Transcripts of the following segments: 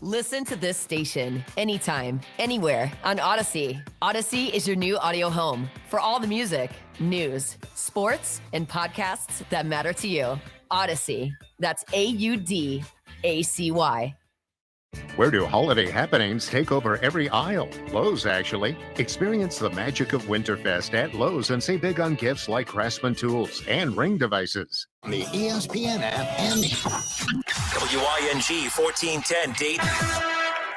Listen to this station anytime, anywhere on Odyssey. Odyssey is your new audio home for all the music, news, sports, and podcasts that matter to you. Odyssey. That's AUDACY. Where do holiday happenings take over every aisle? Lowe's, actually. Experience the magic of Winterfest at Lowe's and save big on gifts like Craftsman tools and ring devices. The ESPN app and WING 1410 Dayton.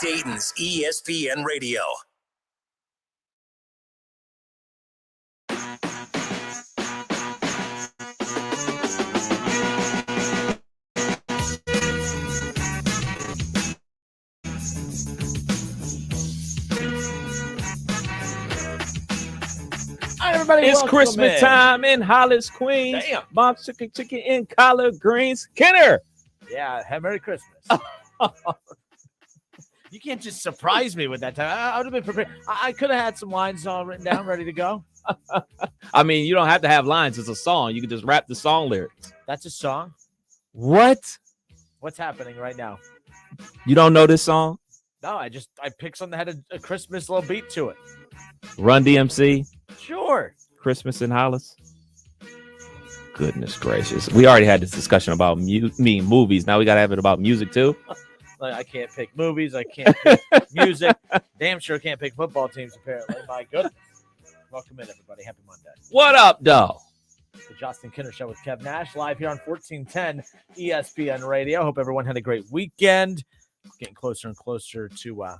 Dayton's ESPN Radio. Everybody, it's Christmas time in Hollis, Queens. Damn. Mom chicken in collard greens. Kenner. Yeah, have Merry Christmas. You can't just surprise me with that time. I would have been prepared. I could have had some lines all written down, ready to go. I mean, you don't have to have lines. It's a song. You can just rap the song lyrics. That's a song. What? What's happening right now? You don't know this song? No, I picked something that had a Christmas little beat to it. Run DMC. Sure. Christmas in Hollis. Goodness gracious. We already had this discussion about movies. Now we got to have it about music too. Like, I can't pick movies. I can't pick music. Damn sure can't pick football teams, apparently. My goodness. Welcome in, everybody. Happy Monday. What up, though? The Justin Kinner Show with Kev Nash, live here on 1410 ESPN Radio. Hope everyone had a great weekend. Getting closer and closer to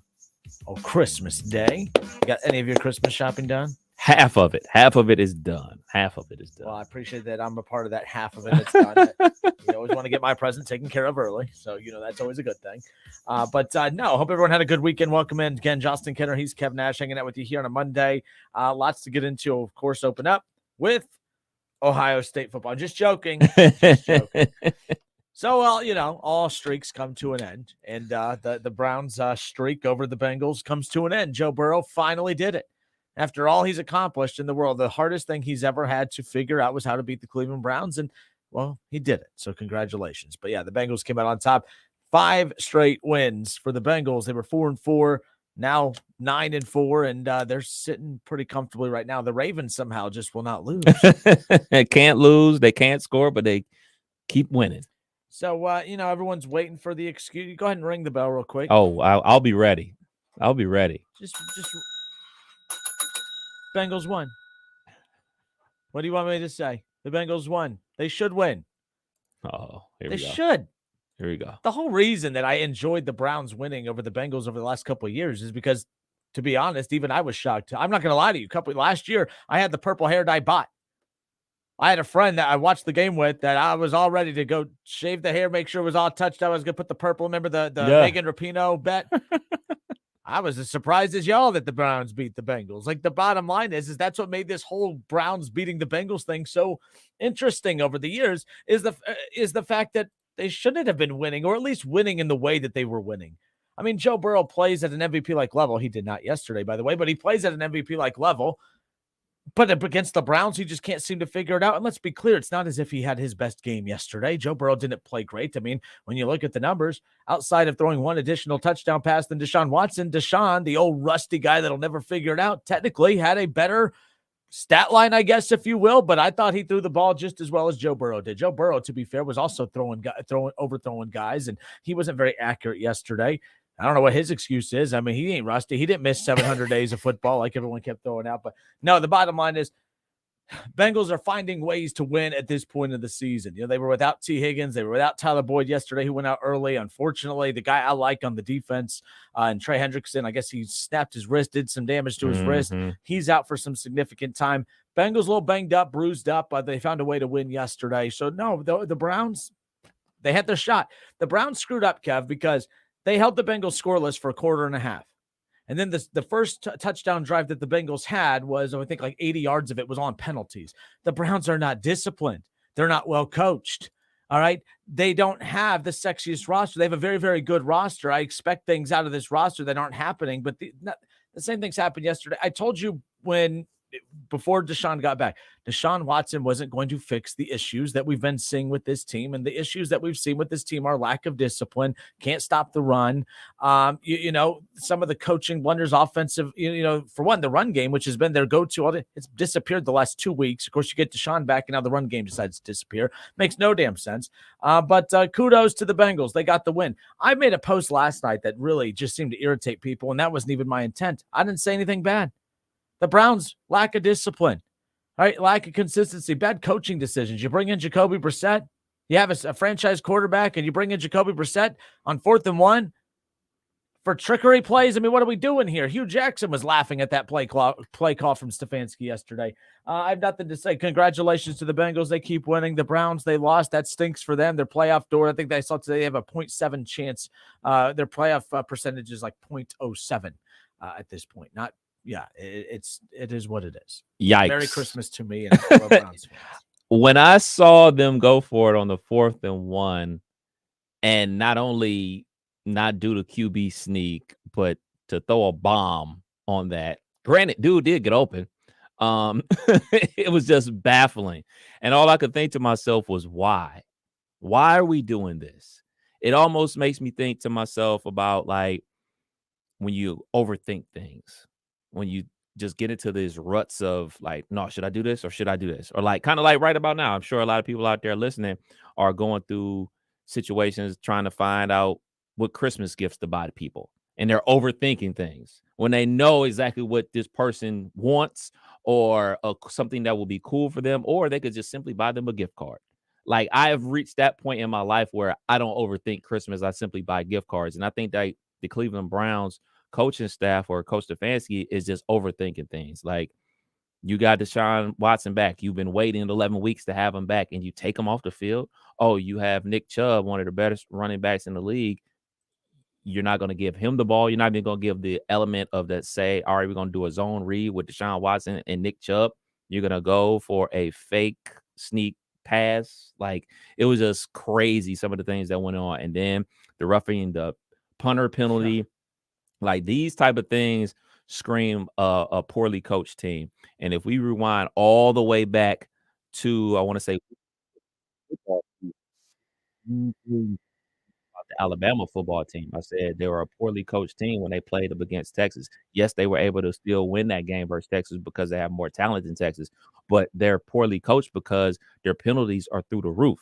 Christmas Day. You got any of your Christmas shopping done? Half of it. Half of it is done. Well, I appreciate that I'm a part of that half of it that's done. You always want to get my present taken care of early. So, that's always a good thing. But no, hope everyone had a good weekend. Welcome in again, Justin Kinner. He's Kev Nash hanging out with you here on a Monday. Lots to get into, of course, open up with Ohio State football. Just joking. So, well, all streaks come to an end. And the Browns streak over the Bengals comes to an end. Joe Burrow finally did it. After all he's accomplished in the world, the hardest thing he's ever had to figure out was how to beat the Cleveland Browns. And, well, he did it. So congratulations. But, yeah, the Bengals came out on top. 5 straight wins for the Bengals. They were 4-4, now 9-4, and they're sitting pretty comfortably right now. The Ravens somehow just will not lose. They can't lose. They can't score, but they keep winning. So, everyone's waiting for the excuse. Go ahead and ring the bell real quick. Oh, I'll be ready. Just Bengals won. What do you want me to say? The Bengals won. They should win. Oh, they should. Here we go. The whole reason that I enjoyed the Browns winning over the Bengals over the last couple of years is because, to be honest, even I was shocked. I'm not going to lie to you. Last year, I had the purple hair dye bot. I had a friend that I watched the game with that I was all ready to go shave the hair, make sure it was all touched. I was going to put the purple. Remember the Megan Rapinoe bet? I was as surprised as y'all that the Browns beat the Bengals. Like, the bottom line is that's what made this whole Browns beating the Bengals thing so interesting over the years is the fact that they shouldn't have been winning, or at least winning in the way that they were winning. I mean, Joe Burrow plays at an MVP-like level. He did not yesterday, by the way, but he plays at an MVP-like level. But against the Browns, he just can't seem to figure it out. And let's be clear, it's not as if he had his best game yesterday. Joe Burrow didn't play great. I mean, when you look at the numbers, outside of throwing one additional touchdown pass than Deshaun Watson, Deshaun, the old rusty guy that'll never figure it out, technically had a better stat line, I guess, if you will. But I thought he threw the ball just as well as Joe Burrow did. Joe Burrow, to be fair, was also overthrowing guys, and he wasn't very accurate yesterday. I don't know what his excuse is. I mean, he ain't rusty. He didn't miss 700 days of football like everyone kept throwing out. But no, the bottom line is Bengals are finding ways to win at this point of the season. They were without T. Higgins. They were without Tyler Boyd yesterday, who went out early. Unfortunately, the guy I like on the defense, and Trey Hendrickson, I guess he snapped his wrist, did some damage to his wrist. He's out for some significant time. Bengals a little banged up, bruised up, but they found a way to win yesterday. So, no, the Browns, they had their shot. The Browns screwed up, Kev, because they held the Bengals scoreless for a quarter and a half. And then the first touchdown drive that the Bengals had was, I think, like 80 yards of it was on penalties. The Browns are not disciplined. They're not well coached. All right. They don't have the sexiest roster. They have a very, very good roster. I expect things out of this roster that aren't happening, but the same things happened yesterday. I told you when before Deshaun got back, Deshaun Watson wasn't going to fix the issues that we've been seeing with this team. And the issues that we've seen with this team are lack of discipline, can't stop the run. Some of the coaching blunders, offensive, for one, the run game, which has been their go-to, it's disappeared the last 2 weeks. Of course, you get Deshaun back, and now the run game decides to disappear. Makes no damn sense. But kudos to the Bengals. They got the win. I made a post last night that really just seemed to irritate people, and that wasn't even my intent. I didn't say anything bad. The Browns lack of discipline, right? Lack of consistency, bad coaching decisions. You bring in Jacoby Brissett, you have a franchise quarterback, and you bring in Jacoby Brissett on 4th and 1 for trickery plays. I mean, what are we doing here? Hugh Jackson was laughing at that play call from Stefanski yesterday. I have nothing to say. Congratulations to the Bengals. They keep winning. The Browns, they lost. That stinks for them. Their playoff door, I think they saw today, they have a 0.7 chance. Their playoff percentage is like 0.07 at this point. It is what it is. Yikes. Merry Christmas to me and fellow Browns fans. When I saw them go for it on the 4th and 1, and not only not do the QB sneak, but to throw a bomb on that. Granted, dude did get open. It was just baffling. And all I could think to myself was, why? Why are we doing this? It almost makes me think to myself about like when you overthink things. When you just get into these ruts of like, no, should I do this or should I do this? Or like kind of like right about now, I'm sure a lot of people out there listening are going through situations trying to find out what Christmas gifts to buy to people. And they're overthinking things when they know exactly what this person wants or something that will be cool for them, or they could just simply buy them a gift card. Like I have reached that point in my life where I don't overthink Christmas. I simply buy gift cards. And I think that the Cleveland Browns coaching staff or Coach Stefanski is just overthinking things. Like you got Deshaun Watson back. You've been waiting 11 weeks to have him back, and you take him off the field. Oh, you have Nick Chubb, one of the best running backs in the league. You're not going to give him the ball. You're not even going to give the element of that say, all right, we're going to do a zone read with Deshaun Watson and Nick Chubb. You're going to go for a fake sneak pass. Like it was just crazy, some of the things that went on. And then the roughing the punter penalty. Like these type of things scream a poorly coached team. And if we rewind all the way back to, I want to say, the Alabama football team, I said they were a poorly coached team when they played up against Texas. Yes, they were able to still win that game versus Texas because they have more talent than Texas, but they're poorly coached because their penalties are through the roof.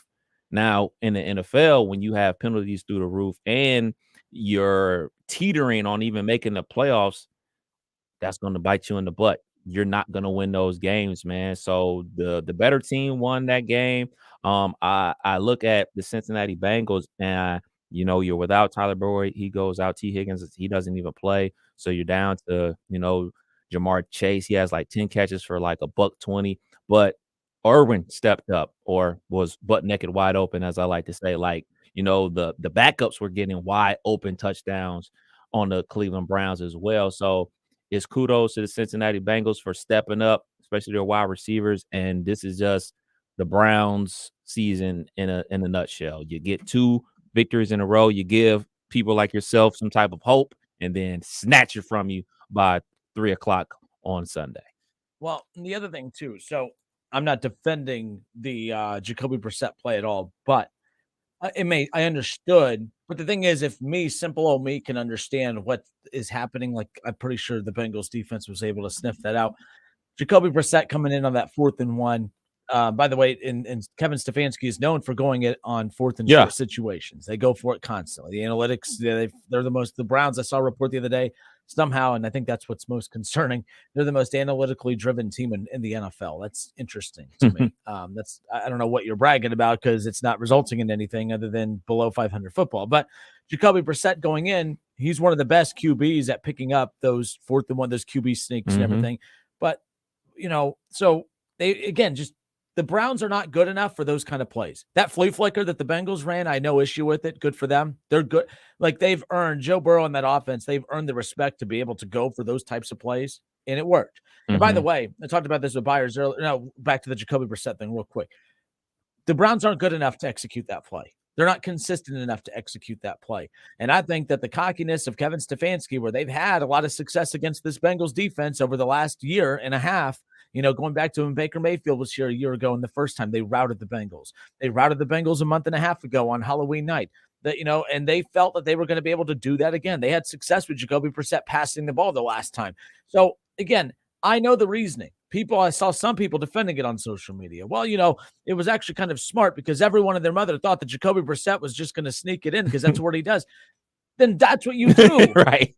Now, in the NFL, when you have penalties through the roof and you're teetering on even making the playoffs, that's going to bite you in the butt. You're not going to win those games, man. So the better team won that game. I look at the Cincinnati Bengals, and you're without Tyler Boyd. He goes out. T. Higgins, he doesn't even play. So you're down to Jamar Chase. He has like 10 catches for like $120, but Irwin stepped up or was butt naked wide open, as I like to say. Like the backups were getting wide open touchdowns on the Cleveland Browns as well. So it's kudos to the Cincinnati Bengals for stepping up, especially their wide receivers. And this is just the Browns season in a nutshell. You get 2 victories in a row. You give people like yourself some type of hope and then snatch it from you by 3:00 on Sunday. Well, and the other thing too, so I'm not defending the Jacoby Brissett play at all, but I understood. But the thing is, if simple old me can understand what is happening, like I'm pretty sure the Bengals defense was able to sniff that out. Jacoby Brissett coming in on that 4th and 1. By the way, and Kevin Stefanski is known for going it on 4th and short situations. They go for it constantly. The analytics, they're the Browns. I saw a report the other day somehow, and I think that's what's most concerning. They're the most analytically driven team in the NFL. That's interesting to me. I don't know what you're bragging about because it's not resulting in anything other than below 500 football. But Jacoby Brissett going in, he's one of the best QBs at picking up those 4th and 1, those QB sneaks and everything. But so they just. The Browns are not good enough for those kind of plays. That flea flicker that the Bengals ran, I no issue with it. Good for them. They're good. Like they've earned Joe Burrow in that offense. They've earned the respect to be able to go for those types of plays, and it worked. And by the way, I talked about this with Byers earlier. No, back to the Jacoby Brissett thing real quick. The Browns aren't good enough to execute that play. They're not consistent enough to execute that play. And I think that the cockiness of Kevin Stefanski, where they've had a lot of success against this Bengals defense over the last year and a half, going back to when Baker Mayfield was here a year ago, and the first time they routed the Bengals. They routed the Bengals a month and a half ago on Halloween night. And they felt that they were going to be able to do that again. They had success with Jacoby Brissett passing the ball the last time. So, again, I know the reasoning. I saw some people defending it on social media. Well, it was actually kind of smart because everyone and their mother thought that Jacoby Brissett was just going to sneak it in because that's what he does. Then that's what you do. Right.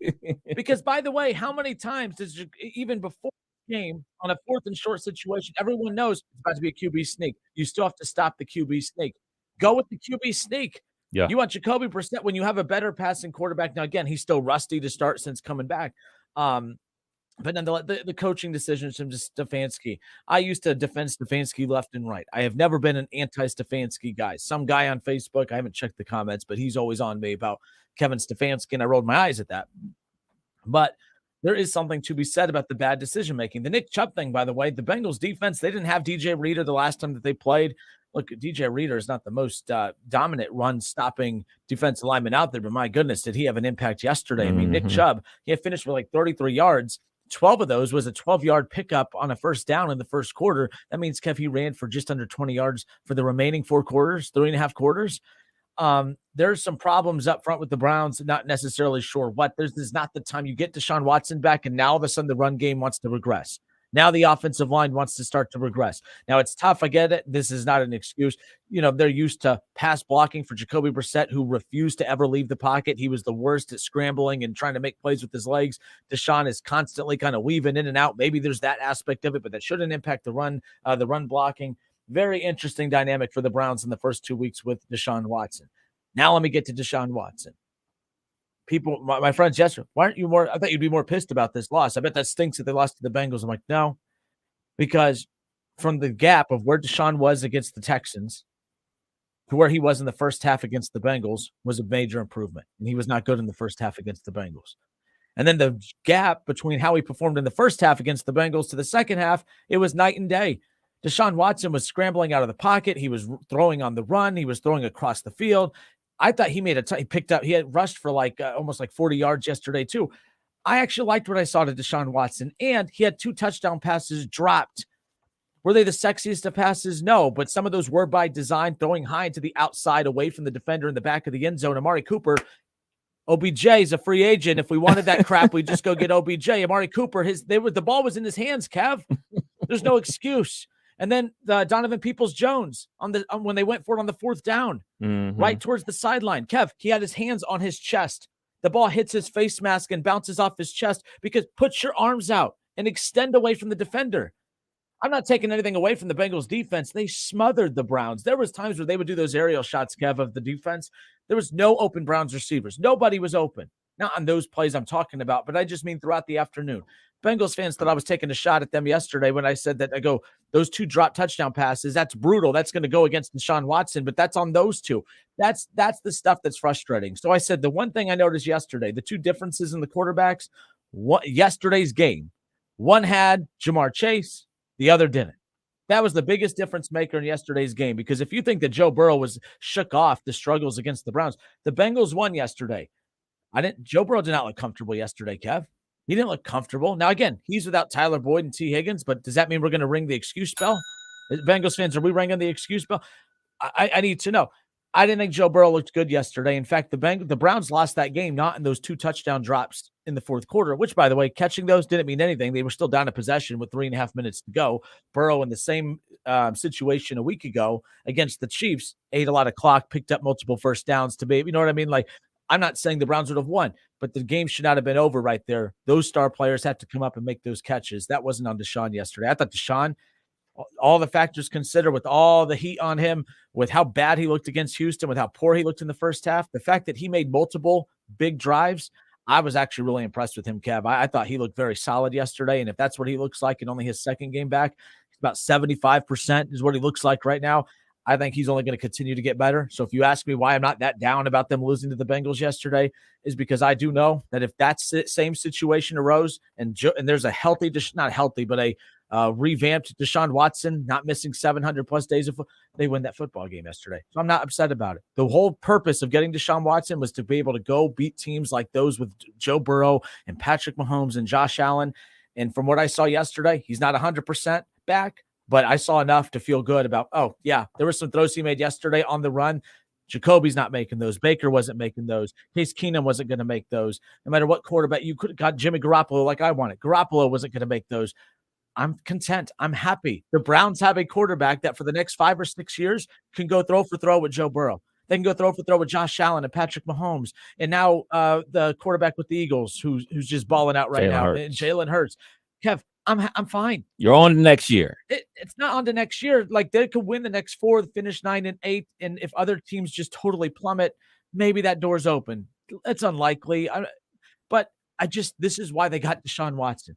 Because, by the way, how many times even before the game on a 4th and short situation, everyone knows it's about to be a QB sneak. You still have to stop the QB sneak. Go with the QB sneak. Yeah. You want Jacoby Brissett when you have a better passing quarterback. Now, again, he's still rusty to start since coming back. But then the coaching decisions from Stefanski. I used to defend Stefanski left and right. I have never been an anti-Stefanski guy. Some guy on Facebook, I haven't checked the comments, but he's always on me about Kevin Stefanski, and I rolled my eyes at that. But there is something to be said about the bad decision-making. The Nick Chubb thing, by the way, the Bengals defense, they didn't have DJ Reader the last time that they played. Look, DJ Reader is not the most dominant run-stopping defensive lineman out there, but my goodness, did he have an impact yesterday? I mean, Nick Chubb, he had finished with like 33 yards. 12 of those was a 12-yard pickup on a first down in the first quarter. That means, Kev, he ran for just under 20 yards for the remaining 4 quarters, 3.5 quarters. There's some problems up front with the Browns, not necessarily sure what. This is not the time. You get Deshaun Watson back, and now all of a sudden the run game wants to regress. Now the offensive line wants to start to regress. Now it's tough. I get it. This is not an excuse. They're used to pass blocking for Jacoby Brissett, who refused to ever leave the pocket. He was the worst at scrambling and trying to make plays with his legs. Deshaun is constantly kind of weaving in and out. Maybe there's that aspect of it, but that shouldn't impact the run blocking. Very interesting dynamic for the Browns in the first 2 weeks with Deshaun Watson. Now let me get to Deshaun Watson. People, my friends yesterday, why aren't you more? I thought you'd be more pissed about this loss. I bet that stinks that they lost to the Bengals. I'm like, no, because from the gap of where Deshaun was against the Texans to where he was in the first half against the Bengals was a major improvement. And he was not good in the first half against the Bengals. And then the gap between how he performed in the first half against the Bengals to the second half, it was night and day. Deshaun Watson was scrambling out of the pocket. He was throwing on the run. He was throwing across the field. I thought he he had rushed for almost 40 yards yesterday too. I actually liked what I saw to Deshaun Watson, and he had 2 touchdown passes dropped. Were they the sexiest of passes? No, but some of those were by design, throwing high to the outside away from the defender in the back of the end zone. Amari Cooper, OBJ is a free agent. If we wanted that crap, we'd just go get OBJ. Amari Cooper, the ball was in his hands, Kev. There's no excuse. And then Donovan Peoples-Jones when they went for it on the 4th down, right towards the sideline. Kev, he had his hands on his chest. The ball hits his face mask and bounces off his chest because put your arms out and extend away from the defender. I'm not taking anything away from the Bengals defense. They smothered the Browns. There was times where they would do those aerial shots, Kev, of the defense. There was no open Browns receivers. Nobody was open. Not on those plays I'm talking about, but I just mean throughout the afternoon. Bengals fans thought I was taking a shot at them yesterday when I said that. I go, those 2 drop touchdown passes, that's brutal. That's going to go against Deshaun Watson, but that's on those 2. That's the stuff that's frustrating. So I said the one thing I noticed yesterday, the 2 differences in the quarterbacks, yesterday's game, one had Jamar Chase, the other didn't. That was the biggest difference maker in yesterday's game, because if you think that Joe Burrow was shook off the struggles against the Browns, the Bengals won yesterday. Joe Burrow did not look comfortable yesterday, Kev. He didn't look comfortable. Now, again, he's without Tyler Boyd and T. Higgins, but does that mean we're going to ring the excuse bell? Bengals fans, are we ringing the excuse bell? I need to know. I didn't think Joe Burrow looked good yesterday. In fact, the Browns lost that game not in those 2 touchdown drops in the 4th quarter, which, by the way, catching those didn't mean anything. They were still down in possession with 3.5 minutes to go. Burrow in the same situation a week ago against the Chiefs, ate a lot of clock, picked up multiple first downs to be, you know what I mean? I'm not saying the Browns would have won, but the game should not have been over right there. Those star players have to come up and make those catches. That wasn't on Deshaun yesterday. I thought Deshaun, all the factors considered, with all the heat on him, with how bad he looked against Houston, with how poor he looked in the first half, the fact that he made multiple big drives, I was actually really impressed with him, Kev. I thought he looked very solid yesterday, and if that's what he looks like in only his second game back, about 75% is what he looks like right now. I think he's only going to continue to get better. So if you ask me why I'm not that down about them losing to the Bengals yesterday, is because I do know that if that same situation arose and there's a healthy, not healthy, but a revamped Deshaun Watson, not missing 700 plus days of they win that football game yesterday. So I'm not upset about it. The whole purpose of getting Deshaun Watson was to be able to go beat teams like those with Joe Burrow and Patrick Mahomes and Josh Allen. And from what I saw yesterday, he's not 100% back, but I saw enough to feel good about, oh, yeah, there were some throws he made yesterday on the run. Jacoby's not making those. Baker wasn't making those. Case Keenum wasn't going to make those. No matter what quarterback, you could have got Jimmy Garoppolo like I wanted. Garoppolo wasn't going to make those. I'm content. I'm happy. The Browns have a quarterback that for the next 5 or 6 years can go throw for throw with Joe Burrow. They can go throw for throw with Josh Allen and Patrick Mahomes. And now the quarterback with the Eagles who's just balling out right now. Jalen Hurts. Kev, I'm fine. You're on to next year. It's not on to next year. Like they could win the next 4, finish 9 and 8. And if other teams just totally plummet, maybe that door's open. It's unlikely. This is why they got Deshaun Watson.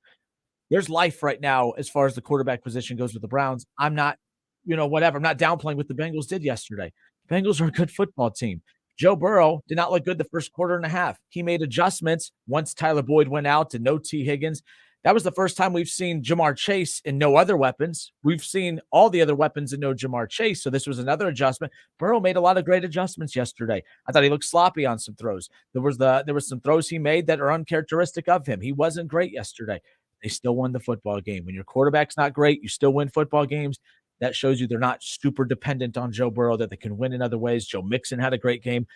There's life right now as far as the quarterback position goes with the Browns. I'm not, whatever. I'm not downplaying what the Bengals did yesterday. The Bengals are a good football team. Joe Burrow did not look good the first quarter and a half. He made adjustments once Tyler Boyd went out and no T. Higgins. That was the first time we've seen Jamar Chase and no other weapons. We've seen all the other weapons and no Jamar Chase. So this was another adjustment. Burrow made a lot of great adjustments yesterday. I thought he looked sloppy on some throws. There was some throws he made that are uncharacteristic of him. He wasn't great yesterday. They still won the football game. When your quarterback's not great, you still win football games. That shows you they're not super dependent on Joe Burrow, that they can win in other ways. Joe Mixon had a great game.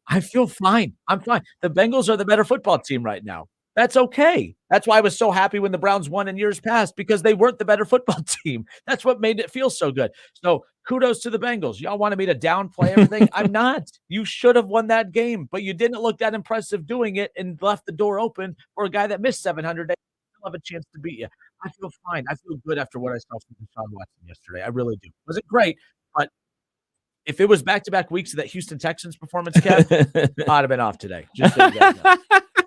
I feel fine. I'm fine. The Bengals are the better football team right now. That's okay. That's why I was so happy when the Browns won in years past, because they weren't the better football team. That's what made it feel so good. So kudos to the Bengals. Y'all wanted me to downplay everything. I'm not. You should have won that game, but you didn't look that impressive doing it and left the door open for a guy that missed 700 days. Have a chance to beat you. I feel fine. I feel good after what I saw from Deshaun Watson yesterday. I really do. Wasn't great, but if it was back-to-back weeks of that Houston Texans performance, Kev, I'd have been off today. Just so you guys know.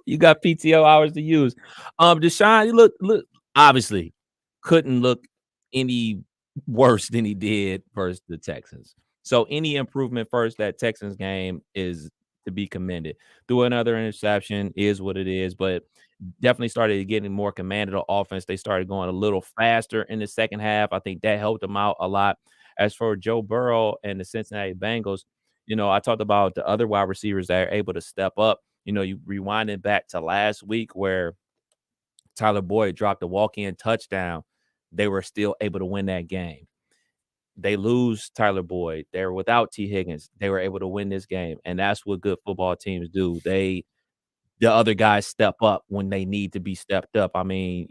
You got PTO hours to use. Deshaun, you look obviously couldn't look any worse than he did versus the Texans. So any improvement first, that Texans game is to be commended. Threw another interception, is what it is, but definitely started getting more command of the offense. They started going a little faster in the second half. I think that helped them out a lot. As for Joe Burrow and the Cincinnati Bengals, I talked about the other wide receivers that are able to step up. You rewind it back to last week where Tyler Boyd dropped a walk-in touchdown. They were still able to win that game. They lose Tyler Boyd. They're without T. Higgins. They were able to win this game. And that's what good football teams do. The other guys step up when they need to be stepped up. I mean,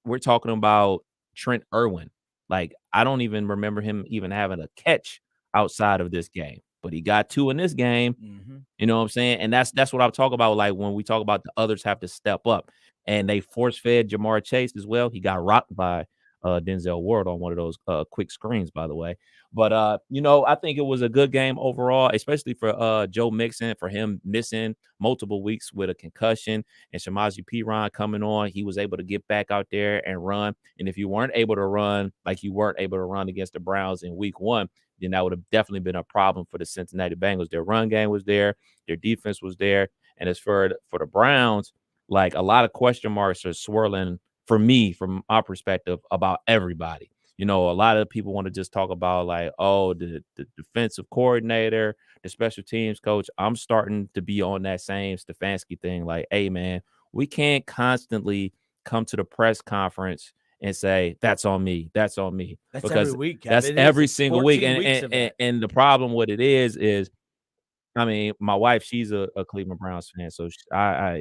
we're talking about Trent Irwin. Like, I don't even remember him even having a catch outside of this game, but he got 2 in this game. Mm-hmm. You know what I'm saying? And that's what I'm talking about. Like, when we talk about the others have to step up, and they force-fed Jamar Chase as well. He got rocked by Denzel Ward on one of those quick screens, by the way. But, I think it was a good game overall, especially for Joe Mixon, for him missing multiple weeks with a concussion, and Shamaji Piran coming on. He was able to get back out there and run. And if you weren't able to run like you weren't able to run against the Browns in week 1, then that would have definitely been a problem for the Cincinnati Bengals. Their run game was there. Their defense was there. And as for the Browns, like, a lot of question marks are swirling for me, from our perspective, about everybody. A lot of people want to just talk about, like, oh, the defensive coordinator, the special teams coach. I'm starting to be on that same Stefanski thing. Like, hey, man, we can't constantly come to the press conference and say, that's on me. That's on me. That's because every week. That's every single week. And the problem with it is, I mean, my wife, she's a Cleveland Browns fan. So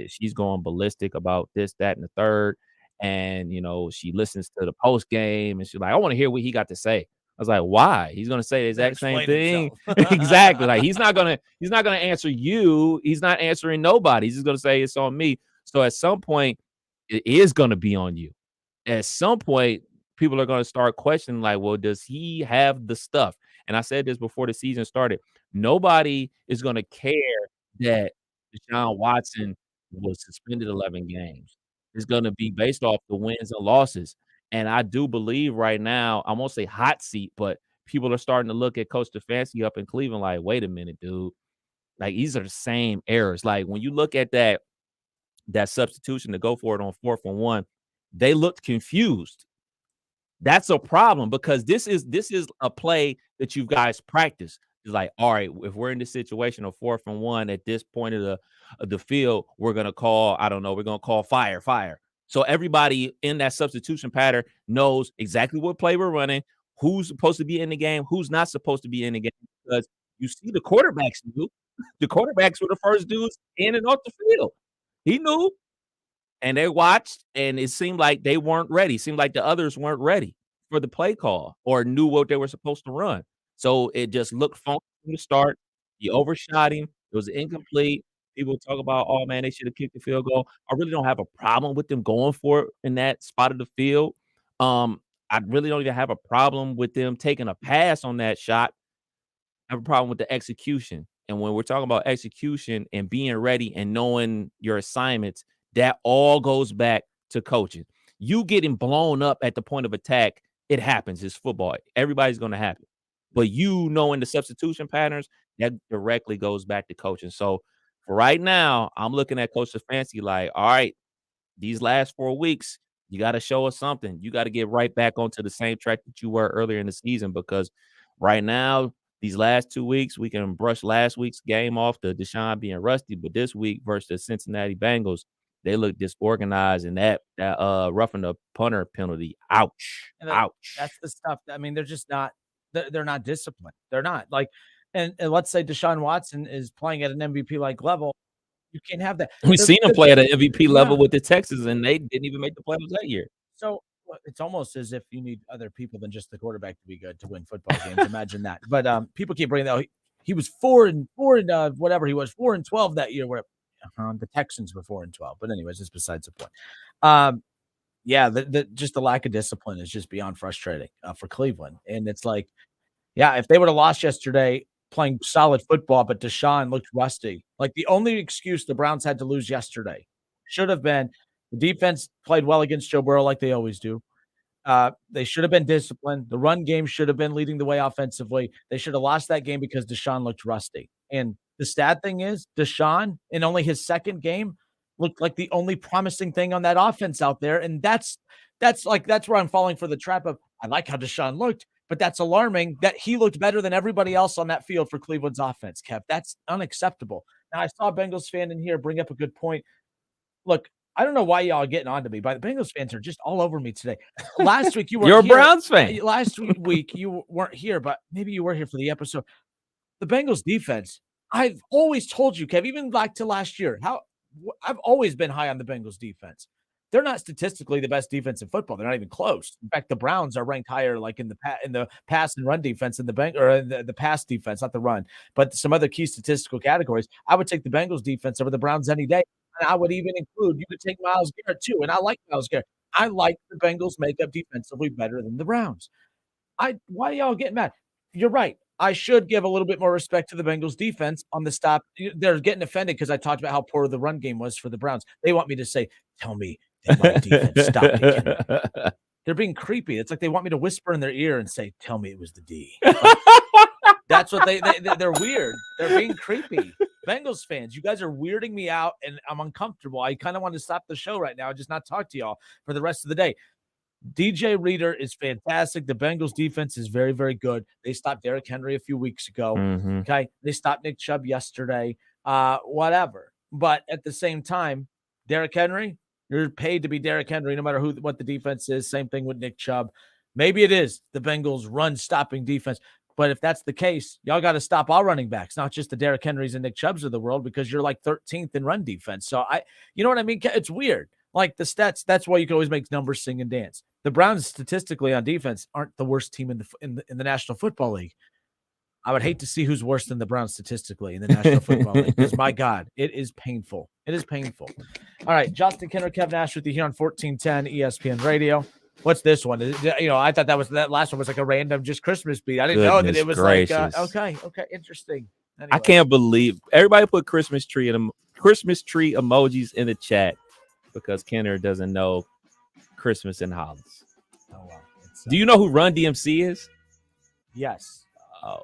she's going ballistic about this, that, and the third. And, she listens to the post game and she's like, I want to hear what he got to say. I was like, why? He's going to say the exact same thing. Exactly. Like, he's not going to answer you. He's not answering nobody. He's just going to say it's on me. So at some point, it is going to be on you. At some point, people are going to start questioning, like, well, does he have the stuff? And I said this before the season started. Nobody is going to care that Deshaun Watson was suspended 11 games. It's going to be based off the wins and losses. And I do believe right now, I won't say hot seat, but people are starting to look at Coach Stefanski up in Cleveland like, wait a minute, dude. Like, these are the same errors. Like, when you look at that substitution to go for it on 4th and 1, they looked confused. That's a problem because this is a play that you guys practice. It's like, all right, if we're in this situation of 4th and 1 at this point of the field, we're gonna call, I don't know, we're gonna call fire. So everybody in that substitution pattern knows exactly what play we're running, who's supposed to be in the game, who's not supposed to be in the game. Because you see the quarterbacks knew. The quarterbacks were the first dudes in and off the field. He knew. And they watched, and it seemed like they weren't ready. It seemed like the others weren't ready for the play call or knew what they were supposed to run. So it just looked funky from the start. You overshot him. It was incomplete. People talk about, oh, man, they should have kicked the field goal. I really don't have a problem with them going for it in that spot of the field. I really don't even have a problem with them taking a pass on that shot. I have a problem with the execution. And when we're talking about execution and being ready and knowing your assignments, that all goes back to coaching. You getting blown up at the point of attack, it happens. It's football. Everybody's going to happen. But you knowing the substitution patterns, that directly goes back to coaching. So for right now, I'm looking at Coach Stefanski like, all right, these last 4 weeks, you got to show us something. You got to get right back onto the same track that you were earlier in the season, because right now, these last 2 weeks, we can brush last week's game off to Deshaun being rusty, but this week versus the Cincinnati Bengals, they look disorganized, and that roughing the punter penalty, ouch, ouch. That's the stuff. I mean, they're just not. They're not disciplined. They're not like, and let's say Deshaun Watson is playing at an MVP-like level. You can't have that. We've seen him play at an MVP level with the Texans, and they didn't even make the playoffs that year. So it's almost as if you need other people than just the quarterback to be good to win football games. Imagine that. But people keep bringing that. He was 4-4 whatever he was, 4-12 that year. Where the Texans were 4-12. But anyways, it's besides the point. Yeah, just the lack of discipline is just beyond frustrating for Cleveland. And it's like, yeah, if they would have lost yesterday playing solid football, but Deshaun looked rusty. Like the only excuse the Browns had to lose yesterday should have been the defense played well against Joe Burrow like they always do. They should have been disciplined. The run game should have been leading the way offensively. They should have lost that game because Deshaun looked rusty. And the sad thing is, Deshaun, in only his second game, looked like the only promising thing on that offense out there. And that's where I'm falling for the trap of, I like how Deshaun looked, but that's alarming that he looked better than everybody else on that field for Cleveland's offense, Kev. That's unacceptable. Now, I saw a Bengals fan in here bring up a good point. Look, I don't know why y'all are getting on to me, but the Bengals fans are just all over me today. Last week, you weren't You're a here. Browns fan. Last week, you weren't here, but maybe you were here for the episode. The Bengals defense, I've always told you, Kev, even back to last year, I've always been high on the Bengals defense. They're not statistically the best defense in football. They're not even close. In fact, the Browns are ranked higher, like in the pass and run defense, in the pass defense, not the run, but some other key statistical categories. I would take the Bengals defense over the Browns any day, and I would even include, you could take Myles Garrett too, and I like Myles Garrett. I like the Bengals makeup defensively better than the Browns. Why are y'all getting mad? You're right. I should give a little bit more respect to the Bengals defense on the stop. They're getting offended because I talked about how poor the run game was for the Browns. They want me to say, tell me that my defense stopped me. They're being creepy. It's like they want me to whisper in their ear and say, tell me it was the D. Like, that's what they're weird. They're being creepy. Bengals fans, you guys are weirding me out, and I'm uncomfortable. I kind of want to stop the show right now and just not talk to y'all for the rest of the day. DJ Reader is fantastic. The Bengals defense is very, very good. They stopped Derrick Henry a few weeks ago. Mm-hmm. Okay. They stopped Nick Chubb yesterday. Whatever. But at the same time, Derrick Henry, you're paid to be Derrick Henry, no matter what the defense is. Same thing with Nick Chubb. Maybe it is the Bengals run stopping defense. But if that's the case, y'all got to stop all running backs, not just the Derrick Henrys and Nick Chubbs of the world, because you're like 13th in run defense. So you know what I mean? It's weird. Like the stats, that's why you can always make numbers sing and dance. The Browns statistically on defense aren't the worst team in the National Football League. I would hate to see who's worse than the Browns statistically in the National Football League, because my God, it is painful. It is painful. All right, Justin Kenner, Kev Nash with you here on 1410 ESPN Radio. What's this one? I thought that last one was like a random just Christmas beat. I didn't know that it was gracious. Okay, interesting. Anyway. I can't believe everybody put Christmas tree emojis in the chat because Kenner doesn't know Christmas in Hollis. Oh wow! Do you know who Run DMC is? Yes. Oh,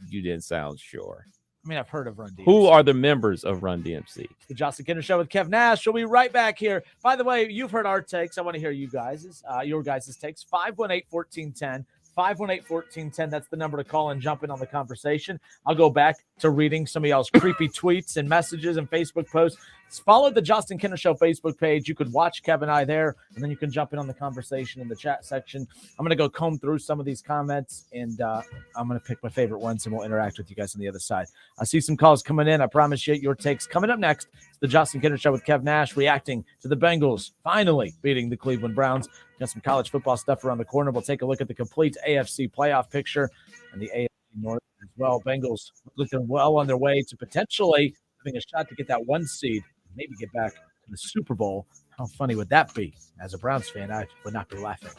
you didn't sound sure. I mean, I've heard of Run DMC. Who are the members of Run DMC? The Justin Kinner Show with Kev Nash. We'll be right back here. By the way, you've heard our takes. I want to hear you guys' your guys' takes. 518-1410. 518-1410. That's the number to call and jump in on the conversation. I'll go back to reading some of y'all's creepy tweets and messages and Facebook posts. Follow the Justin Kinner Show Facebook page. You could watch Kev and I there, and then you can jump in on the conversation in the chat section. I'm going to go comb through some of these comments, and I'm going to pick my favorite ones, and we'll interact with you guys on the other side. I see some calls coming in. I promise you your takes coming up next. It's the Justin Kinner Show with Kev Nash reacting to the Bengals finally beating the Cleveland Browns. Got some college football stuff around the corner. We'll take a look at the complete AFC playoff picture and the AFC North as well. Bengals looking well on their way to potentially having a shot to get that 1 seed, maybe get back to the Super Bowl. How funny would that be? As a Browns fan, I would not be laughing.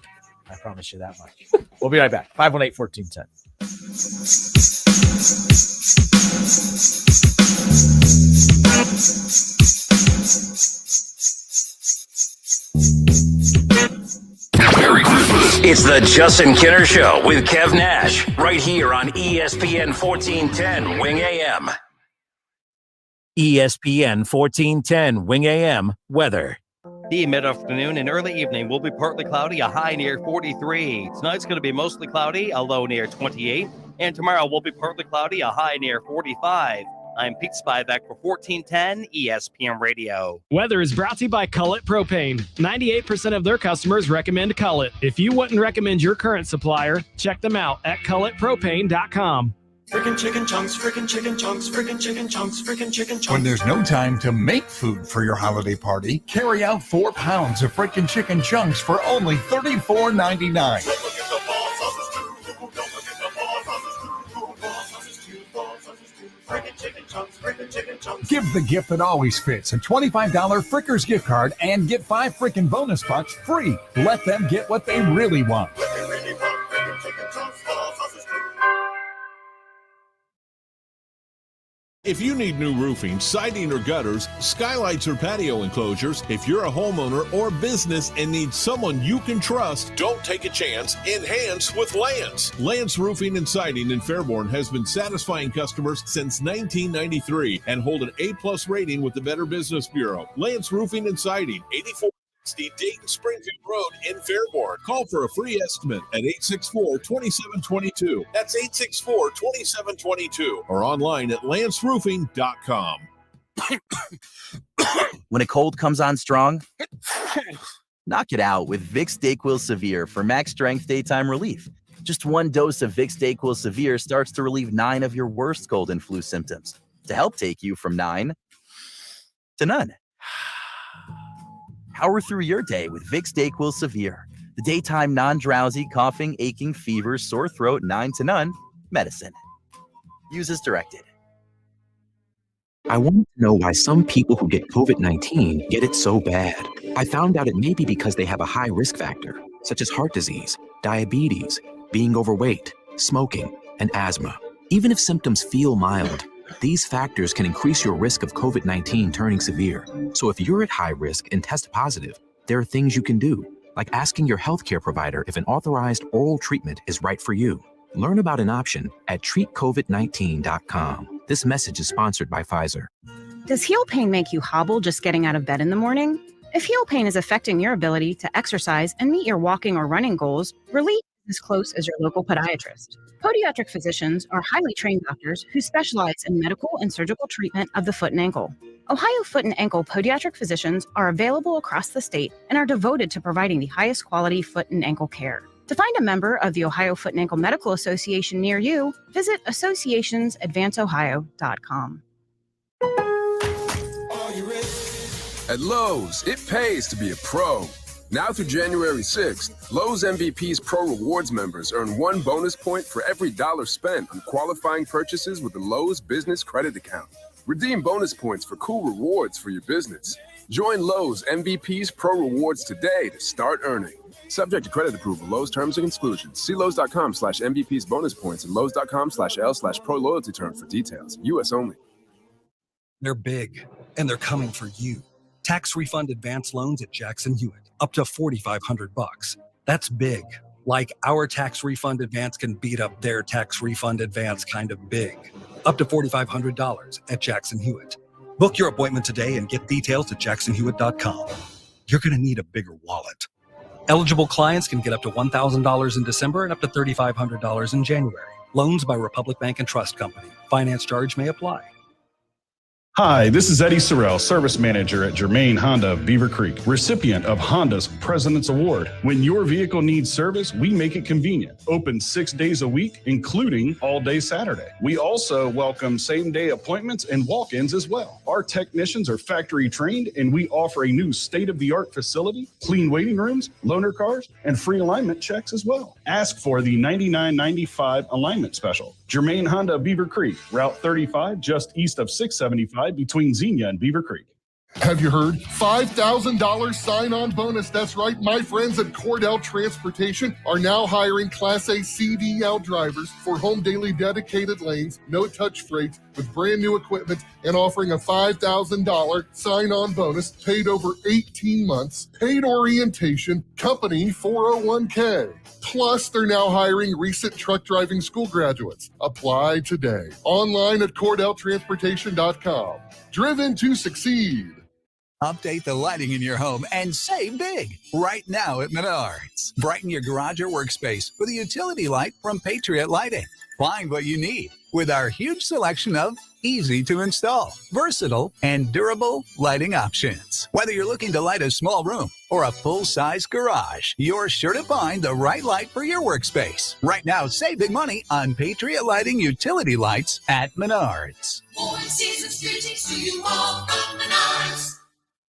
I promise you that much. We'll be right back. 518-1410. It's the Justin Kinner Show with Kev Nash, right here on ESPN 1410 Wing AM. ESPN 1410 Wing AM weather. The mid-afternoon and early evening will be partly cloudy, a high near 43. Tonight's going to be mostly cloudy, a low near 28. And tomorrow will be partly cloudy, a high near 45. I'm Pete Spivak for 1410 ESPN Radio. Weather is brought to you by Cullet Propane. 98% of their customers recommend Cullet. If you wouldn't recommend your current supplier, check them out at culletpropane.com. Frickin' chicken chunks, frickin' chicken chunks, frickin' chicken chunks, frickin' chicken chunks. When there's no time to make food for your holiday party, carry out 4 pounds of frickin' chicken chunks for only $34.99. Give the gift that always fits a $25 Frickers gift card and get 5 frickin' bonus bucks free. Let them get what they really want. If you need new roofing, siding, or gutters, skylights, or patio enclosures, if you're a homeowner or business and need someone you can trust, don't take a chance. Enhance with Lance. Lance Roofing and Siding in Fairborn has been satisfying customers since 1993 and hold an A+ rating with the Better Business Bureau. Lance Roofing and Siding, 8460 Dayton Springfield Road in Fairborn. Call for a free estimate at 864-2722. That's 864-2722 or online at lanceroofing.com. When a cold comes on strong, knock it out with Vicks DayQuil Severe for max strength daytime relief. Just 1 dose of Vicks DayQuil Severe starts to relieve 9 of your worst cold and flu symptoms to help take you from 9 to none. Power through your day with Vicks DayQuil Severe, the daytime non-drowsy, coughing, aching, fever, sore throat, 9 to none medicine. Use as directed. I wanted to know why some people who get COVID-19 get it so bad. I found out it may be because they have a high risk factor, such as heart disease, diabetes, being overweight, smoking, and asthma. Even if symptoms feel mild, these factors can increase your risk of COVID-19 turning severe. So if you're at high risk and test positive, there are things you can do, like asking your healthcare provider if an authorized oral treatment is right for you. Learn about an option at treatcovid19.com. This message is sponsored by Pfizer. Does heel pain make you hobble just getting out of bed in the morning? If heel pain is affecting your ability to exercise and meet your walking or running goals, relief is as close as your local podiatrist. Podiatric physicians are highly trained doctors who specialize in medical and surgical treatment of the foot and ankle. Ohio Foot and Ankle podiatric physicians are available across the state and are devoted to providing the highest quality foot and ankle care. To find a member of the Ohio Foot and Ankle Medical Association near you, visit associationsadvanceohio.com. At Lowe's, it pays to be a pro. Now through January 6th, Lowe's MVP's Pro Rewards members earn 1 bonus point for every $1 spent on qualifying purchases with the Lowe's Business Credit Account. Redeem bonus points for cool rewards for your business. Join Lowe's MVP's Pro Rewards today to start earning. Subject to credit approval, Lowe's terms and exclusions. See Lowe's.com/MVP's bonus points and Lowe's.com/L/Pro loyalty terms for details. U.S. only. They're big, and they're coming for you. Tax refund advance loans at Jackson Hewitt, up to $4,500. That's big. Like our tax refund advance can beat up their tax refund advance kind of big. Up to $4,500 at Jackson Hewitt. Book your appointment today and get details at jacksonhewitt.com. You're going to need a bigger wallet. Eligible clients can get up to $1,000 in December and up to $3,500 in January. Loans by Republic Bank and Trust Company. Finance charge may apply. Hi, this is Eddie Sorrell, Service Manager at Germain Honda of Beaver Creek, recipient of Honda's President's Award. When your vehicle needs service, we make it convenient. Open 6 days a week, including all day Saturday. We also welcome same-day appointments and walk-ins as well. Our technicians are factory trained, and we offer a new state-of-the-art facility, clean waiting rooms, loaner cars, and free alignment checks as well. Ask for the $99.95 alignment special. Germain Honda of Beaver Creek, Route 35, just east of 675 between Xenia and Beaver Creek. Have you heard? $5,000 sign-on bonus. That's right. My friends at Cordell Transportation are now hiring Class A CDL drivers for home daily dedicated lanes, no-touch freight with brand new equipment, and offering a $5,000 sign-on bonus paid over 18 months, paid orientation, company 401k. Plus, they're now hiring recent truck driving school graduates. Apply today. Online at CordellTransportation.com. Driven to succeed. Update the lighting in your home and save big right now at Menards. Brighten your garage or workspace with a utility light from Patriot Lighting. Find what you need with our huge selection of easy to install, versatile, and durable lighting options. Whether you're looking to light a small room or a full-size garage, you're sure to find the right light for your workspace. Right now, save big money on Patriot Lighting utility lights at Menards. More seasons greetings to you all from Menards.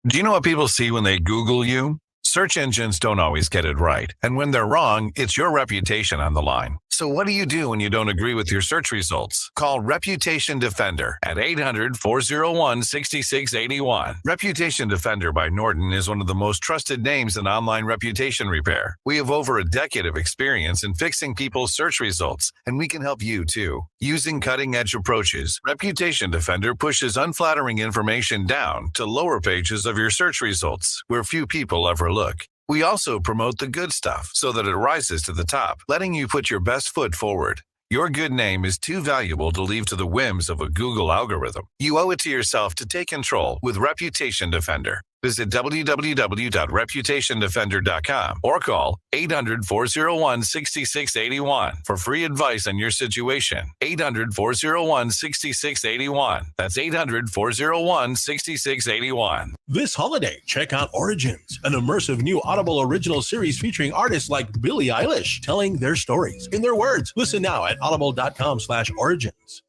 Do you know what people see when they Google you? Search engines don't always get it right. And when they're wrong, it's your reputation on the line. So what do you do when you don't agree with your search results? Call Reputation Defender at 800-401-6681. Reputation Defender by Norton is one of the most trusted names in online reputation repair. We have over a decade of experience in fixing people's search results, and we can help you too. Using cutting-edge approaches, Reputation Defender pushes unflattering information down to lower pages of your search results, where few people ever look. We also promote the good stuff so that it rises to the top, letting you put your best foot forward. Your good name is too valuable to leave to the whims of a Google algorithm. You owe it to yourself to take control with Reputation Defender. Visit www.reputationdefender.com or call 800-401-6681 for free advice on your situation. 800-401-6681. That's 800-401-6681. This holiday, check out Origins, an immersive new Audible original series featuring artists like Billie Eilish telling their stories in their words. Listen now at audible.com/origins.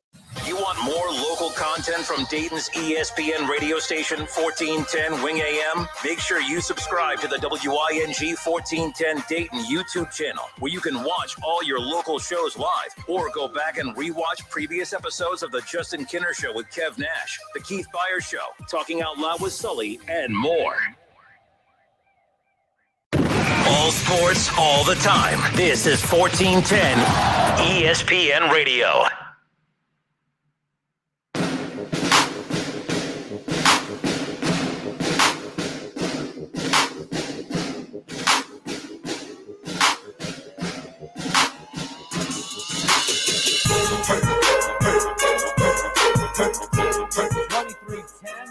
You want more local content from Dayton's ESPN radio station, 1410 Wing AM? Make sure you subscribe to the WING 1410 Dayton YouTube channel, where you can watch all your local shows live or go back and rewatch previous episodes of The Justin Kinner Show with Kev Nash, The Keith Byers Show, Talking Out Loud with Sully, and more. All sports, all the time. This is 1410 ESPN Radio.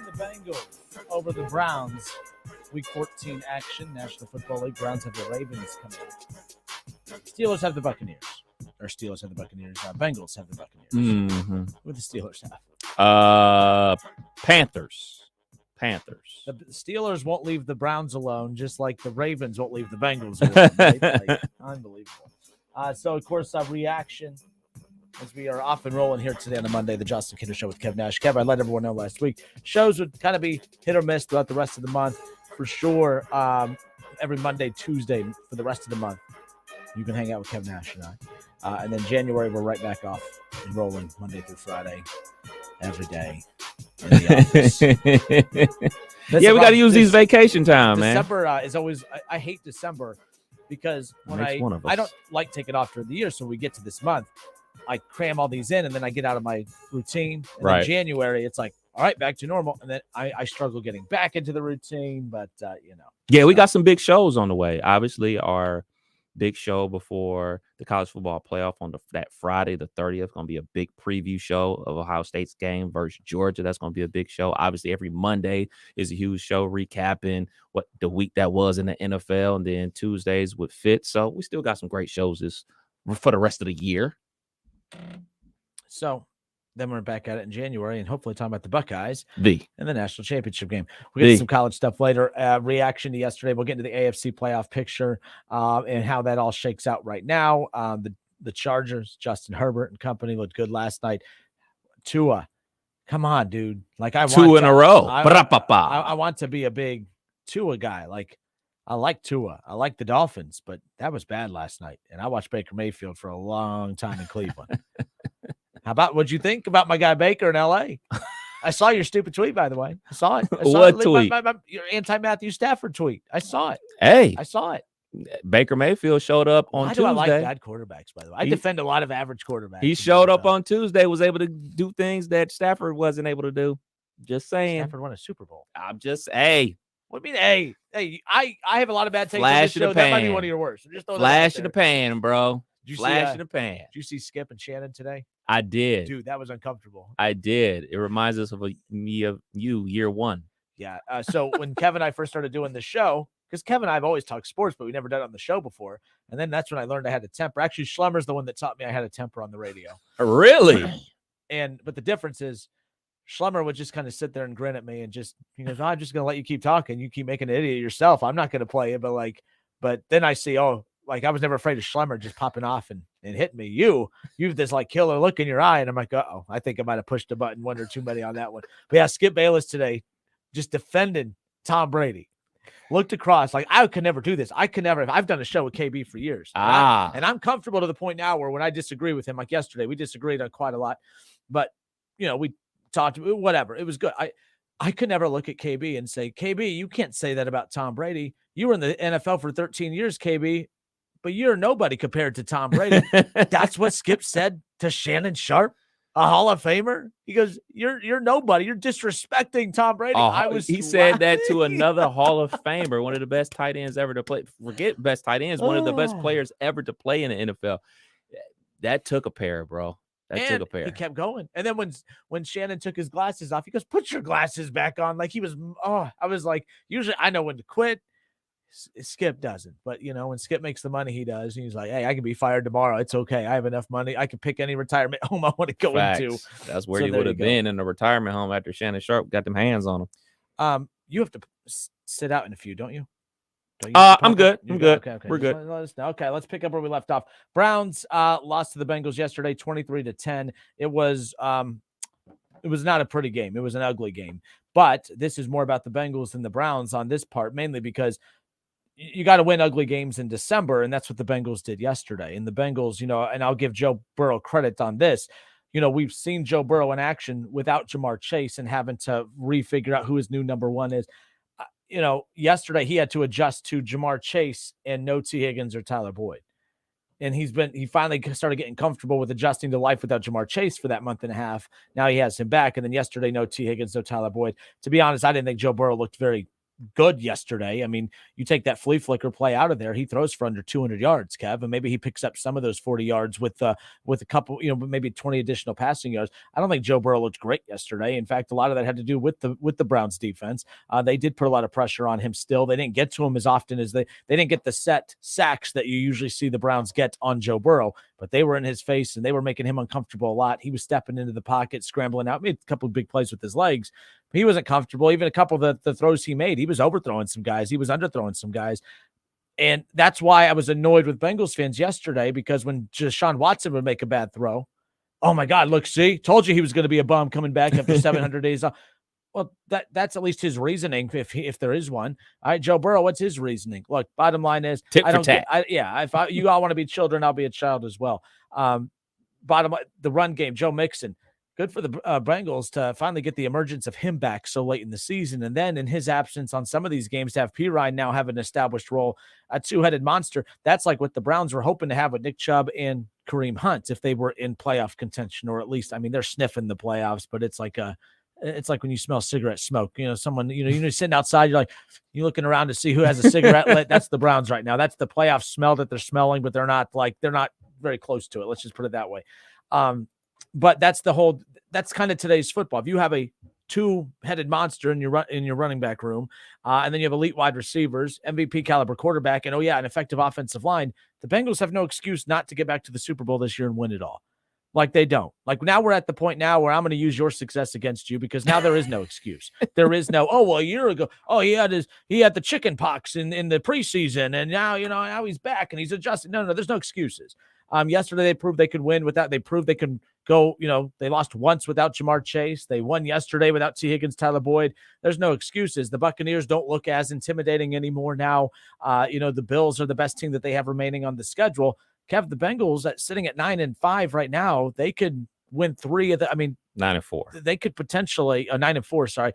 The Bengals over the Browns. Week 14 action, National Football League. Browns have the Ravens coming up. Steelers have the Buccaneers. Or Steelers have the Buccaneers. Bengals have the Buccaneers. Mm-hmm. What do the Steelers have? Panthers. The Steelers won't leave the Browns alone, just like the Ravens won't leave the Bengals alone. Right? Like, unbelievable. So, of course, reaction as we are off and rolling here today on a Monday, the Justin Kinner Show with Kev Nash. Kev, I let everyone know last week. Shows would kind of be hit or miss throughout the rest of the month. For sure, every Monday, Tuesday for the rest of the month, you can hang out with Kev Nash and I. And then January, we're right back off and rolling Monday through Friday, every day in the office. Yeah, we got to use these vacation time, man. December is always – I hate December because when I don't like taking off during the year, so we get to this month, I cram all these in, and then I get out of my routine. And right. In January, it's like, all right, back to normal. And then I struggle getting back into the routine, but, Yeah, we got some big shows on the way. Obviously, our big show before the college football playoff on that Friday, the 30th. Going to be a big preview show of Ohio State's game versus Georgia. That's going to be a big show. Obviously, every Monday is a huge show recapping what the week that was in the NFL, and then Tuesdays with Fitz. So we still got some great shows for the rest of the year. So then we're back at it in January and hopefully talking about the Buckeyes and the national championship game. We'll get to some college stuff later. Reaction to yesterday. We'll get into the AFC playoff picture and how that all shakes out right now. The Chargers, Justin Herbert and company looked good last night. Tua, come on, dude. Like I want 2 in a row. I want to be a big Tua guy. Like I like Tua. I like the Dolphins, but that was bad last night. And I watched Baker Mayfield for a long time in Cleveland. How about what'd you think about my guy Baker in LA? I saw your stupid tweet, by the way. I saw it. What tweet? Your anti-Matthew Stafford tweet. I saw it. Hey. I saw it. Baker Mayfield showed up on Tuesday. I like bad quarterbacks, by the way. I defend a lot of average quarterbacks. He showed up on Tuesday, was able to do things that Stafford wasn't able to do. Just saying. Stafford won a Super Bowl. I'm just, hey. What do you mean, hey? I have a lot of bad takes. Flash in the pan. That might be one of your worst. Just flash in the pan, bro. Flash in the pan. Did you see Skip and Shannon today? I did. Dude, that was uncomfortable. I did. It reminds us of me of you year one. Yeah. So when Kevin and I first started doing the show, because Kevin and I have always talked sports, but we never done it on the show before. And then that's when I learned I had a temper. Actually, Schlemmer's the one that taught me I had a temper on the radio. Really? But the difference is Schlemmer would just kind of sit there and grin at me and just, he goes, I'm just going to let you keep talking. You keep making an idiot of yourself. I'm not going to play it. But then I see, like I was never afraid of Schlemmer just popping off and hitting me. You've this like killer look in your eye. And I'm like, I think I might have pushed a button one or too many on that one. But yeah, Skip Bayless today just defending Tom Brady. Looked across like I could never do this. I could never. I've done a show with KB for years. And I'm comfortable to the point now where when I disagree with him, like yesterday, we disagreed on quite a lot. But, we talked, whatever. It was good. I could never look at KB and say, KB, you can't say that about Tom Brady. You were in the NFL for 13 years, KB, but you're nobody compared to Tom Brady. That's what Skip said to Shannon Sharp, a Hall of Famer. He goes, you're nobody. You're disrespecting Tom Brady. He said that to another Hall of Famer, one of the best tight ends ever to play. Forget best tight ends, one of the best players ever to play in the NFL. That took a pair, bro. Took a pair. He kept going. And then when Shannon took his glasses off, he goes, put your glasses back on. Like he was, I was like, usually I know when to quit. Skip doesn't. But, when Skip makes the money he does, he's like, hey, I can be fired tomorrow. It's okay. I have enough money. I can pick any retirement home I want to go into. That's where he would have been in a retirement home after Shannon Sharp got them hands on him. You have to sit out in a few, don't you? I'm good. I'm good. Okay. We're good. Let us know. Okay, let's pick up where we left off. Browns lost to the Bengals yesterday, 23-10. It was not a pretty game. It was an ugly game. But this is more about the Bengals than the Browns on this part, mainly because you got to win ugly games in December, and that's what the Bengals did yesterday. And the Bengals, and I'll give Joe Burrow credit on this. We've seen Joe Burrow in action without Jamar Chase and having to refigure out who his new number one is. Yesterday he had to adjust to Jamar Chase and no T. Higgins or Tyler Boyd. And he finally started getting comfortable with adjusting to life without Jamar Chase for that month and a half. Now he has him back. And then yesterday, no T. Higgins, no Tyler Boyd. To be honest, I didn't think Joe Burrow looked very good yesterday. I mean, you take that flea flicker play out of there, he throws for under 200 yards, Kev, and maybe he picks up some of those 40 yards with a couple, maybe 20 additional passing yards. I don't think Joe Burrow looked great yesterday. In fact, a lot of that had to do with the Browns defense. They did put a lot of pressure on him still. They didn't get to him as often as they didn't get the set sacks that you usually see the Browns get on Joe Burrow, but they were in his face and they were making him uncomfortable a lot. He was stepping into the pocket, scrambling out, made a couple of big plays with his legs. He wasn't comfortable. Even a couple of the throws he made, he was overthrowing some guys. He was underthrowing some guys. And that's why I was annoyed with Bengals fans yesterday, because when Deshaun Watson would make a bad throw, oh my God, look, see, told you he was going to be a bum coming back after 700 days off. Well, that's at least his reasoning, if there is one. All right, Joe Burrow, what's his reasoning? Look, bottom line is, if you all want to be children, I'll be a child as well. Bottom line, the run game, Joe Mixon. Good for the Bengals to finally get the emergence of him back so late in the season. And then in his absence on some of these games, to have Pirine now have an established role, a two-headed monster. That's like what the Browns were hoping to have with Nick Chubb and Kareem Hunt if they were in playoff contention, or at least, they're sniffing the playoffs, but it's like It's like when you smell cigarette smoke. Someone, you're sitting outside, you're looking around to see who has a cigarette lit. That's the Browns right now. That's the playoff smell that they're smelling, but they're not very close to it. Let's just put it that way. But that's kind of today's football. If you have a two-headed monster in your running back room, and then you have elite wide receivers, MVP caliber quarterback, and an effective offensive line, the Bengals have no excuse not to get back to the Super Bowl this year and win it all. Like they don't. Like now we're at the point now where I'm going to use your success against you because now there is no excuse. There is no, a year ago, he had the chicken pox in the preseason and now he's back and he's adjusted. No, there's no excuses. Yesterday they proved they could win without. They proved they can go. They lost once without Jamar Chase. They won yesterday without T. Higgins, Tyler Boyd. There's no excuses. The Buccaneers don't look as intimidating anymore now. The Bills are the best team that they have remaining on the schedule. Kev, the Bengals sitting at 9-5 right now. They could win 3 of the. 9-4. They could potentially 9-4. Sorry,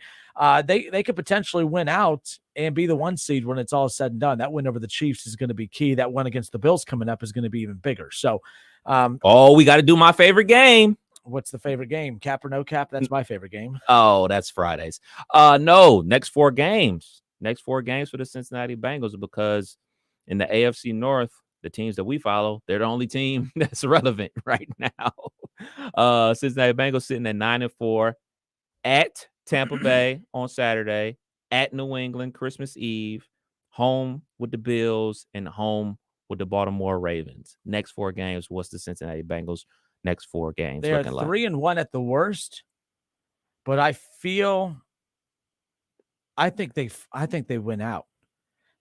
they could potentially win out and be the 1 seed when it's all said and done. That win over the Chiefs is going to be key. That one against the Bills coming up is going to be even bigger. So, we got to do my favorite game. What's the favorite game? Cap or no cap? That's my favorite game. Oh, that's Fridays. No, next 4 games. Next 4 games for the Cincinnati Bengals because in the AFC North, the teams that we follow, they're the only team that's relevant right now. Cincinnati Bengals sitting at 9-4 at Tampa Bay on Saturday, at New England Christmas Eve, home with the Bills, and home with the Baltimore Ravens. Next 4 games, what's the Cincinnati Bengals next 4 games? They are 3-1 at the worst, but I think they win out.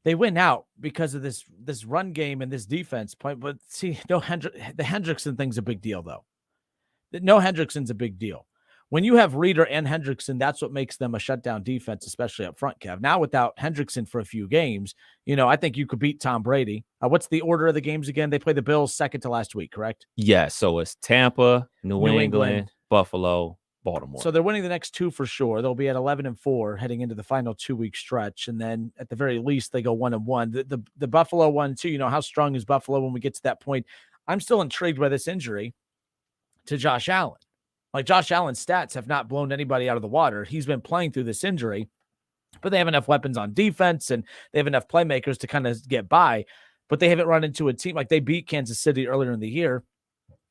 They win out because of this run game and this defense. But see, the Hendrickson thing's a big deal, though. No Hendrickson's a big deal. When you have Reeder and Hendrickson, that's what makes them a shutdown defense, especially up front, Kev. Now, without Hendrickson for a few games, I think you could beat Tom Brady. What's the order of the games again? They play the Bills second to last week, correct? Yeah, so it's Tampa, New England, Buffalo, Baltimore. So they're winning the next 2 for sure. They'll be at 11-4 heading into the final 2-week stretch. And then at the very least, they go 1-1. The Buffalo one, too, how strong is Buffalo when we get to that point? I'm still intrigued by this injury to Josh Allen. Like Josh Allen's stats have not blown anybody out of the water. He's been playing through this injury, but they have enough weapons on defense and they have enough playmakers to kind of get by. But they haven't run into a team like they beat Kansas City earlier in the year.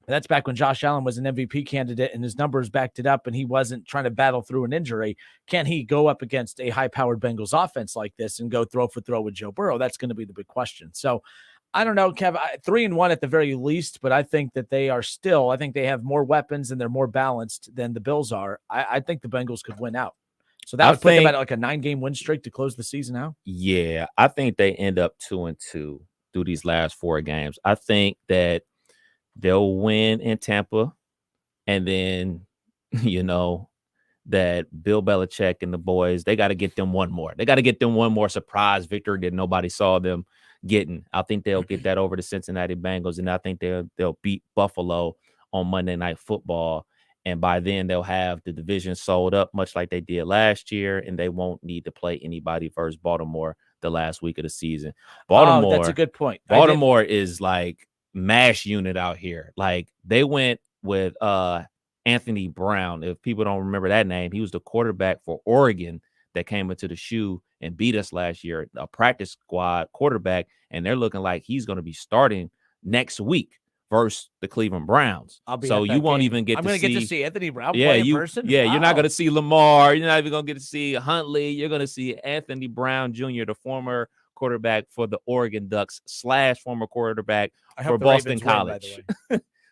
That's back when Josh Allen was an MVP candidate and his numbers backed it up and he wasn't trying to battle through an injury. Can he go up against a high-powered Bengals offense like this and go throw for throw with Joe Burrow? That's going to be the big question. So I don't know, Kev, 3-1 at the very least, but I think that I think they have more weapons and they're more balanced than the Bills are. I think the Bengals could win out. So that would put them at like a 9-game win streak to close the season out. Yeah, I think they end up 2-2 through these last 4 games. I think that they'll win in Tampa, and then, that Bill Belichick and the boys, they got to get them one more. They got to get them one more surprise victory that nobody saw them getting. I think they'll get that over the Cincinnati Bengals, and I think they'll beat Buffalo on Monday Night Football, and by then they'll have the division sold up much like they did last year, and they won't need to play anybody versus Baltimore the last week of the season. Baltimore, that's a good point. Baltimore is like MASH unit out here. Like they went with Anthony Brown. If people don't remember that name, he was the quarterback for Oregon that came into the shoe and beat us last year, a practice squad quarterback, and they're looking like he's going to be starting next week versus the Cleveland Browns. So you won't even get I'm to going see. to get to see Anthony Brown play in person? Yeah, Wow. You're not going to see Lamar. You're not even going to get to see Huntley. You're going to see Anthony Brown Jr., the former quarterback for the Oregon Ducks / former quarterback for Boston College.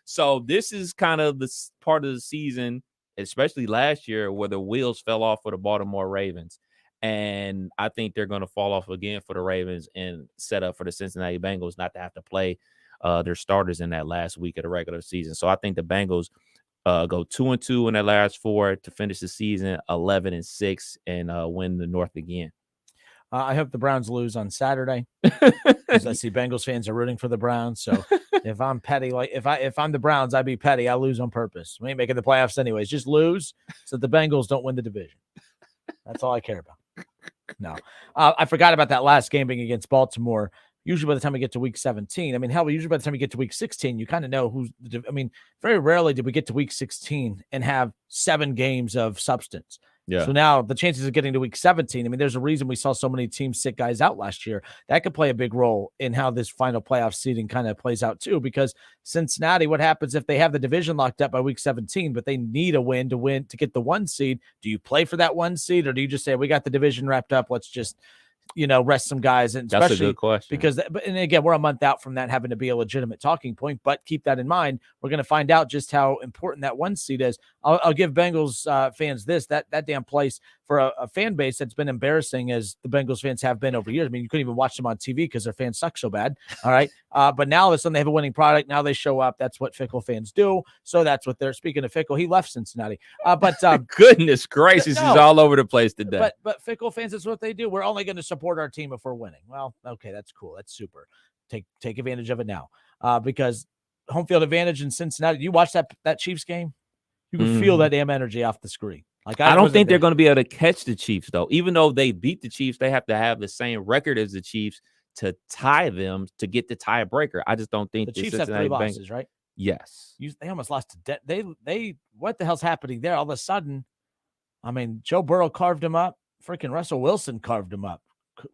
So this is kind of the part of the season, especially last year, where the wheels fell off for the Baltimore Ravens. And I think they're going to fall off again for the Ravens and set up for the Cincinnati Bengals not to have to play their starters in that last week of the regular season. So I think the Bengals go 2-2 in their last 4 to finish the season 11-6 and win the North again. I hope the Browns lose on Saturday because I see Bengals fans are rooting for the Browns. So if I'm petty, like if I'm the Browns, I'd be petty. I'll lose on purpose. We ain't making the playoffs anyways. Just lose so the Bengals don't win the division. That's all I care about. No, I forgot about that last game being against Baltimore. usually by the time we get to week 17, I mean, hell, usually by the time you get to week 16, you kind of know who's, I mean, very rarely did we get to week 16 and have 7 games of substance. Yeah. So now the chances of getting to week 17, I mean, there's a reason we saw so many teams sit guys out last year. That could play a big role in how this final playoff seeding kind of plays out too, because Cincinnati, what happens if they have the division locked up by week 17, but they need a win to get the 1 seed? Do you play for that 1 seed, or do you just say, we got the division wrapped up, let's just, rest some guys? And that's a good question, because, and again, we're a month out from that having to be a legitimate talking point, but keep that in mind. We're going to find out just how important that 1 seed is. I'll give Bengals fans this, that damn place for a fan base that's been embarrassing as the Bengals fans have been over years. I mean, you couldn't even watch them on TV because their fans suck so bad. All right. But now all of a sudden they have a winning product. Now they show up. That's what fickle fans do. So that's what they're, speaking of fickle, he left Cincinnati. But goodness gracious, he's all over the place today. But fickle fans, that's what they do. We're only going to support our team if we're winning. Well, okay, that's cool. That's super. Take advantage of it now. Because home field advantage in Cincinnati. You watch that Chiefs game, you can feel that damn energy off the screen. Like I don't think they're going to be able to catch the Chiefs, though. Even though they beat the Chiefs, they have to have the same record as the Chiefs to tie them to get the tiebreaker. I just don't think the Chiefs have 3 losses, right? Yes. They almost lost to they what the hell's happening there? All of a sudden, I mean, Joe Burrow carved him up. Freaking Russell Wilson carved him up.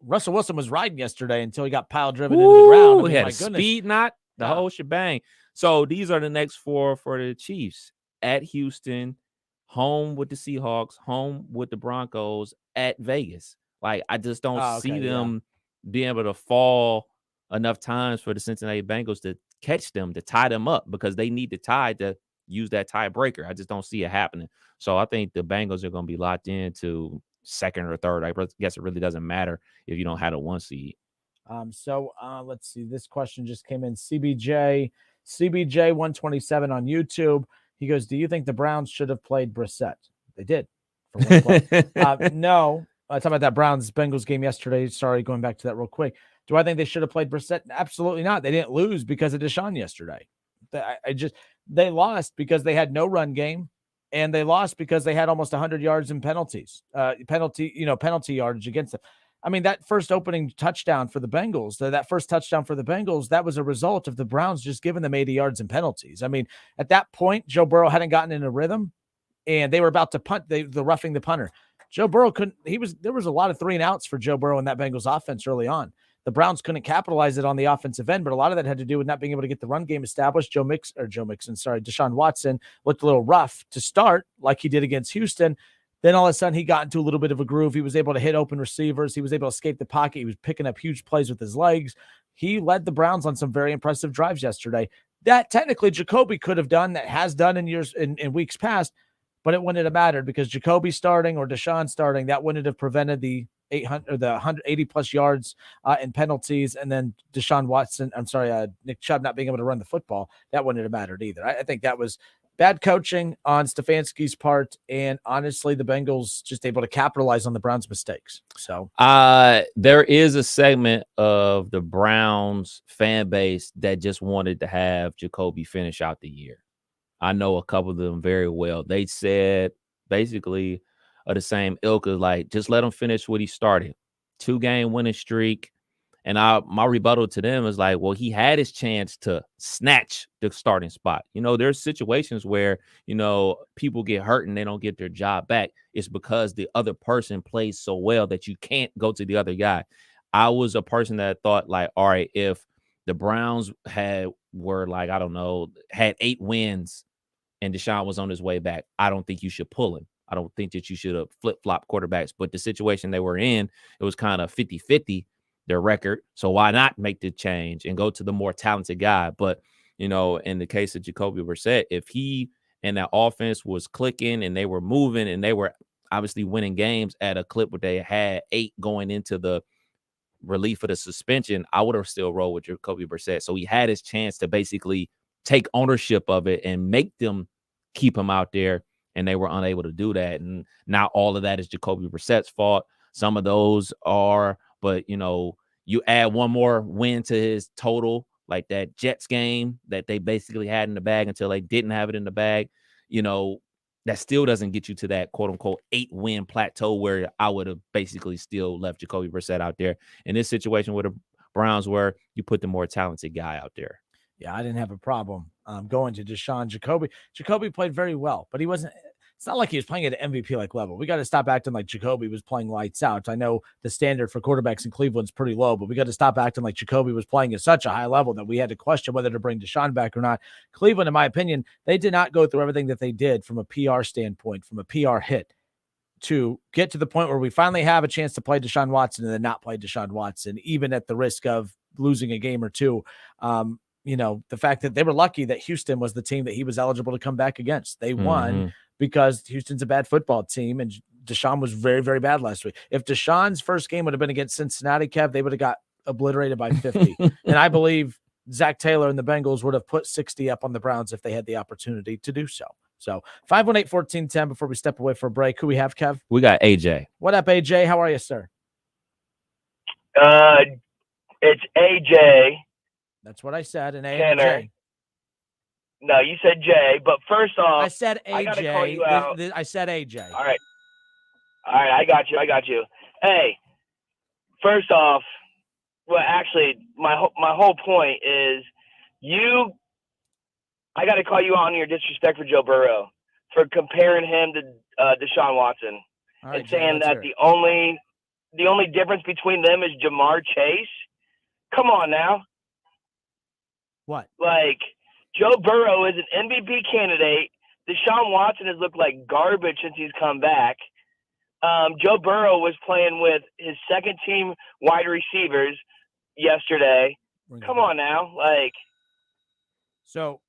Russell Wilson was riding yesterday until he got pile driven into the ground. I mean, he had a speed knot, the whole shebang. So these are the next 4 for the Chiefs: at Houston, home with the Seahawks, home with the Broncos, at Vegas. Like, I just don't see them being able to fall enough times for the Cincinnati Bengals to catch them, to tie them up, because they need the tie to use that tiebreaker. I just don't see it happening. So I think the Bengals are going to be locked into second or third. I guess it really doesn't matter if you don't have a 1 seed. So let's see. This question just came in. CBJ 127 on YouTube. He goes, do you think the Browns should have played Brissett? They did for 1 play. No. Talking about that Browns-Bengals game yesterday. Sorry, going back to that real quick. Do I think they should have played Brissett? Absolutely not. They didn't lose because of Deshaun yesterday. They lost because they had no run game, and they lost because they had almost 100 yards in penalty yardage against them. I mean, that first opening touchdown for the Bengals, that was a result of the Browns just giving them 80 yards in penalties. I mean, at that point, Joe Burrow hadn't gotten in a rhythm, and they were about to punt, the roughing the punter. Joe Burrow there was a lot of 3 and outs for Joe Burrow in that Bengals offense early on. The Browns couldn't capitalize it on the offensive end, but a lot of that had to do with not being able to get the run game established. Deshaun Watson looked a little rough to start, like he did against Houston. Then all of a sudden he got into a little bit of a groove. He was able to hit open receivers. He was able to escape the pocket. He was picking up huge plays with his legs. He led the Browns on some very impressive drives yesterday. That technically Jacoby could have done, that has done in weeks past, but it wouldn't have mattered because Jacoby starting or Deshaun starting, that wouldn't have prevented the 180 plus yards in penalties, and then Nick Chubb not being able to run the football. That wouldn't have mattered either. I think that was bad coaching on Stefanski's part, and honestly, the Bengals just able to capitalize on the Browns' mistakes. So there is a segment of the Browns fan base that just wanted to have Jacoby finish out the year. I know a couple of them very well. They said basically the same ilk as, like, just let him finish what he started. 2-game winning streak. And my rebuttal to them is like, well, he had his chance to snatch the starting spot. There's situations where, people get hurt and they don't get their job back. It's because the other person plays so well that you can't go to the other guy. I was a person that thought, like, all right, if the Browns had 8 wins and Deshaun was on his way back, I don't think you should pull him. I don't think that you should have flip-flop quarterbacks. But the situation they were in, it was kind of 50-50. Their record. So why not make the change and go to the more talented guy? But, in the case of Jacoby Brissett, if he and that offense was clicking and they were moving and they were obviously winning games at a clip where they had 8 going into the relief of the suspension, I would have still rolled with Jacoby Brissett. So he had his chance to basically take ownership of it and make them keep him out there, and they were unable to do that. And now all of that is Jacoby Brissett's fault. Some of those are, but, you add one more win to his total, like that Jets game that they basically had in the bag until they didn't have it in the bag. That still doesn't get you to that quote unquote 8-win plateau where I would have basically still left Jacoby Brissett out there. In this situation with the Browns were. You put the more talented guy out there. Yeah, I didn't have a problem going to Deshaun Jacoby. Jacoby played very well, but he wasn't. It's not like he was playing at an MVP-like level. We got to stop acting like Jacoby was playing lights out. I know the standard for quarterbacks in Cleveland is pretty low, but we got to stop acting like Jacoby was playing at such a high level that we had to question whether to bring Deshaun back or not. Cleveland, in my opinion, they did not go through everything that they did from a PR standpoint, from a PR hit, to get to the point where we finally have a chance to play Deshaun Watson and then not play Deshaun Watson, even at the risk of losing a game or two. The fact that they were lucky that Houston was the team that he was eligible to come back against. They won because Houston's a bad football team, and Deshaun was very, very bad last week. If Deshaun's first game would have been against Cincinnati, Kev, they would have got obliterated by 50. And I believe Zach Taylor and the Bengals would have put 60 up on the Browns if they had the opportunity to do so. So 518-1410 before we step away for a break. Who we have, Kev? We got AJ. What up, AJ? How are you, sir? It's AJ. That's what I said, an A Tanner. and a J. No, you said J, but first off, I said AJ. I gotta call you out. I said AJ. All right, I got you. Hey, first off, well, actually, my whole point is I got to call you out on your disrespect for Joe Burrow for comparing him to Deshaun Watson Right, and saying that the only difference between them is Jamar Chase. Come on now. What? Like, Joe Burrow is an MVP candidate. Deshaun Watson has looked like garbage since he's come back. Joe Burrow was playing with his second-team wide receivers yesterday. Come on now. So,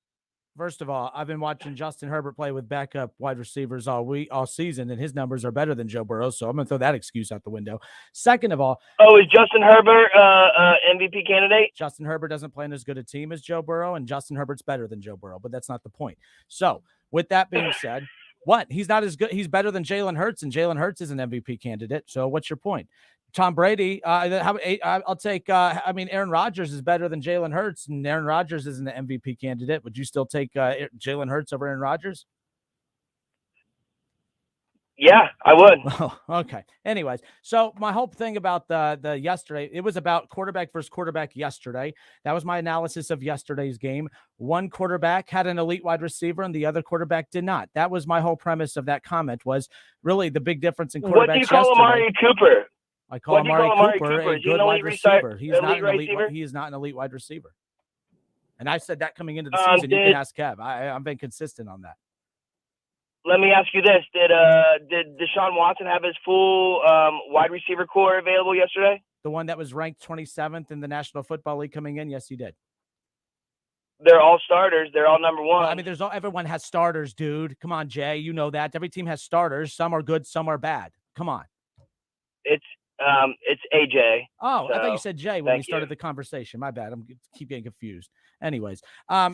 first of all, I've been watching Justin Herbert play with backup wide receivers all season, and his numbers are better than Joe Burrow, so I'm going to throw that excuse out the window. Second of all... Oh, is Justin Herbert MVP candidate? Justin Herbert doesn't play in as good a team as Joe Burrow, and Justin Herbert's better than Joe Burrow, but that's not the point. So, with that being said, what? He's not as good. He's better than Jalen Hurts, and Jalen Hurts is an MVP candidate, so what's your point? Tom Brady, I'll take, Aaron Rodgers is better than Jalen Hurts, and Aaron Rodgers is an MVP candidate. Would you still take Jalen Hurts over Aaron Rodgers? Yeah, I would. Oh, okay. Anyways, so my whole thing about the yesterday, it was about quarterback versus quarterback yesterday. That was my analysis of yesterday's game. One quarterback had an elite wide receiver and the other quarterback did not. That was my whole premise of that comment, was really the big difference in quarterbacks. What do you call Amari Cooper? I call Amari Cooper a good wide receiver. He is not an elite wide receiver. And I said that coming into the season. You can ask Kev. I've been consistent on that. Let me ask you this. Did Deshaun Watson have his full wide receiver core available yesterday? The one that was ranked 27th in the National Football League coming in? Yes, he did. They're all starters. They're all number one. Well, everyone has starters, dude. Come on, Jay. You know that. Every team has starters. Some are good, some are bad. Come on. It's AJ. Oh, I thought you said Jay when we started the conversation. My bad. I'm keep getting confused. Anyways,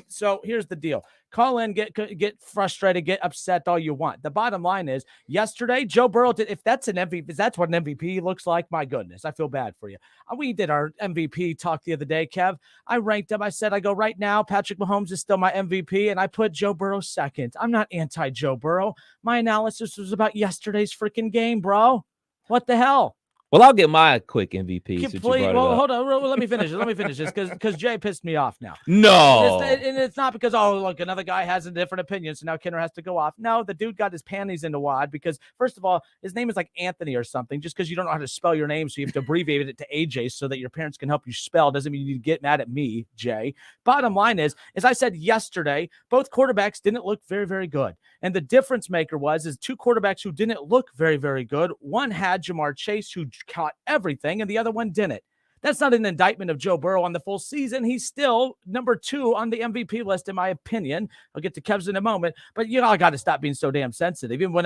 so here's the deal. Call in, get frustrated, get upset all you want. The bottom line is, yesterday, Joe Burrow did. If that's an MVP, if that's what an MVP looks like, my goodness, I feel bad for you. We did our MVP talk the other day, Kev. I ranked him. I said, I go right now, Patrick Mahomes is still my MVP, and I put Joe Burrow second. I'm not anti-Joe Burrow. My analysis was about yesterday's freaking game, bro. What the hell? Well, I'll get my quick MVP. Hold on. Let me finish this because Jay pissed me off now. No. And it's not because, look, another guy has a different opinion, so now Kenner has to go off. No, the dude got his panties in a wad because, first of all, his name is like Anthony or something. Just because you don't know how to spell your name, so you have to abbreviate it to AJ so that your parents can help you spell, doesn't mean you need to get mad at me, Jay. Bottom line is, as I said yesterday, both quarterbacks didn't look very, very good. And the difference maker is two quarterbacks who didn't look very, very good. One had Jamar Chase, who caught everything, and the other one didn't. That's not an indictment of Joe Burrow on the full season. He's still number 2 on the MVP list, in my opinion. I'll get to Kev's in a moment, but I got to stop being so damn sensitive. Even when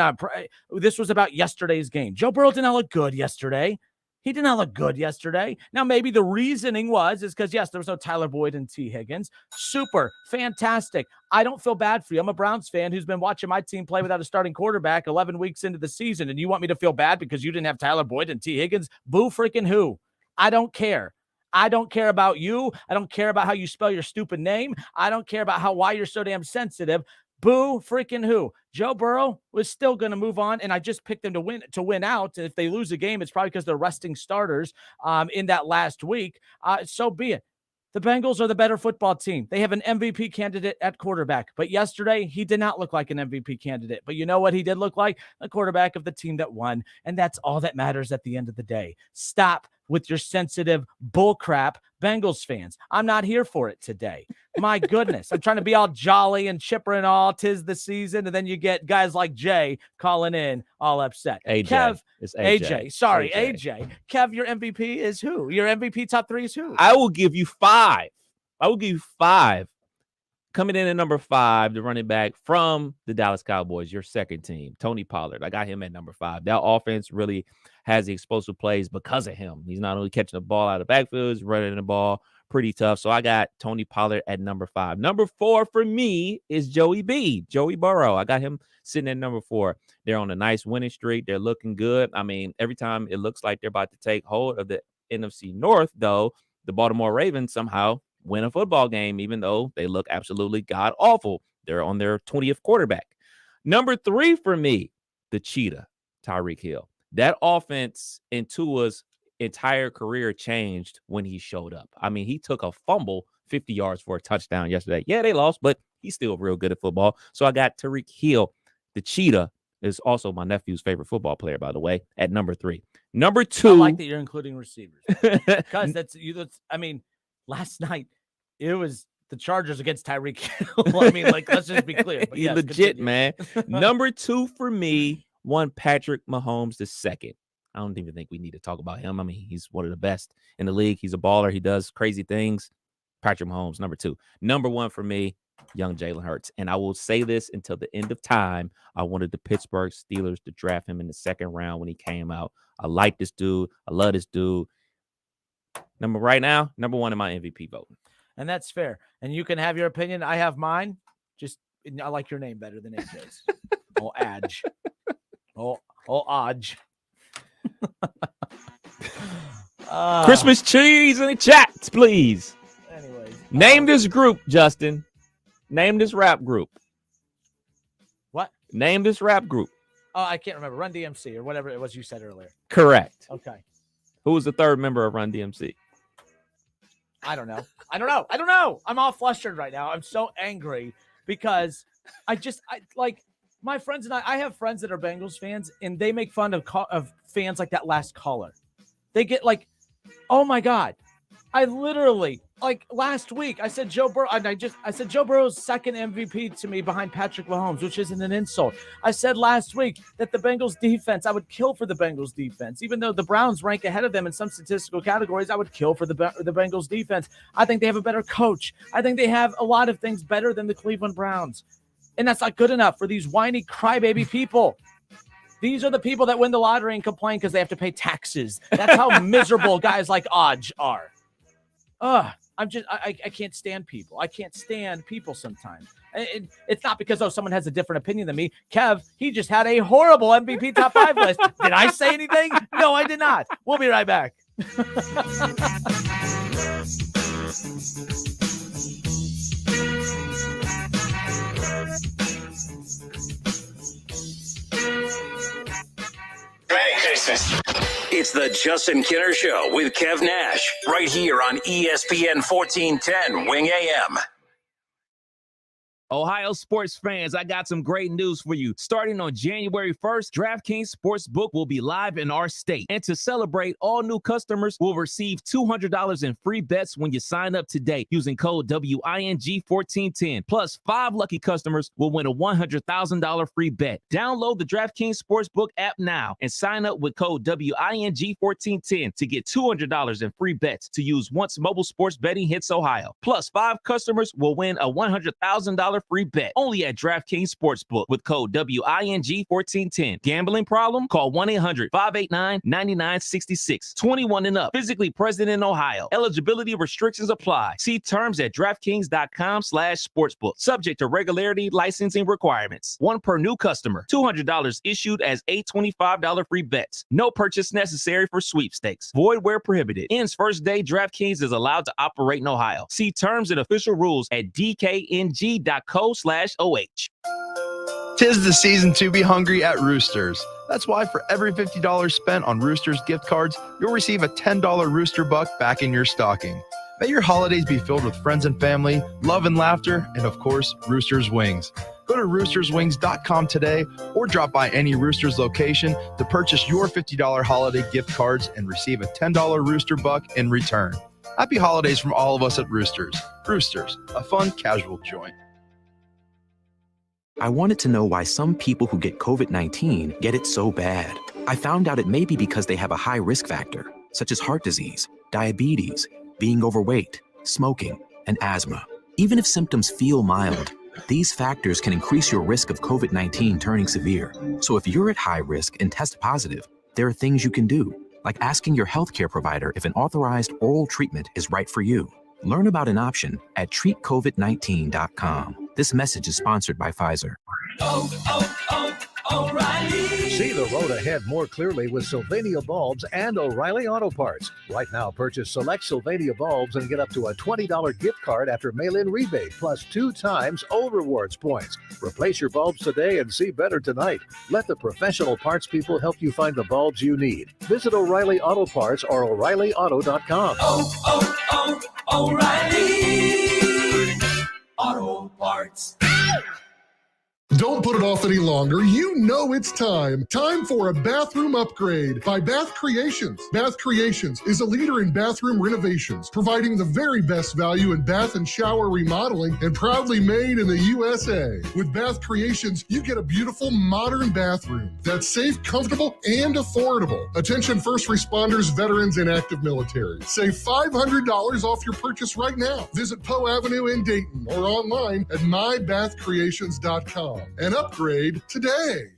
this was about yesterday's game. Joe Burrow did not look good yesterday. He did not look good yesterday. Now, maybe the reasoning is because, yes, there was no Tyler Boyd and T. Higgins. Super. Fantastic. I don't feel bad for you. I'm a Browns fan who's been watching my team play without a starting quarterback 11 weeks into the season, and you want me to feel bad because you didn't have Tyler Boyd and T. Higgins? Boo freaking who? I don't care. I don't care about you. I don't care about how you spell your stupid name. I don't care about why you're so damn sensitive. Boo freaking who? Joe Burrow was still going to move on, and I just picked them to win out. If they lose a game, it's probably because they're resting starters in that last week. So be it. The Bengals are the better football team. They have an MVP candidate at quarterback. But yesterday, he did not look like an MVP candidate. But you know what he did look like? A quarterback of the team that won. And that's all that matters at the end of the day. Stop with your sensitive bullcrap, Bengals fans. I'm not here for it today. My goodness. I'm trying to be all jolly and chipper and all. 'Tis the season. And then you get guys like Jay calling in all upset. AJ. Kev, It's AJ. Sorry, AJ. Kev, your MVP is who? Your MVP top 3 is who? I will give you 5. I will give you 5. Coming in at number 5, the running back from the Dallas Cowboys, your second team, Tony Pollard. I got him at number 5. That offense really has the explosive plays because of him. He's not only catching the ball out of the backfield, he's running the ball pretty tough. So I got Tony Pollard at number 5. Number 4 for me is Joey Burrow. I got him sitting at number 4. They're on a nice winning streak. They're looking good. I mean, every time it looks like they're about to take hold of the NFC North, though, the Baltimore Ravens somehow win a football game, even though they look absolutely god-awful. They're on their 20th quarterback. Number 3 for me, the Cheetah, Tyreek Hill. That offense in Tua's entire career changed when he showed up. I mean, he took a fumble 50 yards for a touchdown yesterday. Yeah, they lost, but he's still real good at football. So I got Tyreek Hill. The Cheetah is also my nephew's favorite football player, by the way, at number 3. Number 2. I like that you're including receivers. Because I mean, last night it was the Chargers against Tyreek Hill. I mean, like, let's just be clear. But yes, legit, continue. man. Number 2 for me, one Patrick Mahomes II. I don't even think we need to talk about him. I mean, he's one of the best in the league. He's a baller. He does crazy things. Patrick Mahomes, number 2. Number 1 for me, young Jalen Hurts. And I will say this until the end of time. I wanted the Pittsburgh Steelers to draft him in the second round when he came out. I like this dude. I love this dude. Right now, number 1 in my MVP vote. And that's fair. And you can have your opinion. I have mine. Just, I like your name better than AJ's. Oh, Adge. Oh, Adge. Christmas cheese in the chats, please. Anyways, name this group, Justin. Name this rap group. What? Name this rap group. Oh, I can't remember. Run DMC or whatever it was you said earlier. Correct. Okay. Who was the third member of Run DMC? I don't know. I'm all flustered right now. I'm so angry because I like my friends and I have friends that are Bengals fans and they make fun of fans like that last caller. They get like, oh my God. I literally, like last week, I said Joe Burrow, and I said Joe Burrow's second MVP to me behind Patrick Mahomes, which isn't an insult. I said last week that the Bengals defense, I would kill for the Bengals defense. Even though the Browns rank ahead of them in some statistical categories, I would kill for the Bengals defense. I think they have a better coach. I think they have a lot of things better than the Cleveland Browns. And that's not good enough for these whiny crybaby people. These are the people that win the lottery and complain because they have to pay taxes. That's how miserable guys like Odge are. I can't stand people. I can't stand people sometimes. It's not because, someone has a different opinion than me. Kev, he just had a horrible MVP top 5 list. Did I say anything? No, I did not. We'll be right back. It's the Justin Kinner Show with Kev Nash, right here on ESPN 1410 Wing AM. Ohio sports fans, I got some great news for you. Starting on January 1st, DraftKings Sportsbook will be live in our state. And to celebrate, all new customers will receive $200 in free bets when you sign up today using code WING1410. Plus, 5 lucky customers will win a $100,000 free bet. Download the DraftKings Sportsbook app now and sign up with code WING1410 to get $200 in free bets to use once mobile sports betting hits Ohio. Plus, 5 customers will win a $100,000 free bet only at DraftKings Sportsbook with code WING1410. Gambling problem? Call 1-800-589-9966. 21 and up. Physically present in Ohio. Eligibility restrictions apply. See terms at DraftKings.com/sportsbook. Subject to regularity licensing requirements. 1 per new customer. $200 issued as $825 free bets. No purchase necessary for sweepstakes. Void where prohibited. Ends first day DraftKings is allowed to operate in Ohio. See terms and official rules at DKNG.com roosters.co/OH. Tis the season to be hungry at Roosters. That's why for every $50 spent on Roosters gift cards, you'll receive a $10 Rooster Buck back in your stocking. May your holidays be filled with friends and family, love and laughter, and of course, Roosters Wings. Go to roosterswings.com today or drop by any Roosters location to purchase your $50 holiday gift cards and receive a $10 Rooster Buck in return. Happy holidays from all of us at Roosters. Roosters, a fun, casual joint. I wanted to know why some people who get COVID-19 get it so bad. I found out it may be because they have a high risk factor, such as heart disease, diabetes, being overweight, smoking, and asthma. Even if symptoms feel mild, these factors can increase your risk of COVID-19 turning severe. So if you're at high risk and test positive, there are things you can do, like asking your healthcare provider if an authorized oral treatment is right for you. Learn about an option at treatcovid19.com. This message is sponsored by Pfizer. O'Reilly. See the road ahead more clearly with Sylvania Bulbs and O'Reilly Auto Parts. Right now, purchase select Sylvania Bulbs and get up to a $20 gift card after mail-in rebate, plus 2 times O Rewards points. Replace your bulbs today and see better tonight. Let the professional parts people help you find the bulbs you need. Visit O'Reilly Auto Parts or O'ReillyAuto.com. O'Reilly Auto Parts. Don't put it off any longer. You know it's time. Time for a bathroom upgrade by Bath Creations. Bath Creations is a leader in bathroom renovations, providing the very best value in bath and shower remodeling and proudly made in the USA. With Bath Creations, you get a beautiful modern bathroom that's safe, comfortable, and affordable. Attention first responders, veterans, and active military. Save $500 off your purchase right now. Visit Poe Avenue in Dayton or online at mybathcreations.com. And upgrade today.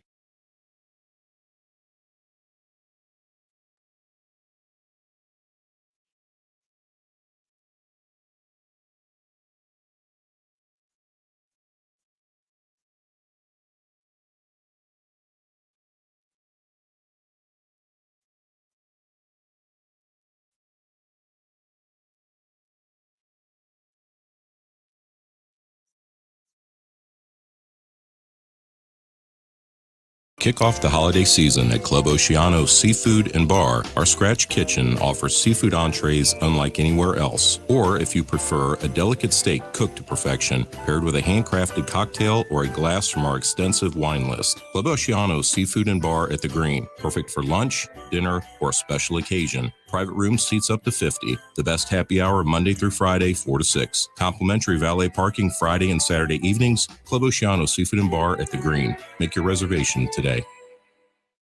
Kick off the holiday season at Club Oceano Seafood and Bar. Our Scratch Kitchen offers seafood entrees unlike anywhere else. Or if you prefer, a delicate steak cooked to perfection, paired with a handcrafted cocktail or a glass from our extensive wine list. Club Oceano Seafood and Bar at the Green. Perfect for lunch, dinner, or a special occasion. Private room seats up to 50. The best happy hour Monday through Friday, 4 to 6. Complimentary valet parking Friday and Saturday evenings. Club Oceano Seafood and Bar at the Green. Make your reservation today.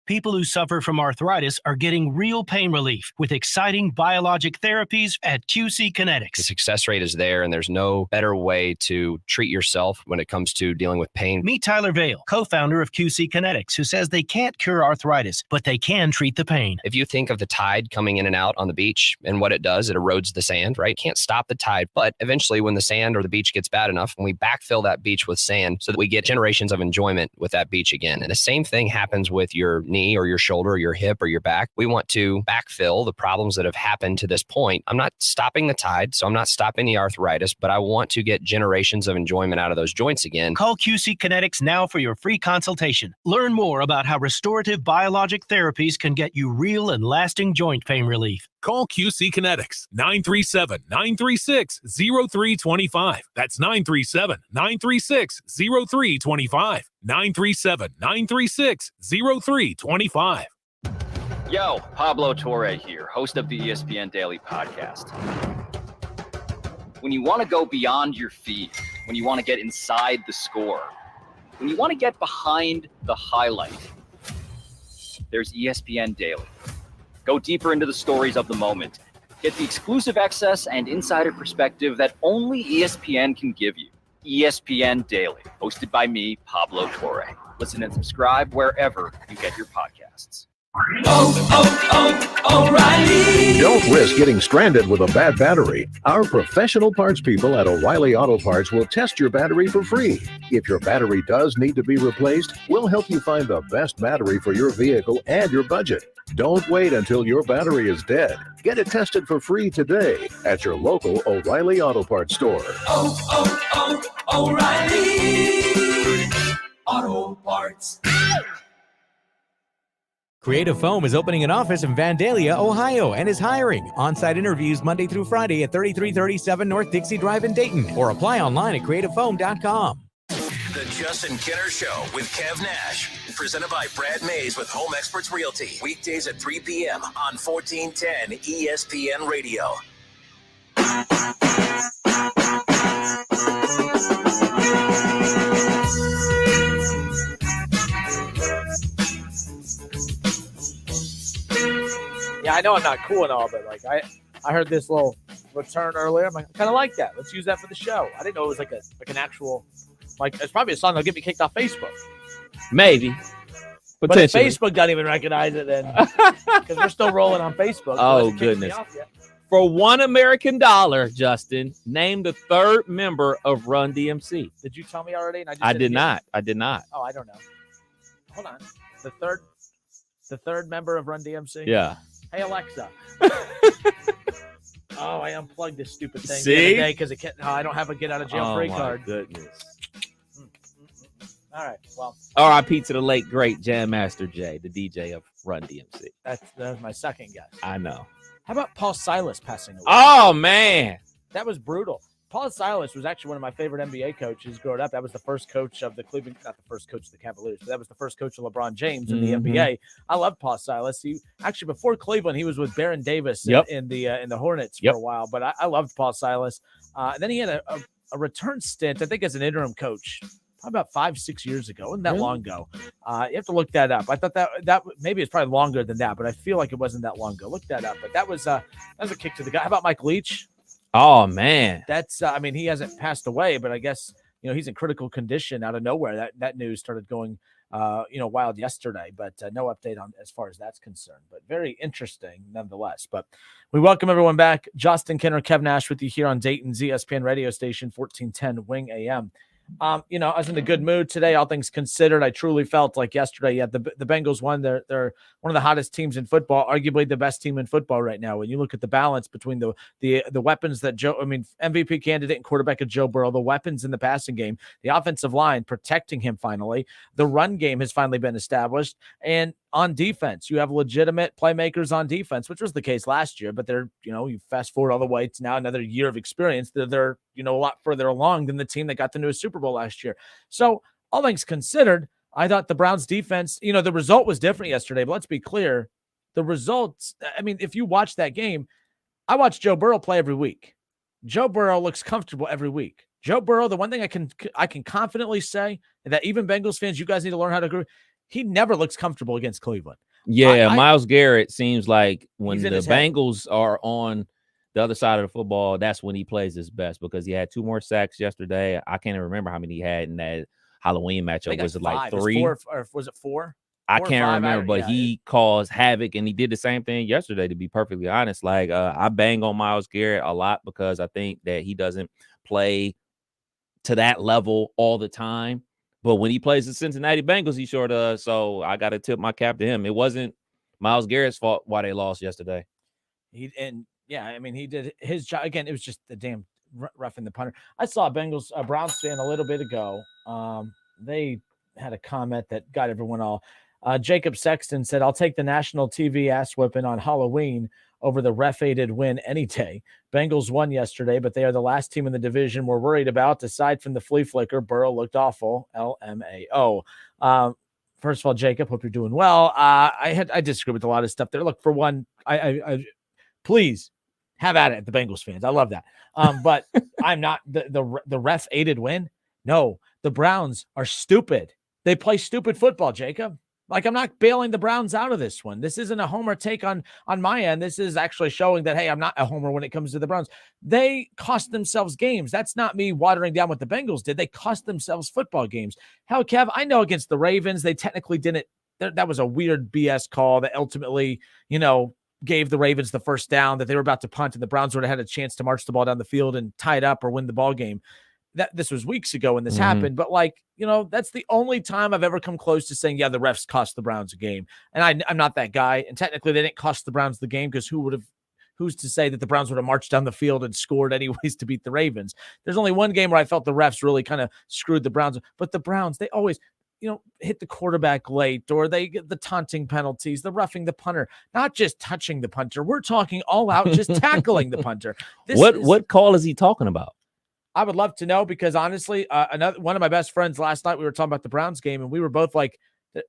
People who suffer from arthritis are getting real pain relief with exciting biologic therapies at QC Kinetics. The success rate is there, and there's no better way to treat yourself when it comes to dealing with pain. Meet Tyler Vale, co-founder of QC Kinetics, who says they can't cure arthritis, but they can treat the pain. If you think of the tide coming in and out on the beach and what it does, it erodes the sand, right? Can't stop the tide, but eventually when the sand or the beach gets bad enough, when we backfill that beach with sand so that we get generations of enjoyment with that beach again. And the same thing happens with your knee or your shoulder or your hip or your back. We want to backfill the problems that have happened to this point. I'm not stopping the tide, so I'm not stopping the arthritis, but I want to get generations of enjoyment out of those joints again. Call QC Kinetics now for your free consultation. Learn more about how restorative biologic therapies can get you real and lasting joint pain relief. Call QC Kinetics, 937-936-0325. That's 937-936-0325. 937-936-0325. Yo, Pablo Torre here, host of the ESPN Daily Podcast. When you want to go beyond your feed, when you want to get inside the score, when you want to get behind the highlight, there's ESPN Daily. Go deeper into the stories of the moment. Get the exclusive access and insider perspective that only ESPN can give you. ESPN Daily, hosted by me, Pablo Torre. Listen and subscribe wherever you get your podcasts. O'Reilly. Don't risk getting stranded with a bad battery. Our professional parts people at O'Reilly Auto Parts will test your battery for free. If your battery does need to be replaced, we'll help you find the best battery for your vehicle and your budget. Don't wait until your battery is dead. Get it tested for free today at your local O'Reilly Auto Parts store. O'Reilly Auto Parts. Creative Foam is opening an office in Vandalia, Ohio, and is hiring. On-site interviews Monday through Friday at 3337 North Dixie Drive in Dayton, or apply online at creativefoam.com. The Justin Kenner Show with Kev Nash. Presented by Brad Mays with Home Experts Realty. Weekdays at 3 p.m. on 1410 ESPN Radio. Yeah, I know I'm not cool and all, but like I heard this little return earlier. I'm like, I kind of like that. Let's use that for the show. I didn't know it was like an actual, like it's probably a song that'll get me kicked off Facebook. Maybe. But if Facebook doesn't even recognize it, then because we're still rolling on Facebook. Oh, goodness. For $1 American, Justin, name the third member of Run DMC. Did you tell me already? And I did not. I did not. Oh, I don't know. Hold on. The third member of Run DMC? Yeah. Hey, Alexa. Oh, I unplugged this stupid thing See? the other day because I don't have a get out of jail free card. Oh, my goodness. All right. Well, R.I.P. to the late, great Jam Master Jay, the DJ of Run DMC. that was my second guess. I know. How about Paul Silas passing away? Oh, man. That was brutal. Paul Silas was actually one of my favorite NBA coaches growing up. That was the first coach of the Cleveland, not the first coach of the Cavaliers, but that was the first coach of LeBron James in the NBA. I love Paul Silas. He actually, before Cleveland, he was with Baron Davis in the Hornets for a while, but I loved Paul Silas. Then he had a return stint, I think, as an interim coach probably about 5-6 years ago. Wasn't that long ago? You have to look that up. I thought that maybe it's probably longer than that, but I feel like it wasn't that long ago. Look that up. But that was a kick to the gut. How about Mike Leach? Oh, man. That's I mean, he hasn't passed away, but I guess he's in critical condition out of nowhere. That news started going wild yesterday, but no update on as far as that's concerned. But very interesting nonetheless. But we welcome everyone back. Justin Kenner, Kev Nash with you here on Dayton's ESPN radio station, 1410 Wing AM. I was in a good mood today, all things considered. I truly felt like yesterday, the Bengals won. They're one of the hottest teams in football, arguably the best team in football right now. When you look at the balance between the weapons that MVP candidate and quarterback of Joe Burrow, the weapons in the passing game, the offensive line protecting him finally, the run game has finally been established, and on defense, you have legitimate playmakers on defense, which was the case last year, but they're, you fast forward all the way to now another year of experience. They're a lot further along than the team that got the newest Super Bowl last year. So all things considered, I thought the Browns defense, the result was different yesterday, but let's be clear. The results, if you watch that game, I watch Joe Burrow play every week. Joe Burrow looks comfortable every week. Joe Burrow, the one thing I can confidently say that even Bengals fans, you guys need to learn how to agree. He never looks comfortable against Cleveland. Yeah, Myles Garrett seems like when the Bengals head. are on the other side of the football, that's when he plays his best because he had 2 more sacks yesterday. I can't even remember how many he had in that Halloween matchup. Was it like 3? Or was it 4? I can't remember, but he caused havoc, and he did the same thing yesterday, to be perfectly honest. Like, I bang on Myles Garrett a lot because I think that he doesn't play to that level all the time. But when he plays the Cincinnati Bengals, he sure does. So I got to tip my cap to him. It wasn't Myles Garrett's fault why they lost yesterday. He did his job. Again, it was just the damn roughing the punter. I saw a Browns fan a little bit ago. They had a comment that got everyone all. Jacob Sexton said, "I'll take the national TV ass whipping on Halloween over the ref-aided win any day. Bengals won yesterday, but they are the last team in the division we're worried about. Aside from the flea flicker, Burrow looked awful. LMAO." First of all, Jacob, hope you're doing well. I disagree with a lot of stuff there. Look, for one, I please have at it, the Bengals fans. I love that. But I'm not the ref-aided win. No, the Browns are stupid. They play stupid football, Jacob. Like, I'm not bailing the Browns out of this one. This isn't a homer take on my end. This is actually showing that, hey, I'm not a homer when it comes to the Browns. They cost themselves games. That's not me watering down what the Bengals did. They cost themselves football games. Hell, Kev, I know against the Ravens, they technically didn't that was a weird BS call that ultimately, gave the Ravens the first down that they were about to punt, and the Browns would have had a chance to march the ball down the field and tie it up or win the ball game. This was weeks ago when this happened, but that's the only time I've ever come close to saying, yeah, the refs cost the Browns a game. And I'm not that guy. And technically they didn't cost the Browns the game, because who's to say that the Browns would have marched down the field and scored anyways to beat the Ravens? There's only one game where I felt the refs really kind of screwed the Browns, but the Browns, they always, hit the quarterback late, or they get the taunting penalties, the roughing the punter, not just touching the punter. We're talking all out, just tackling the punter. What call is he talking about? I would love to know, because honestly, one of my best friends last night, we were talking about the Browns game, and we were both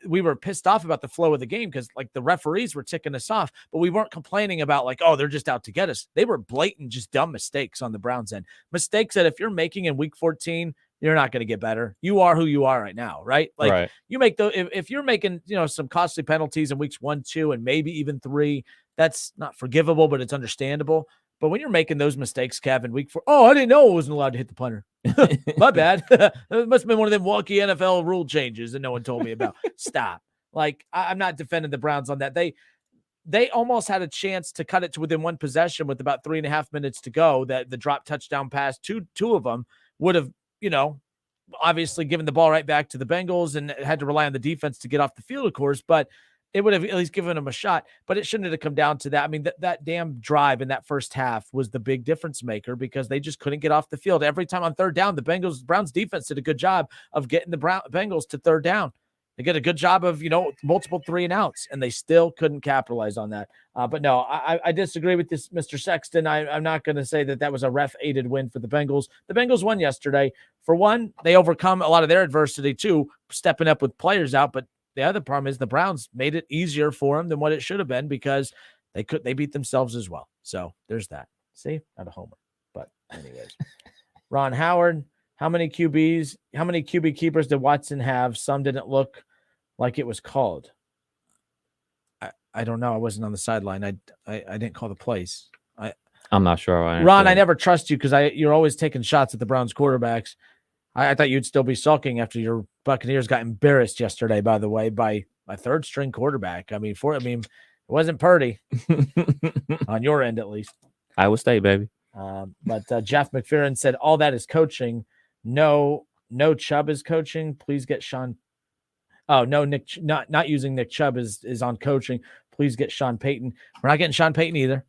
we were pissed off about the flow of the game, because the referees were ticking us off, but we weren't complaining about oh, they're just out to get us. They were blatant, just dumb mistakes on the Browns end. Mistakes that if you're making in week 14, you're not going to get better. You are who you are right now, right? Right. You make if you're making, some costly penalties in weeks 1, 2, and maybe even 3, that's not forgivable, but it's understandable. But when you're making those mistakes, Kevin, week 4, I didn't know I wasn't allowed to hit the punter. My bad. It must have been one of them wonky NFL rule changes that no one told me about. Stop. I'm not defending the Browns on that. They almost had a chance to cut it to within one possession with about 3.5 minutes to go. That the drop touchdown pass, two of them would have, obviously given the ball right back to the Bengals, and had to rely on the defense to get off the field, of course, but it would have at least given them a shot. But it shouldn't have come down to that. I mean, that damn drive in that first half was the big difference maker, because they just couldn't get off the field. Every time on third down, the Browns defense did a good job of getting the Bengals to third down. They did a good job of, multiple 3-and-outs, and they still couldn't capitalize on that. But no, I disagree with this, Mr. Sexton. I'm not going to say that was a ref-aided win for the Bengals. The Bengals won yesterday. For one, they overcome a lot of their adversity too, stepping up with players out. But the other problem is the Browns made it easier for them than what it should have been, because they beat themselves as well. So there's that. See, not a homer. But anyways, Ron Howard. How many QB keepers did Watson have? Some didn't look like it was called. I don't know. I wasn't on the sideline. I didn't call the plays. I'm not sure. Ron, I never trust you, because you're always taking shots at the Browns quarterbacks. I thought you'd still be sulking after your Buccaneers got embarrassed yesterday, by the way, by my third string quarterback. It wasn't Purdy on your end, at least. Iowa State, baby. But Jeff McFerrin said all that is coaching. No Chubb is coaching. Please get Sean. Oh, no, Nick, not using Nick Chubb is on coaching. Please get Sean Payton. We're not getting Sean Payton either.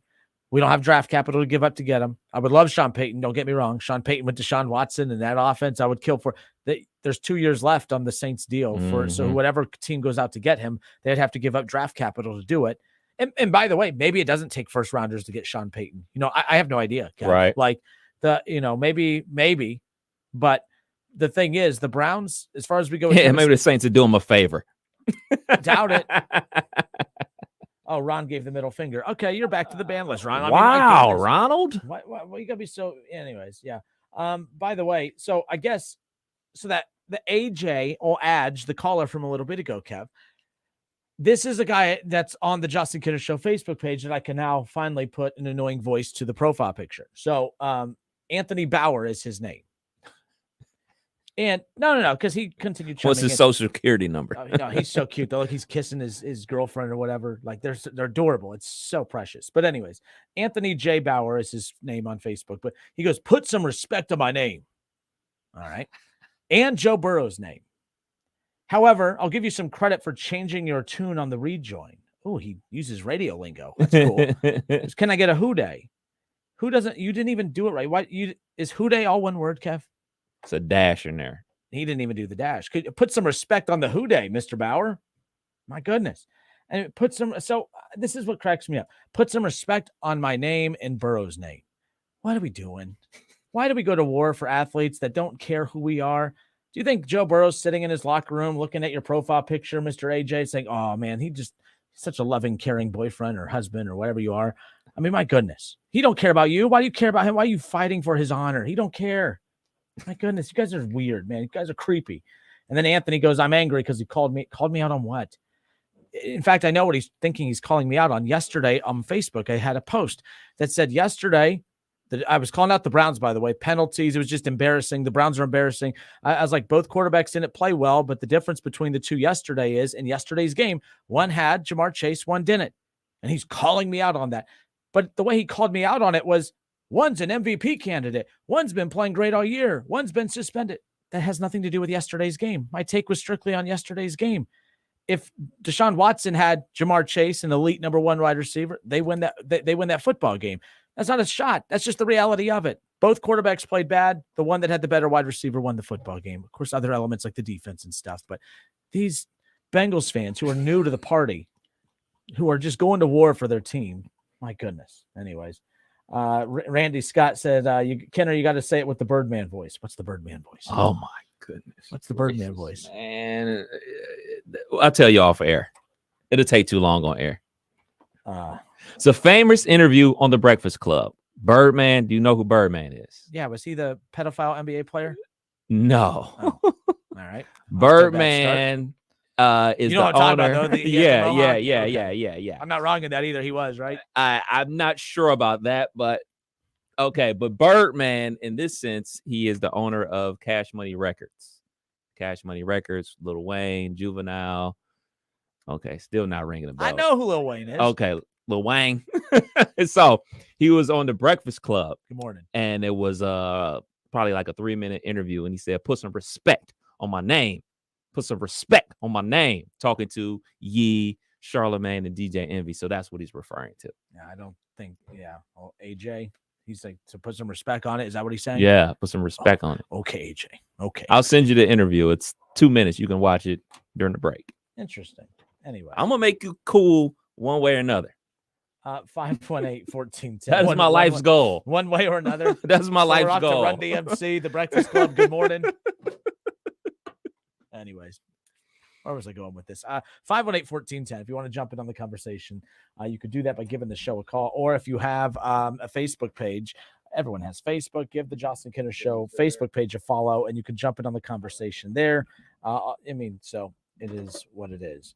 We don't have draft capital to give up to get him. I would love Sean Payton. Don't get me wrong. Sean Payton went to Sean Watson, and that offense I would kill for. There's 2 years left on the Saints deal so whatever team goes out to get him, they'd have to give up draft capital to do it. And by the way, maybe it doesn't take first rounders to get Sean Payton. I have no idea. Right. Maybe. But the thing is, the Browns, as far as we go, maybe the Saints would do them a favor. Doubt it. Oh, Ron gave the middle finger. Okay, you're back to the ban list, Ron. Wow, Ronald. Why you gotta be so? Anyways, yeah. By the way, so I guess that the AJ or Adge, the caller from a little bit ago, Kev. This is a guy that's on the Justin Kidder Show Facebook page that I can now finally put an annoying voice to the profile picture. So, Anthony Bauer is his name. And no, because he continued. What's his social security number? No, he's so cute. Though, he's kissing his girlfriend or whatever. They're adorable. It's so precious. But anyways, Anthony J. Bauer is his name on Facebook. But he goes, put some respect on my name. All right. And Joe Burrow's name. However, I'll give you some credit for changing your tune on the rejoin. Oh, he uses radio lingo. That's cool. Can I get a who day? Who doesn't? You didn't even do it right. Is who day all one word, Kev? It's a dash in there. He didn't even do the dash. Could you put some respect on the who day, Mr. Bauer? My goodness. And so this is what cracks me up. Put some respect on my name and Burrow's name. What are we doing? Why do we go to war for athletes that don't care who we are? Do you think Joe Burrow's sitting in his locker room looking at your profile picture, Mr. AJ, saying, oh man, he's such a loving, caring boyfriend or husband or whatever you are. I mean, my goodness. He don't care about you. Why do you care about him? Why are you fighting for his honor? He don't care. My goodness, you guys are weird, man. You guys are creepy. And then Anthony goes, I'm angry because he called me out on what? In fact, I know what he's thinking he's calling me out on. Yesterday on Facebook, I had a post that said yesterday I was calling out the Browns, by the way. Penalties. It was just embarrassing. The Browns are embarrassing. I was like, both quarterbacks didn't play well, but the difference between the two yesterday is in yesterday's game, one had Jamar Chase, one didn't. And he's calling me out on that. But the way he called me out on it was, one's an MVP candidate. One's been playing great all year. One's been suspended. That has nothing to do with yesterday's game. My take was strictly on yesterday's game. If Deshaun Watson had Jamar Chase, an elite number one wide receiver, they win that football game. That's not a shot. That's just the reality of it. Both quarterbacks played bad. The one that had the better wide receiver won the football game. Of course, other elements like the defense and stuff. But these Bengals fans who are new to the party, who are just going to war for their team, my goodness. Anyways, Randy Scott said, Kenner, you got to say it with the Birdman voice. What's the Birdman voice? Oh, my goodness. What's the Birdman voice? And I'll tell you off air. It'll take too long on air. It's a famous interview on The Breakfast Club. Birdman, do you know who Birdman is? Yeah, was he the pedophile NBA player? No. Oh. All right. Birdman is you know the what I'm talking owner. About, though? Yeah. I'm not wrong in that either. He was, right? I'm not sure about that, but okay. But Birdman, in this sense, he is the owner of Cash Money Records. Cash Money Records, Lil Wayne, Juvenile. Okay, still not ringing a bell. I know who Lil Wayne is. Okay, Lil Wayne. So he was on The Breakfast Club. Good morning. And it was probably like a 3-minute interview. And he said, put some respect on my name. Put some respect on my name. Talking to Yee, Charlemagne, and DJ Envy. So that's what he's referring to. Yeah, I don't think, Oh, AJ, he's like, to put some respect on it. Is that what he's saying? Yeah, put some respect on it. Okay, AJ. Okay. I'll send you the interview. It's 2 minutes. You can watch it during the break. Interesting. Anyway, I'm going to make you cool one way or another. 518-1410. That's my life's goal. One way or another. That's my life's we're off goal. To Run DMC, The Breakfast Club. Good morning. Anyways, where was I going with this? 518-1410. If you want to jump in on the conversation, you could do that by giving the show a call. Or if you have a Facebook page, everyone has Facebook. Give the Jocelyn Kinner Show Facebook page a follow, and you can jump in on the conversation there. So it is what it is.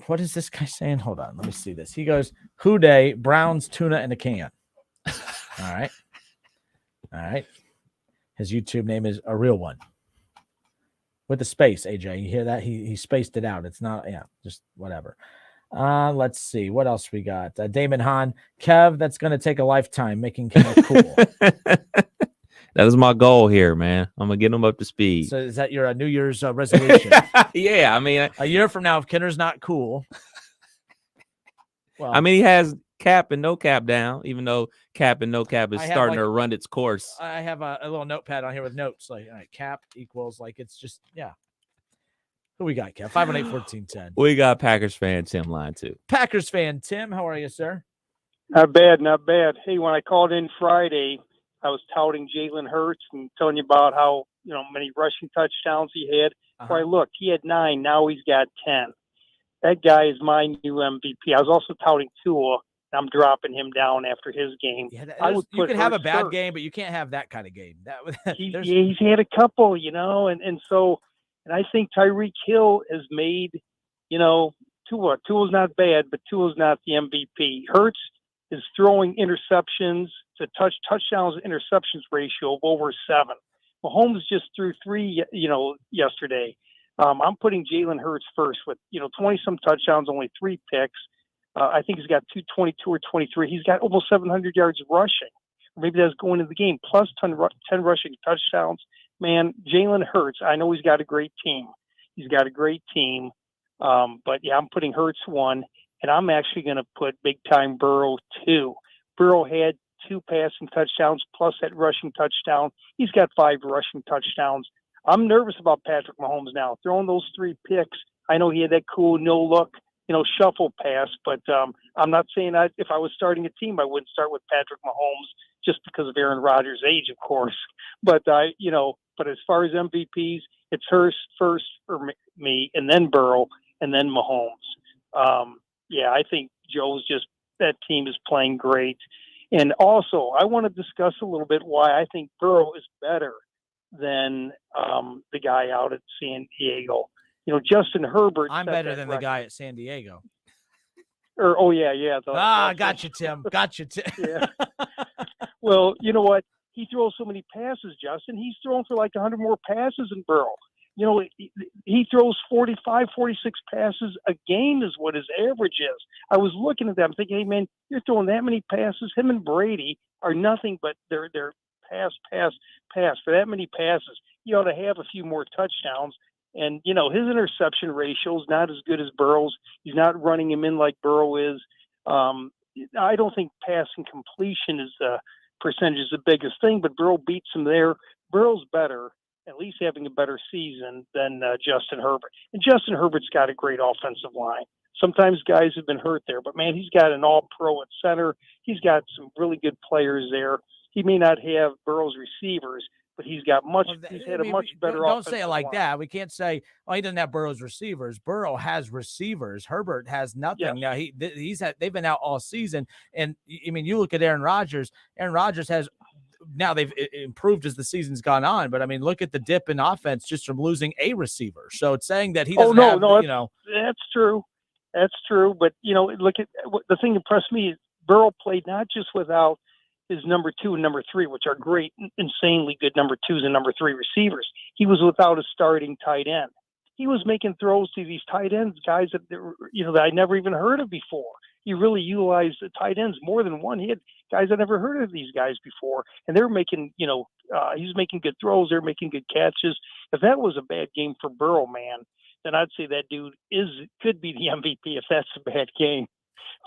What is this guy saying? Hold on. Let me see this. He goes, Houday, Browns, tuna in a can. All right. His YouTube name is a real one. With the space, AJ. You hear that? He spaced it out. It's not, just whatever. Let's see. What else we got? Damon Hahn. Kev, that's going to take a lifetime making Kenner cool. That is my goal here, man. I'm going to get him up to speed. So is that your New Year's resolution? Yeah, I mean. A year from now, if Kenner's not cool. Well, I mean, he has cap and no cap down, even though cap and no cap is starting to run its course. I have a little notepad on here with notes. Like, all right, cap equals, like, it's just, Who we got, Kev? 518-1410. We got Packers fan Tim line too. Packers fan Tim, how are you, sir? Not bad. Hey, when I called in Friday, I was touting Jalen Hurts and telling you about how, many rushing touchdowns he had. Well, I looked, he had 9. Now he's got 10. That guy is my new MVP. I was also touting Tua. I'm dropping him down after his game. Yeah, you can have a bad game, but you can't have that kind of game. He's had a couple, and I think Tyreek Hill has made, Tua. Tua's not bad, but Tua's not the MVP. Hurts is throwing interceptions to touchdowns interceptions ratio of over 7. Mahomes just threw 3, yesterday. I'm putting Jalen Hurts first with, 20-some touchdowns, only 3 picks. I think he's got 222 or 23. He's got almost 700 yards rushing. Maybe that's going into the game, plus 10 rushing touchdowns. Man, Jalen Hurts, I know he's got a great team. But, I'm putting Hurts 1, and I'm actually going to put big-time Burrow 2. Burrow had 2 passing touchdowns plus that rushing touchdown. He's got 5 rushing touchdowns. I'm nervous about Patrick Mahomes now. Throwing those 3 picks, I know he had that cool no-look, shuffle pass, but I'm not saying that if I was starting a team, I wouldn't start with Patrick Mahomes just because of Aaron Rodgers' age, of course. But, but as far as MVPs, it's Hurst first for me, and then Burrow, and then Mahomes. I think that team is playing great. And also, I want to discuss a little bit why I think Burrow is better than the guy out at San Diego. Justin Herbert. I'm better than the guy at San Diego. Got you, Tim. Yeah. Well, you know what? He throws so many passes, Justin. He's thrown for like 100 more passes than Burrow. You know, he throws 45, 46 passes a game is what his average is. I was looking at that. I'm thinking, hey, man, you're throwing that many passes. Him and Brady are nothing but they're pass. For that many passes, you ought to have a few more touchdowns. And, you know, his interception ratio is not as good as Burrow's. He's not running him in like Burrow is. I don't think passing completion is percentage is the biggest thing, but Burrow beats him there. Burrow's better, at least having a better season than Justin Herbert. And Justin Herbert's got a great offensive line. Sometimes guys have been hurt there, but, man, he's got an all-pro at center. He's got some really good players there. He may not have Burrow's receivers, but he's got he's had a much better Don't say it like line. that. We can't say, oh, he doesn't have Burrow's receivers. Burrow has receivers. Herbert has nothing. Now they've been out all season. And I mean, you look at Aaron Rodgers. Aaron Rodgers has now they've improved as the season's gone on. But I mean, look at the dip in offense just from losing a receiver. So it's saying that he doesn't have, you know. That's true. That's true. But, you know, look at the thing that impressed me is Burrow played not just without his number 2 and number 3, which are great, insanely good number 2s and number 3 receivers. He was without a starting tight end. He was making throws to these tight ends, guys that, you know, that I never even heard of before. He really utilized the tight ends more than one. He had guys I never heard of these guys before, and they're making, you know, he's making good throws. They're making good catches. If that was a bad game for Burrow, man, then I'd say that dude could be the MVP if that's a bad game.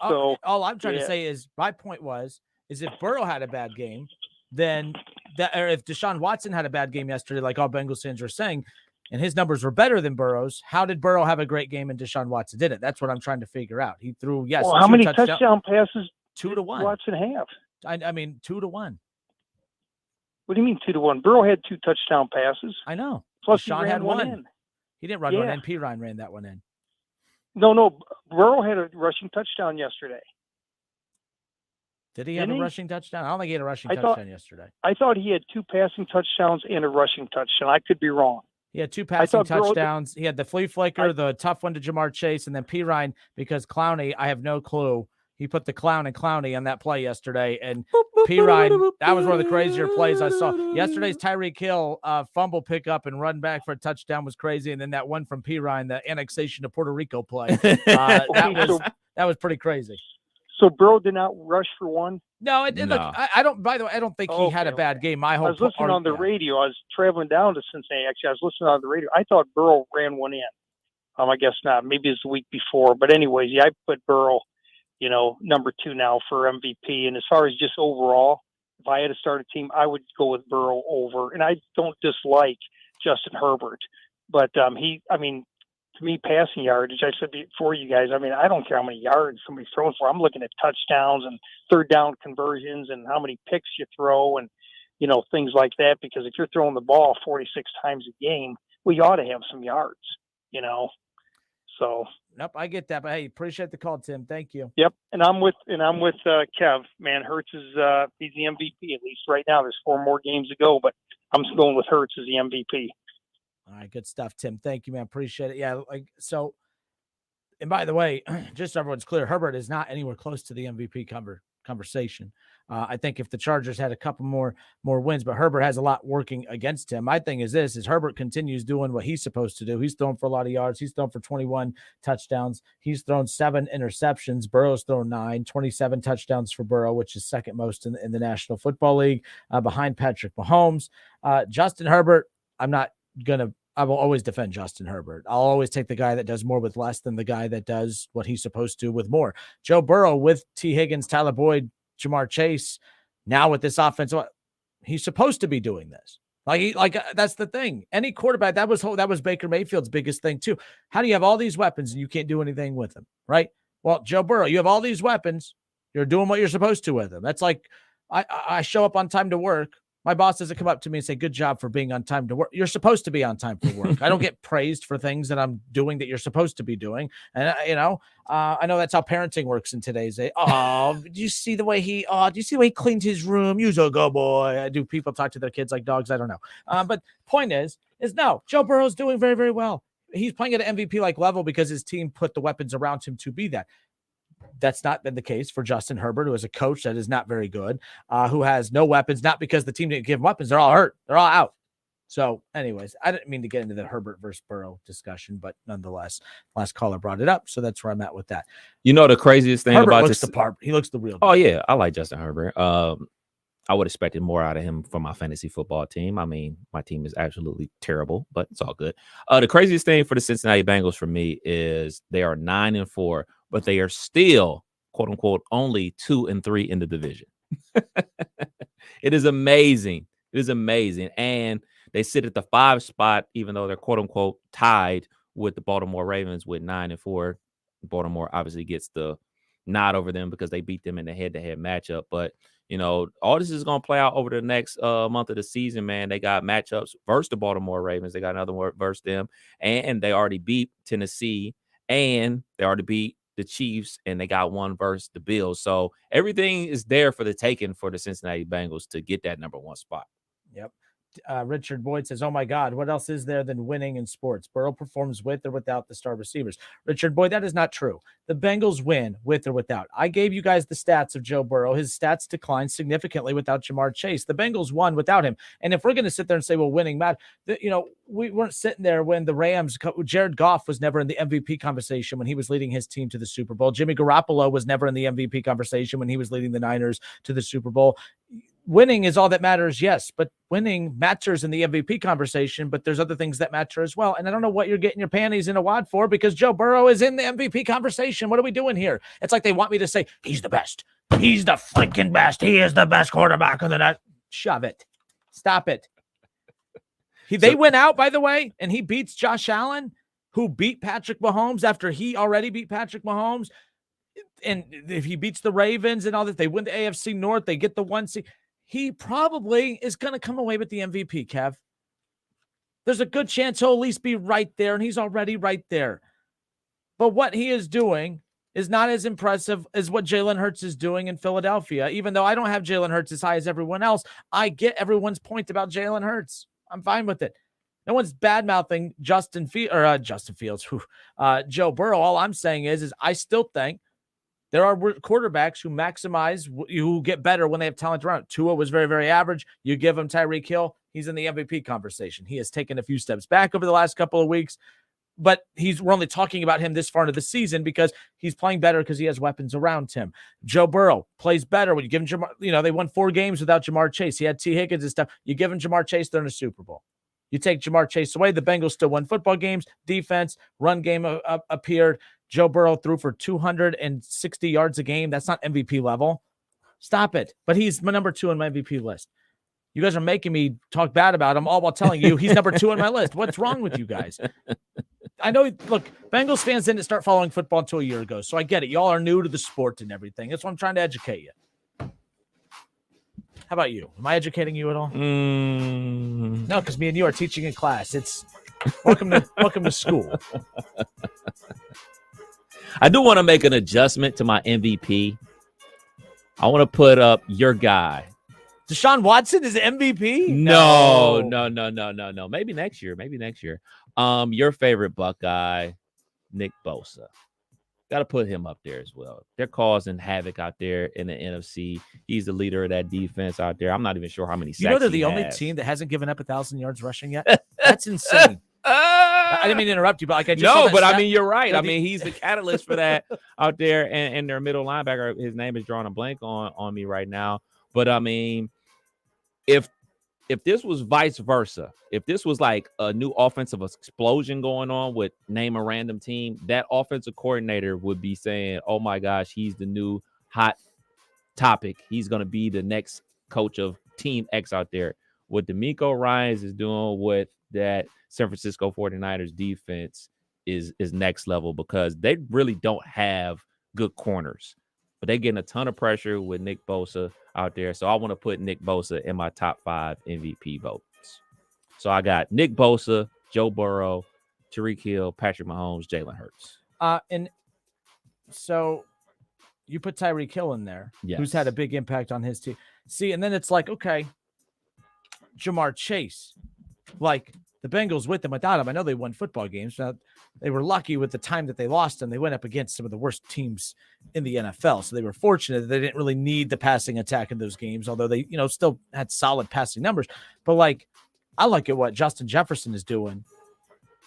So all I'm trying to say is my point is if Burrow had a bad game, then or if Deshaun Watson had a bad game yesterday, like all Bengals fans are saying, and his numbers were better than Burrow's, how did Burrow have a great game and Deshaun Watson didn't? That's what I'm trying to figure out. He threw, well, how many touchdown passes 2 to 1. Watson have? I mean, 2 to 1. What do you mean 2 to 1? Burrow had 2 touchdown passes. I know. Plus Deshaun he had one one. in. He didn't run one in. P. Ryan ran that one in. No. Burrow had a rushing touchdown yesterday. Did he have a rushing touchdown? I don't think he had a rushing touchdown yesterday. I thought he had 2 passing touchdowns and a rushing touchdown. I could be wrong. He had 2 passing touchdowns. He had the flea flicker, the tough one to Jamar Chase, and then P. Ryan, because Clowney, I have no clue. He put the clown and Clowney on that play yesterday. And P. Ryan, that was one of the crazier plays I saw. Yesterday's Tyreek Hill fumble pickup and run back for a touchdown was crazy. And then that one from P. Ryan, the annexation of Puerto Rico play, that was pretty crazy. So Burrow did not rush for one? No, look, I don't. By the way, I don't think he had a bad game. I was listening on the radio. I was traveling down to Cincinnati. Actually, I was listening on the radio. I thought Burrow ran one in. I guess not. Maybe it's the week before. But anyways, I put Burrow, you know, number 2 now for MVP. And as far as just overall, if I had to start a team, I would go with Burrow over. And I don't dislike Justin Herbert, but to me, passing yardage, I said before you guys, I mean, I don't care how many yards somebody's throwing for. I'm looking at touchdowns and third down conversions and how many picks you throw and, you know, things like that. Because if you're throwing the ball 46 times a game, we ought to have some yards, you know. So. Nope, I get that. But hey, appreciate the call, Tim. Thank you. Yep, and I'm with Kev. Man, Hurts is he's the MVP at least right now. There's 4 more games to go, but I'm going with Hurts as the MVP. All right, good stuff, Tim. Thank you, man. Appreciate it. Yeah, so. And by the way, just so everyone's clear, Herbert is not anywhere close to the MVP conversation. I think if the Chargers had a couple more wins, but Herbert has a lot working against him. My thing is Herbert continues doing what he's supposed to do. He's thrown for a lot of yards. He's thrown for 21 touchdowns. He's thrown 7 interceptions. Burrow's thrown 9, 27 touchdowns for Burrow, which is second most in the National Football League, behind Patrick Mahomes. Justin Herbert, I will always defend Justin Herbert. I'll always take the guy that does more with less than the guy that does what he's supposed to with more. Joe Burrow with T. Higgins, Tyler Boyd, Jamar Chase, now with this offense, he's supposed to be doing this. That's the thing. Any quarterback, that was Baker Mayfield's biggest thing too. How do you have all these weapons and you can't do anything with them, right? Well, Joe Burrow, you have all these weapons. You're doing what you're supposed to with them. That's like I show up on time to work. My boss doesn't come up to me and say, good job for being on time to work. You're supposed to be on time for work. I don't get praised for things that I'm doing that you're supposed to be doing. And, I know that's how parenting works in today's day. Oh, do you see the way he cleaned his room? You're a good boy. Do people talk to their kids like dogs? I don't know. But point is no, Joe Burrow's doing very, very well. He's playing at an MVP-like level because his team put the weapons around him to be that. That's not been the case for Justin Herbert, who is a coach that is not very good, who has no weapons, not because the team didn't give him weapons. They're all hurt. They're all out. So anyways, I didn't mean to get into the Herbert versus Burrow discussion, but nonetheless, last caller brought it up. So that's where I'm at with that. You know, the craziest thing Herbert about looks this, the part. He looks the real. Oh yeah, I like Justin Herbert. I would expect more out of him for my fantasy football team. I mean, my team is absolutely terrible, but it's all good. The craziest thing for the Cincinnati Bengals for me is they are 9-4, but they are still, quote unquote, only 2-3 in the division. It is amazing. It is amazing. And they sit at the 5 spot, even though they're quote unquote tied with the Baltimore Ravens with 9-4. Baltimore obviously gets the nod over them because they beat them in the head-to-head matchup. But you know, all this is going to play out over the next month of the season, man. They got matchups versus the Baltimore Ravens. They got another one versus them. And they already beat Tennessee. And they already beat the Chiefs. And they got one versus the Bills. So everything is there for the taking for the Cincinnati Bengals to get that number 1 spot. Yep. Richard Boyd says, oh my God, what else is there than winning in sports? Burrow performs with or without the star receivers. Richard Boyd, that is not true. The Bengals win with or without. I gave you guys the stats of Joe Burrow. His stats declined significantly without Jamar Chase. The Bengals won without him. And if we're going to sit there and say, well, winning matters, you know, we weren't sitting there when the Rams, Jared Goff was never in the MVP conversation when he was leading his team to the Super Bowl. Jimmy Garoppolo was never in the MVP conversation when he was leading the Niners to the Super Bowl. Winning is all that matters, yes, but winning matters in the MVP conversation, but there's other things that matter as well. And I don't know what you're getting your panties in a wad for, because Joe Burrow is in the MVP conversation. What are we doing here? It's like they want me to say, he's the best. He's the freaking best. He is the best quarterback in the net. Shove it. Stop it. They went out, by the way, and he beats Josh Allen, who beat Patrick Mahomes after he already beat Patrick Mahomes. And if he beats the Ravens and all that, they win the AFC North, they get the 1 seed. He probably is going to come away with the MVP, Kev. There's a good chance he'll at least be right there, and he's already right there. But what he is doing is not as impressive as what Jalen Hurts is doing in Philadelphia. Even though I don't have Jalen Hurts as high as everyone else, I get everyone's point about Jalen Hurts. I'm fine with it. No one's bad-mouthing Joe Burrow. All I'm saying is I still think there are quarterbacks who maximize, who get better when they have talent around. Tua was very, very average. You give him Tyreek Hill, he's in the MVP conversation. He has taken a few steps back over the last couple of weeks, but we're only talking about him this far into the season because he's playing better because he has weapons around him. Joe Burrow plays better when you give him Jamar. They won 4 games without Jamar Chase. He had T. Higgins and stuff. You give him Jamar Chase, they're in a Super Bowl. You take Jamar Chase away, the Bengals still won football games. Defense, run game appeared. Joe Burrow threw for 260 yards a game. That's not MVP level. Stop it. But he's my number 2 on my MVP list. You guys are making me talk bad about him all while telling you he's number 2 on my list. What's wrong with you guys? I know, look, Bengals fans didn't start following football until a year ago, so I get it. Y'all are new to the sport and everything. That's why I'm trying to educate you. How about you? Am I educating you at all? No, because me and you are teaching in class. It's welcome to school. I do want to make an adjustment to my MVP. I want to put up your guy. Deshaun Watson is MVP? No. Maybe next year. Your favorite Buckeye, Nick Bosa. Got to put him up there as well. They're causing havoc out there in the NFC. He's the leader of that defense out there. I'm not even sure how many sacks they're the only team that hasn't given up 1,000 yards rushing yet? That's insane. I didn't mean to interrupt you, but I mean, you're right. I mean, he's the catalyst for that out there, and their middle linebacker, his name is drawing a blank on me right now. But I mean, if this was vice versa, if this was like a new offensive explosion going on with name a random team, that offensive coordinator would be saying, oh my gosh, he's the new hot topic. He's going to be the next coach of Team X out there. What DeMeco Ryans is doing with that San Francisco 49ers defense is next level, because they really don't have good corners, but they're getting a ton of pressure with Nick Bosa out there. So I want to put Nick Bosa in my top 5 MVP votes. So I got Nick Bosa, Joe Burrow, Tyreek Hill, Patrick Mahomes, Jalen Hurts. And so you put Tyreek Hill in there, yes, who's had a big impact on his team. See, and then it's like, okay, Jamar Chase. Like, the Bengals with and without him, I know they won football games. Now, they were lucky with the time that they lost him. They went up against some of the worst teams in the NFL. So they were fortunate that they didn't really need the passing attack in those games, although they, still had solid passing numbers. But I look at what Justin Jefferson is doing,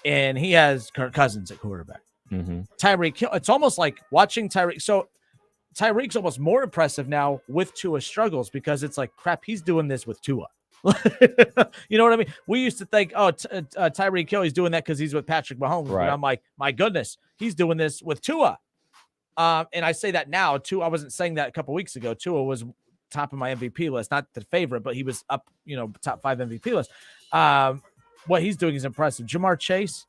and he has Kirk Cousins at quarterback. Mm-hmm. Tyreek Hill, it's almost like watching Tyreek. So Tyreek's almost more impressive now with Tua's struggles, because it's like, crap, he's doing this with Tua. You know what I mean? We used to think, Tyreek Hill, he's doing that because he's with Patrick Mahomes. Right. And I'm like, my goodness, he's doing this with Tua. And I say that now, too. I wasn't saying that a couple weeks ago. Tua was top of my MVP list, not the favorite, but he was up, top 5 MVP list. What he's doing is impressive. Jamar Chase,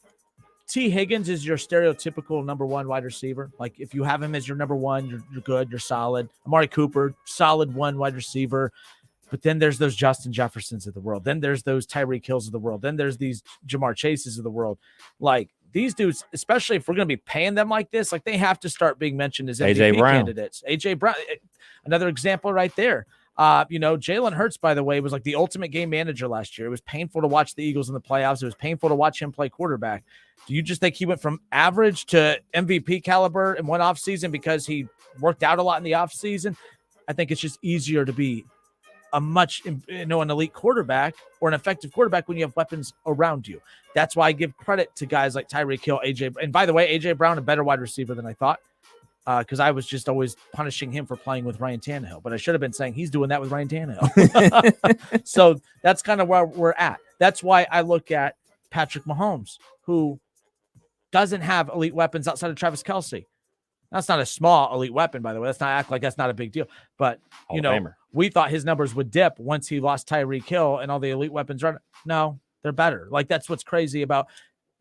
T. Higgins is your stereotypical number 1 wide receiver. Like, if you have him as your number 1, you're good, you're solid. Amari Cooper, solid 1 wide receiver. But then there's those Justin Jeffersons of the world. Then there's those Tyreek Hills of the world. Then there's these Jamar Chases of the world. Like, these dudes, especially if we're going to be paying them like this, like, they have to start being mentioned as MVP candidates. A.J. Brown, another example right there. Jalen Hurts, by the way, was like the ultimate game manager last year. It was painful to watch the Eagles in the playoffs. It was painful to watch him play quarterback. Do you just think he went from average to MVP caliber in one offseason because he worked out a lot in the offseason? I think it's just easier to be an elite quarterback or an effective quarterback when you have weapons around you. That's why I give credit to guys like Tyreek Hill, AJ. And by the way, AJ Brown, a better wide receiver than I thought, because I was just always punishing him for playing with Ryan Tannehill. But I should have been saying he's doing that with Ryan Tannehill. So that's kind of where we're at. That's why I look at Patrick Mahomes, who doesn't have elite weapons outside of Travis Kelce. That's not a small elite weapon, by the way. Let's not act like that's not a big deal. But, we thought his numbers would dip once he lost Tyreek Hill and all the elite weapons run. No, they're better. Like, that's what's crazy about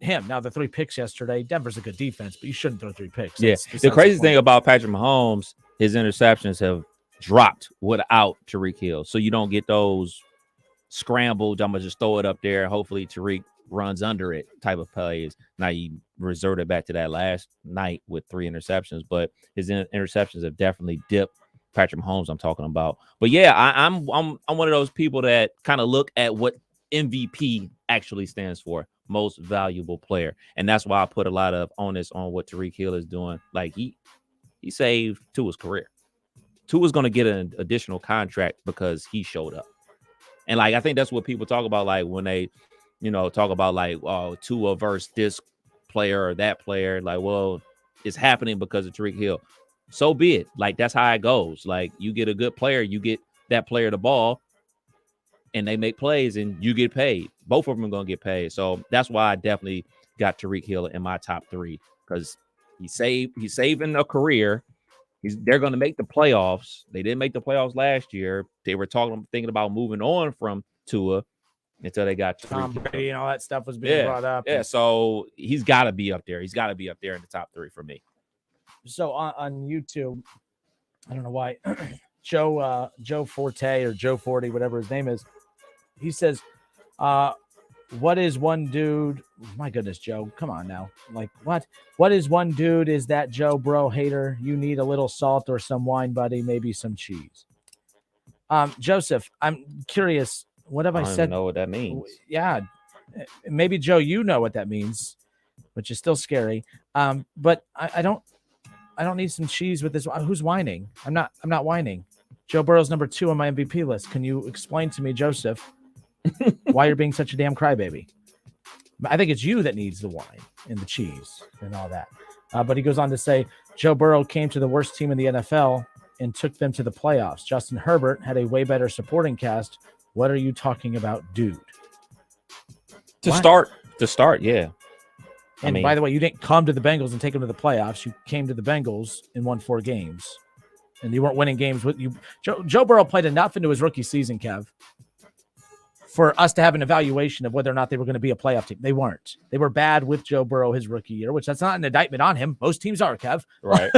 him. Now, the 3 picks yesterday, Denver's a good defense, but you shouldn't throw 3 picks. The crazy thing about Patrick Mahomes, his interceptions have dropped without Tyreek Hill. So you don't get those scrambled, I'm going to just throw it up there. Hopefully Tyreek runs under it type of plays. Now you resorted back to that last night with 3 interceptions, but his interceptions have definitely dipped. Patrick Mahomes, I'm talking about. But yeah, I'm one of those people that kind of look at what MVP actually stands for, most valuable player, and that's why I put a lot of onus on what Tyreek Hill is doing. Like, he saved Tua's career. Tua's going to get an additional contract because he showed up, and like, I think that's what people talk about, like when they talk about like, oh, Tua versus this player or that player. Like, well, it's happening because of Tyreek Hill. So be it. Like, that's how it goes. Like, you get a good player, you get that player the ball, and they make plays, and you get paid. Both of them are going to get paid. So that's why I definitely got Tyreek Hill in my top 3, because he's saving a career. They're going to make the playoffs. They didn't make the playoffs last year. They were thinking about moving on from Tua until they got Tom Brady and all that stuff was being brought up. Yeah, so he's got to be up there. He's got to be up there in the top 3 for me. So on YouTube, I don't know why, Joe Forte or Joe 40, whatever his name is, he says, what is one dude? My goodness, Joe, come on now. Like, what is one dude? Is that Joe bro hater? You need a little salt or some wine, buddy, maybe some cheese. Joseph, I'm curious. What have I said? I don't know what that means. Yeah, maybe Joe, you know what that means, which is still scary. But I don't need some cheese with this. Who's whining? I'm not whining. Joe Burrow's number 2 on my MVP list. Can you explain to me, Joseph, why you're being such a damn crybaby? I think it's you that needs the wine and the cheese and all that. But he goes on to say, Joe Burrow came to the worst team in the NFL and took them to the playoffs. Justin Herbert had a way better supporting cast. What are you talking about, dude? To start, yeah. And by the way, you didn't come to the Bengals and take them to the playoffs. You came to the Bengals and won 4 games. And you weren't winning games with you. Joe Burrow played enough into his rookie season, Kev, for us to have an evaluation of whether or not they were going to be a playoff team. They weren't. They were bad with Joe Burrow his rookie year, which that's not an indictment on him. Most teams are, Kev. Right.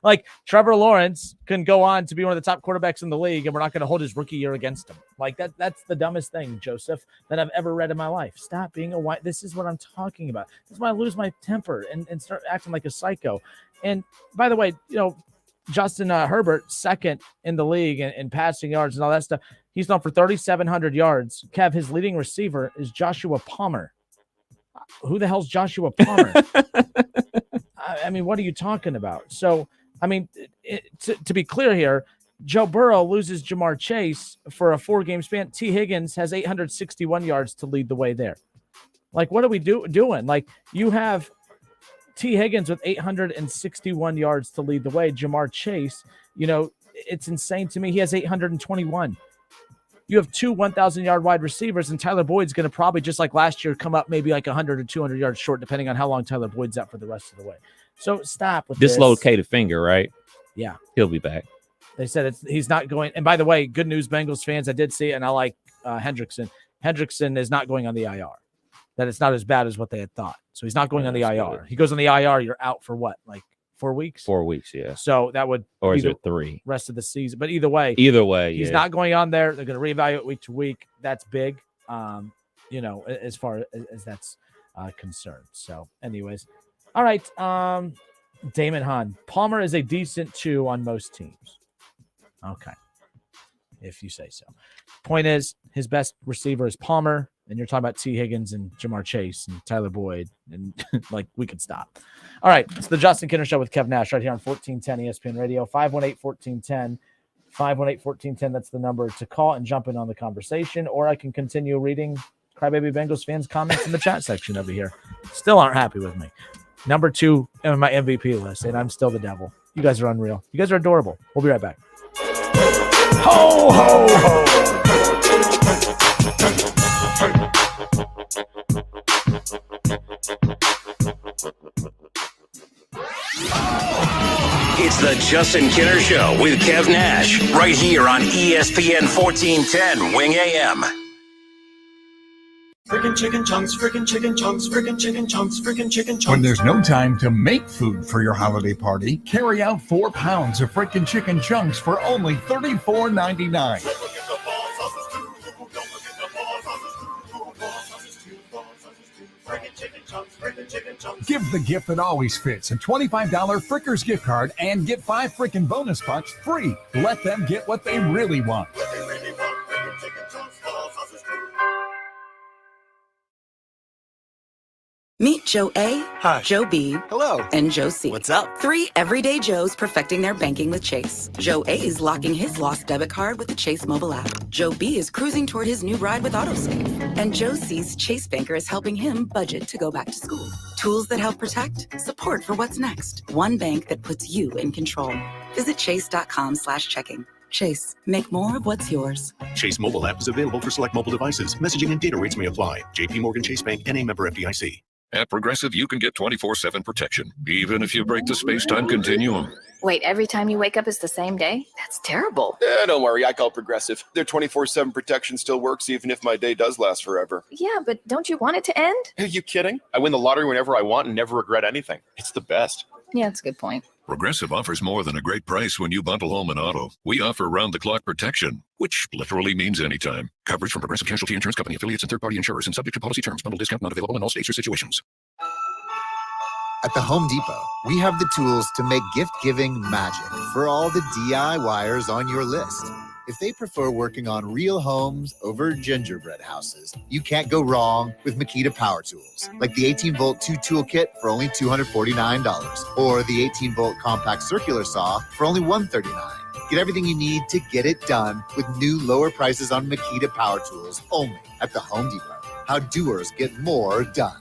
Like, Trevor Lawrence can go on to be one of the top quarterbacks in the league, and we're not going to hold his rookie year against him. Like, that's the dumbest thing, Joseph, that I've ever read in my life. Stop being a white. This is what I'm talking about. This is why I lose my temper and start acting like a psycho. And by the way, Justin Herbert, second in the league in passing yards and all that stuff. He's thrown for 3,700 yards. Kev, his leading receiver is Joshua Palmer. who the hell's Joshua Palmer? I mean, what are you talking about? So, I mean, to be clear here, Joe Burrow loses Jamar Chase for a 4-game span. T. Higgins has 861 yards to lead the way there. Like, what are we doing? Like, you have T. Higgins with 861 yards to lead the way. Jamar Chase, it's insane to me. He has 821. You have 2 1,000-yard wide receivers, and Tyler Boyd's going to probably, just like last year, come up maybe like 100 or 200 yards short, depending on how long Tyler Boyd's out for the rest of the way. So stop with this. Dislocated finger, right? Yeah. He'll be back. They said he's not going. And by the way, good news, Bengals fans, I did see it, and I like Hendrickson. Hendrickson is not going on the IR. That it's not as bad as what they had thought. So he's not going on the IR. He goes on the IR, you're out for what, like 4 weeks? 4 weeks, yeah. So that would or be is it 3? Rest of the season. But either way, he's not going on there. They're going to reevaluate week to week. That's big, as far as that's concerned. So, anyways, all right. Damon Hahn. Palmer is a decent 2 on most teams. Okay, if you say so. Point is, his best receiver is Palmer, and you're talking about T. Higgins and Jamar Chase and Tyler Boyd, and like we could stop. All right, it's the Justin Kinner Show with Kev Nash right here on 1410 ESPN Radio, 518-1410, 518-1410. That's the number to call and jump in on the conversation, or I can continue reading Crybaby Bengals fans' comments in the chat section over here. Still aren't happy with me. Number 2 on my MVP list, and I'm still the devil. You guys are unreal. You guys are adorable. We'll be right back. Ho, ho, ho. It's the Justin Kinner Show with Kev Nash, right here on ESPN 1410 Wing AM. Frickin' chicken chunks, frickin' chicken chunks, frickin' chicken chunks, frickin' chicken chunks. When there's no time to make food for your holiday party, carry out 4 pounds of frickin' chicken chunks for only $34.99. Give the gift that always fits a $25 Frickers gift card and get 5 frickin' bonus bucks free. Let them get what they really want. Meet Joe A, Hi. Joe B, Hello. and Joe C. What's up? 3 everyday Joes perfecting their banking with Chase. Joe A is locking his lost debit card with the Chase mobile app. Joe B is cruising toward his new ride with AutoSave. And Joe C's Chase banker is helping him budget to go back to school. Tools that help protect, support for what's next. One bank that puts you in control. Visit chase.com/checking. Chase, make more of what's yours. Chase mobile app is available for select mobile devices. Messaging and data rates may apply. JP Morgan Chase Bank, N.A. member FDIC. At Progressive, you can get 24/7 protection, even if you break the space-time continuum. Wait, every time you wake up is the same day? That's terrible. Don't worry, I call Progressive. Their 24/7 protection still works even if my day does last forever. Yeah, but don't you want it to end? Are you kidding? I win the lottery whenever I want and never regret anything. It's the best. Yeah, that's a good point. Progressive offers more than a great price when you bundle home and auto. We offer round-the-clock protection, which literally means anytime. Coverage from Progressive Casualty Insurance Company, affiliates, and third-party insurers, and subject to policy terms. Bundle discount not available in all states or situations. At the Home Depot, we have the tools to make gift-giving magic for all the DIYers on your list. If they prefer working on real homes over gingerbread houses, you can't go wrong with Makita Power Tools, like the 18-volt 2-tool kit for only $249, or the 18-volt compact circular saw for only $139. Get everything you need to get it done with new lower prices on Makita Power Tools only at the Home Depot. How doers get more done.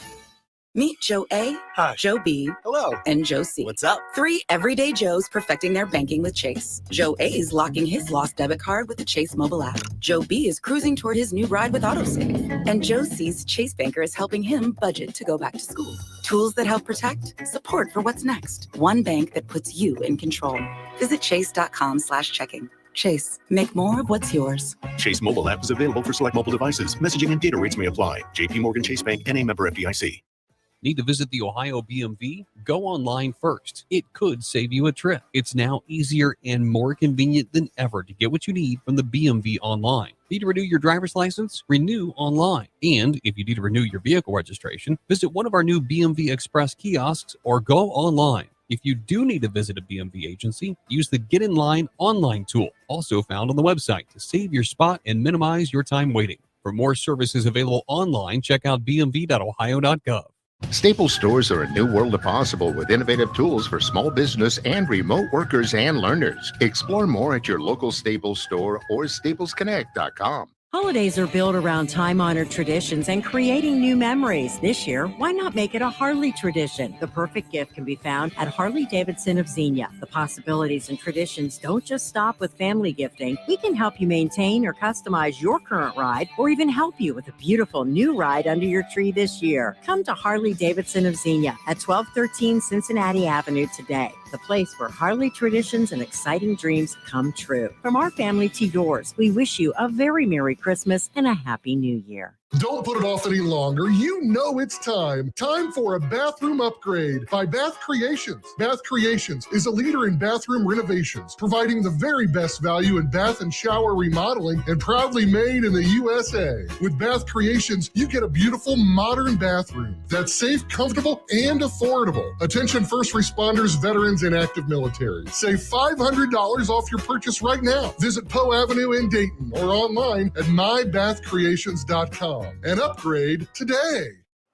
Meet Joe A, Hi. Joe B, Hello. and Joe C. What's up? 3 everyday Joes perfecting their banking with Chase. Joe A is locking his lost debit card with the Chase mobile app. Joe B is cruising toward his new ride with AutoSave. And Joe C's Chase banker is helping him budget to go back to school. Tools that help protect, support for what's next. One bank that puts you in control. Visit chase.com/checking. Chase, make more of what's yours. Chase mobile app is available for select mobile devices. Messaging and data rates may apply. JP Morgan Chase Bank, N.A. member FDIC. Need to visit the Ohio BMV? Go online first. It could save you a trip. It's now easier and more convenient than ever to get what you need from the BMV online. Need to renew your driver's license? Renew online. And if you need to renew your vehicle registration, visit one of our new BMV Express kiosks or go online. If you do need to visit a BMV agency, use the Get in Line online tool, also found on the website, to save your spot and minimize your time waiting. For more services available online, check out bmv.ohio.gov. Staples stores are a new world of possible with innovative tools for small business and remote workers and learners. Explore more at your local Staples store or staplesconnect.com. Holidays are built around time-honored traditions and creating new memories. This year, why not make it a Harley tradition? The perfect gift can be found at Harley-Davidson of Xenia. The possibilities and traditions don't just stop with family gifting. We can help you maintain or customize your current ride or even help you with a beautiful new ride under your tree this year. Come to Harley-Davidson of Xenia at 1213 Cincinnati Avenue today. The place where Harley traditions and exciting dreams come true. From our family to yours, we wish you a very Merry Christmas and a Happy New Year. Don't put it off any longer. You know it's time. Time for a bathroom upgrade by Bath Creations. Bath Creations is a leader in bathroom renovations, providing the very best value in bath and shower remodeling and proudly made in the USA. With Bath Creations, you get a beautiful modern bathroom that's safe, comfortable, and affordable. Attention first responders, veterans, and active military. Save $500 off your purchase right now. Visit Poe Avenue in Dayton or online at mybathcreations.com. And upgrade today.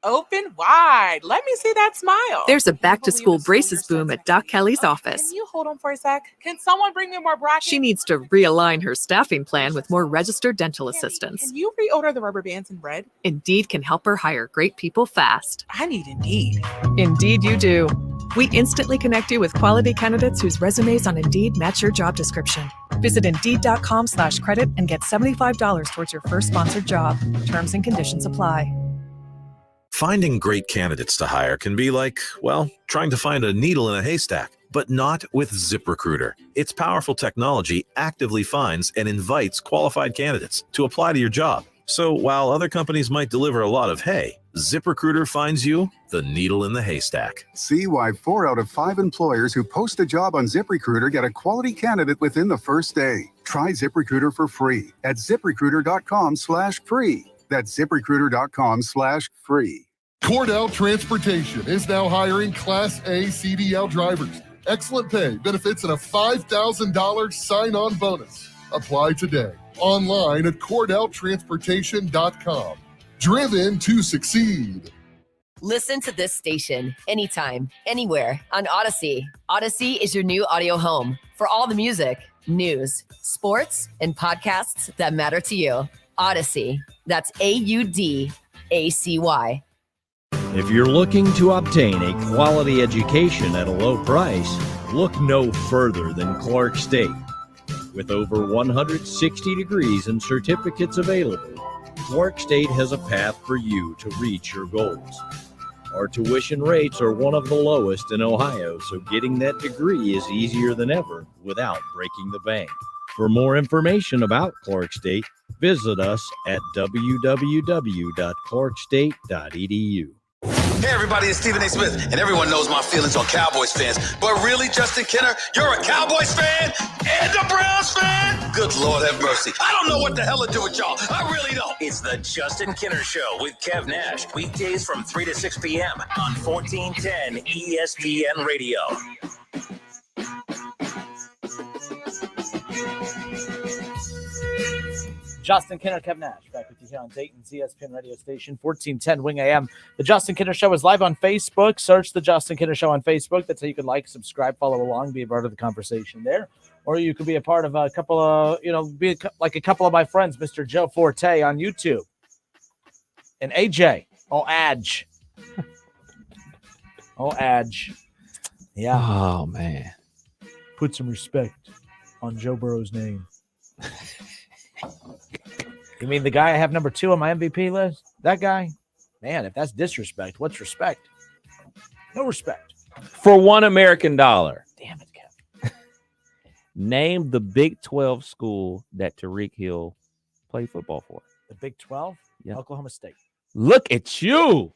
Open wide. Let me see that smile. There's a back-to-school braces boom at Doc Kelly's office. Can you hold on for a sec? Can someone bring me more brackets? She needs to realign her staffing plan with more registered dental assistants. Can you reorder the rubber bands in red? Indeed can help her hire great people fast. I need Indeed. Indeed you do. We instantly connect you with quality candidates whose resumes on Indeed match your job description. Visit Indeed.com/credit and get $75 towards your first sponsored job. Terms and conditions apply. Finding great candidates to hire can be like, well, trying to find a needle in a haystack, but not with ZipRecruiter. Its powerful technology actively finds and invites qualified candidates to apply to your job. So while other companies might deliver a lot of hay, ZipRecruiter finds you the needle in the haystack. See why 4 out of 5 employers who post a job on ZipRecruiter get a quality candidate within the first day. Try ZipRecruiter for free at ZipRecruiter.com/free. That's ZipRecruiter.com/free. Cordell Transportation is now hiring Class A CDL drivers. Excellent pay, benefits, and a $5,000 sign-on bonus. Apply today. Online at CordellTransportation.com. Driven to succeed. Listen to this station anytime, anywhere on Odyssey. Odyssey is your new audio home for all the music, news, sports, and podcasts that matter to you. Odyssey. That's AUDACY. If you're looking to obtain a quality education at a low price, look no further than Clark State. With over 160 degrees and certificates available, Clark State has a path for you to reach your goals. Our tuition rates are one of the lowest in Ohio, so getting that degree is easier than ever without breaking the bank. For more information about Clark State, visit us at www.clarkstate.edu. Hey everybody, it's Stephen A. Smith, and everyone knows my feelings on Cowboys fans. But really, Justin Kenner, you're a Cowboys fan and a Browns fan? Good Lord have mercy. I don't know what the hell to do with y'all. I really don't. It's the Justin Kenner Show with Kev Nash. Weekdays from 3 to 6 p.m. on 1410 ESPN Radio. Justin Kenner, Kev Nash, back with you here on Dayton's ESPN radio station, 1410 Wing AM. The Justin Kenner Show is live on Facebook. Search the Justin Kenner Show on Facebook. That's how you can like, subscribe, follow along, be a part of the conversation there. Or you could be a part of a couple of, like a couple of my friends, Mr. Joe Forte on YouTube. And AJ. Oh, Adge. Oh, Adge. Yeah. Oh, man. Put some respect on Joe Burrow's name. You mean the guy I have number 2 on my MVP list? That guy? Man, if that's disrespect, what's respect? No respect. For $1 American. Damn it, Kev. Name the Big 12 school that Tariq Hill played football for. The Big 12? Yeah. Oklahoma State. Look at you.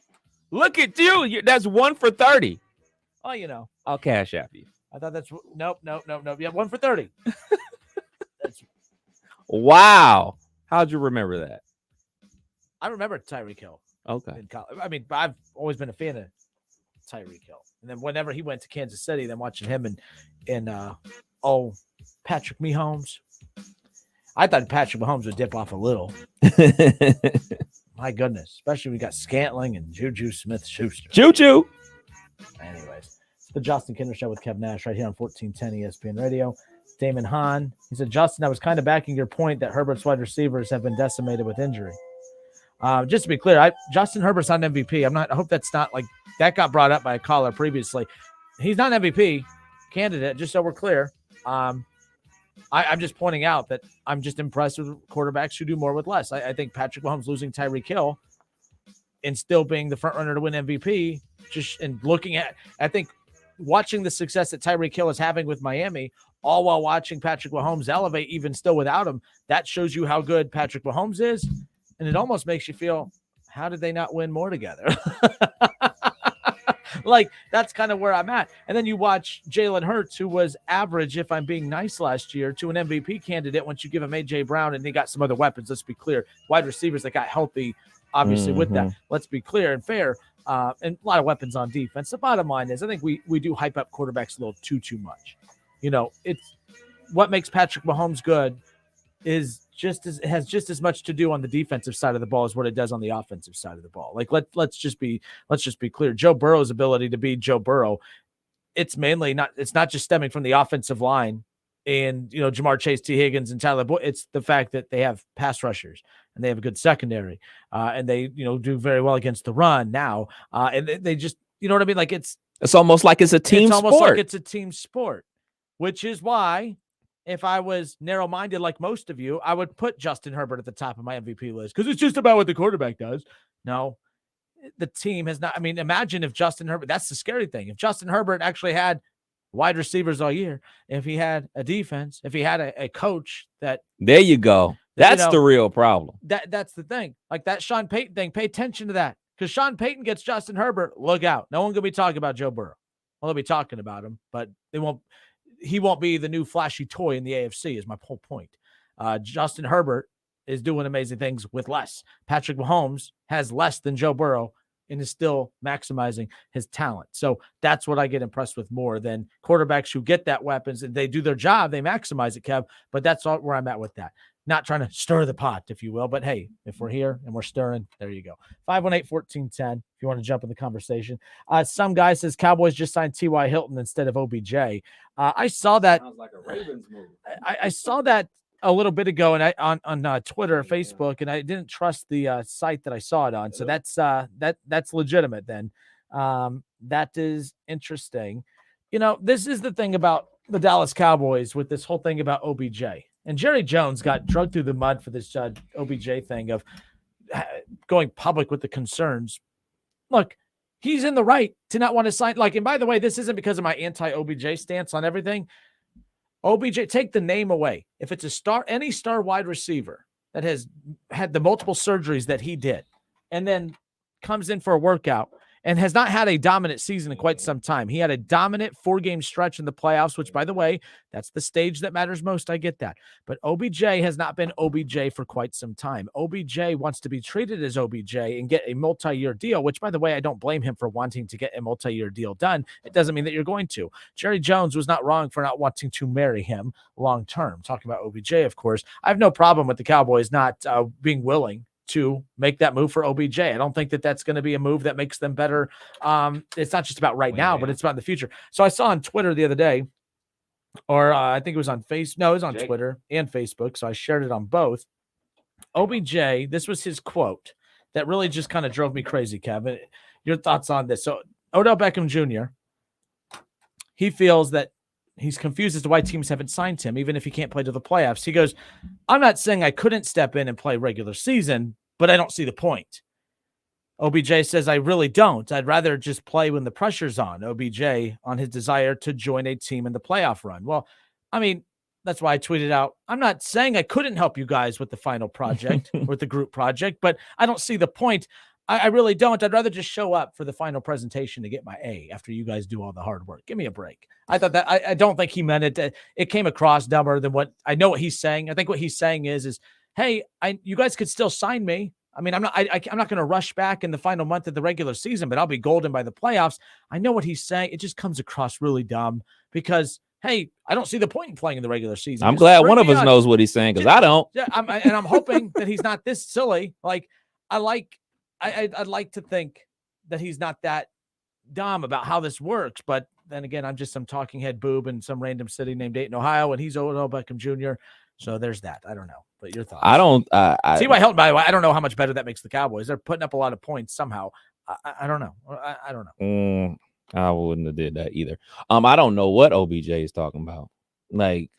Look at you. That's 1 for 30. Oh, you know. I'll cash app you. I thought that's nope. Yeah, 1 for 30. Wow. How'd you remember that? I remember Tyreek Hill. Okay. In college. I mean, I've always been a fan of Tyreek Hill. And then whenever he went to Kansas City, then watching him and Patrick Mahomes. I thought Patrick Mahomes would dip off a little. My goodness, especially we got Scantling and Juju Smith-Schuster. Choo-choo. Anyways, it's the Justin Kinder Show with Kev Nash right here on 1410 ESPN Radio. Damon Hahn, he said, Justin, I was kind of backing your point that Herbert's wide receivers have been decimated with injury. Just to be clear, Justin Herbert's not an MVP. I hope that's not like that got brought up by a caller previously. He's not an MVP candidate, just so we're clear. I'm just pointing out that I'm just impressed with quarterbacks who do more with less. I think Patrick Mahomes losing Tyreek Hill and still being the front runner to win MVP, I think watching the success that Tyreek Hill is having with Miami, all while watching Patrick Mahomes elevate even still without him, that shows you how good Patrick Mahomes is. And it almost makes you feel, how did they not win more together? Like, that's kind of where I'm at. And then you watch Jalen Hurts, who was average, if I'm being nice, last year, to an MVP candidate once you give him A.J. Brown and they got some other weapons. Let's be clear. Wide receivers that got healthy, obviously, with that. Let's be clear and fair. And a lot of weapons on defense. The bottom line is I think we do hype up quarterbacks a little too much. It's what makes Patrick Mahomes good is has just as much to do on the defensive side of the ball as what it does on the offensive side of the ball. Like let's just be clear. Joe Burrow's ability to be Joe Burrow, it's not just stemming from the offensive line and Jamar Chase, T. Higgins, and Tyler Boyd. It's the fact that they have pass rushers and they have a good secondary, and they do very well against the run now. And they just what I mean. Like it's almost like it's a team sport. It's almost like it's a team sport, which is why, if I was narrow-minded like most of you, I would put Justin Herbert at the top of my MVP list because it's just about what the quarterback does. No, the team has not. I mean, imagine if Justin Herbert, that's the scary thing. If Justin Herbert actually had wide receivers all year, if he had a defense, if he had a coach that. There you go. That's the real problem. That's the thing. Like that Sean Payton thing, pay attention to that. Because Sean Payton gets Justin Herbert, look out. No one's going to be talking about Joe Burrow. Well, they'll be talking about him, but he won't be the new flashy toy in the AFC is my whole point. Justin Herbert is doing amazing things with less. Patrick Mahomes has less than Joe Burrow and is still maximizing his talent. So that's what I get impressed with more than quarterbacks who get that weapons and they do their job. They maximize it, Kev, but that's all where I'm at with that. Not trying to stir the pot, if you will, but hey, if we're here and we're stirring, there you go. 518-1410, if you want to jump in the conversation. Some guy says Cowboys just signed T.Y. Hilton instead of OBJ. I saw that. Sounds like a Ravens move. I saw that a little bit ago and on Twitter or Facebook, and I didn't trust the site that I saw it on. So that's legitimate then. That is interesting. This is the thing about the Dallas Cowboys with this whole thing about OBJ. And Jerry Jones got dragged through the mud for this OBJ thing of going public with the concerns. Look, he's in the right to not want to sign. And by the way, this isn't because of my anti-OBJ stance on everything. OBJ, take the name away. If it's any star wide receiver that has had the multiple surgeries that he did and then comes in for a workout and has not had a dominant season in quite some time. He had a dominant 4-game stretch in the playoffs, which, by the way, that's the stage that matters most. I get that. But OBJ has not been OBJ for quite some time. OBJ wants to be treated as OBJ and get a multi-year deal, which, by the way, I don't blame him for wanting to get a multi-year deal done. It doesn't mean that you're going to. Jerry Jones was not wrong for not wanting to marry him long-term. Talking about OBJ, of course. I have no problem with the Cowboys not being willing to make that move for OBJ. I don't think that that's going to be a move that makes them better. It's not just about right now, but it's about in the future. So I saw on Twitter the other day, or I think it was on Facebook. No, it was on Twitter and Facebook. So I shared it on both. OBJ, this was his quote that really just kind of drove me crazy, Kevin. Your thoughts on this? So Odell Beckham Jr., he feels that he's confused as to why teams haven't signed him, even if he can't play to the playoffs. He goes, I'm not saying I couldn't step in and play regular season, but I don't see the point. OBJ says, I really don't. I'd rather just play when the pressure's on. OBJ on his desire to join a team in the playoff run. Well, I mean, that's why I tweeted out, I'm not saying I couldn't help you guys with the final project, with the group project, but I don't see the point. I really don't. I'd rather just show up for the final presentation to get my A after you guys do all the hard work. Give me a break. I thought that I don't think he meant it. It came across dumber than what I know what he's saying. I think what he's saying is, hey, you guys could still sign me. I mean, I'm not going to rush back in the final month of the regular season, but I'll be golden by the playoffs. I know what he's saying. It just comes across really dumb because, hey, I don't see the point in playing in the regular season. I'm glad one of us knows what he's saying because I don't. Yeah, I'm hoping that he's not this silly. Like, I'd like to think that he's not that dumb about how this works, but then again, I'm just some talking head boob in some random city named Dayton, Ohio, and he's Odell Beckham Jr. So there's that. I don't know, but your thoughts? I don't. T.Y. Hilton, by the way, I don't know how much better that makes the Cowboys. They're putting up a lot of points somehow. I don't know. I don't know. I wouldn't have did that either. I don't know what OBJ is talking about. Like,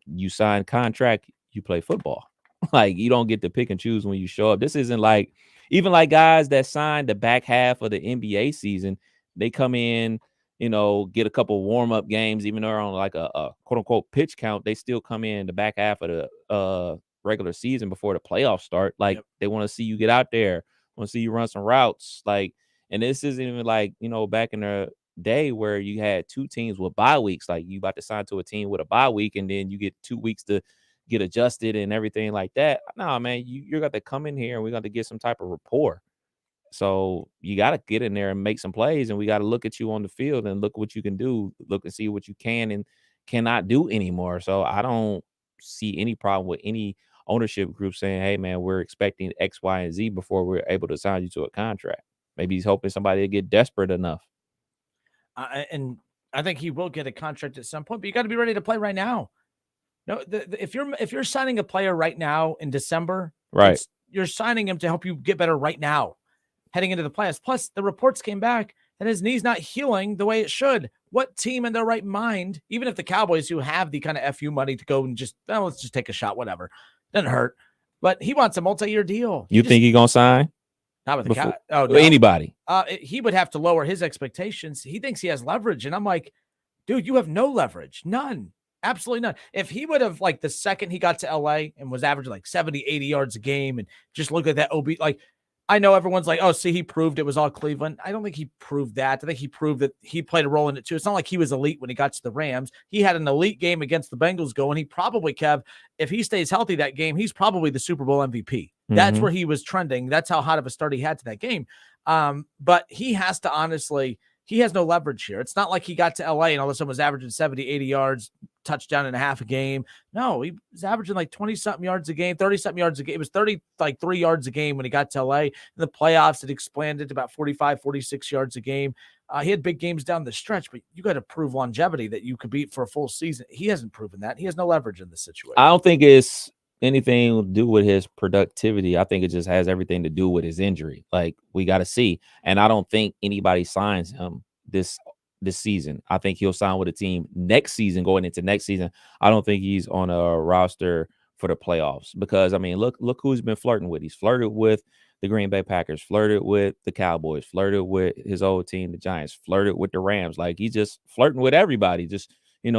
you sign contract, you play football. Like, you don't get to pick and choose when you show up. This isn't like, even like guys that signed the back half of the NBA season, they come in, get a couple warm-up games, even though they're on like a quote-unquote pitch count, they still come in the back half of the regular season before the playoffs start. Like, they want to see you get out there, want to see you run some routes. Like, and this isn't even like, back in the day where you had two teams with bye weeks. Like, you about to sign to a team with a bye week, and then you get 2 weeks to get adjusted and everything like that. No, man, you're got to come in here and we got to get some type of rapport. So you got to get in there and make some plays, and we got to look at you on the field and look what you can do, look and see what you can and cannot do anymore. So I don't see any problem with any ownership group saying, hey, man, we're expecting X, Y, and Z before we're able to sign you to a contract. Maybe he's hoping somebody will get desperate enough. And I think he will get a contract at some point, but you got to be ready to play right now. No, if you're signing a player right now in December, right, you're signing him to help you get better right now, heading into the playoffs. Plus, the reports came back that his knee's not healing the way it should. What team in their right mind, even if the Cowboys, who have the kind of FU money to go and just, let's just take a shot, whatever, doesn't hurt. But he wants a multi-year deal. You think he's gonna sign? Not with the Cowboys. Oh, no. Anybody. He would have to lower his expectations. He thinks he has leverage, and I'm like, dude, you have no leverage, none. Absolutely none. If he would have, like, the second he got to LA and was averaging like 70, 80 yards a game and just look at that OB, like, I know everyone's like, oh, see, he proved it was all Cleveland. I don't think he proved that. I think he proved that he played a role in it too. It's not like he was elite when he got to the Rams. He had an elite game against the Bengals going. He probably, Kev, if he stays healthy that game, he's probably the Super Bowl MVP. That's where he was trending. That's how hot of a start he had to that game. But he has to honestly, he has no leverage here. It's not like he got to LA and all of a sudden was averaging 70, 80 yards, touchdown and a half a game. No, he was averaging like 20-something yards a game, 30-something yards a game. It was 3 yards a game when he got to LA. In the playoffs, it expanded to about 45, 46 yards a game. He had big games down the stretch, but you got to prove longevity that you could beat for a full season. He hasn't proven that. He has no leverage in this situation. I don't think it's anything to do with his productivity. I think it just has everything to do with his injury. Like, we got to see. And I don't think anybody signs him this season. I think he'll sign with a team next season, going into next season. I don't think he's on a roster for the playoffs because, I mean, look who he's been flirting with. He's flirted with the Green Bay Packers, flirted with the Cowboys, flirted with his old team, the Giants, flirted with the Rams. Like, he's just flirting with everybody, just,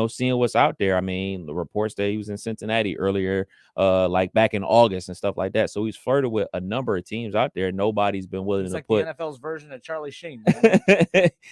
seeing what's out there. I mean, the reports that he was in Cincinnati earlier, like back in August and stuff like that. So he's flirted with a number of teams out there. Nobody's been willing to put the NFL's version of Charlie Sheen.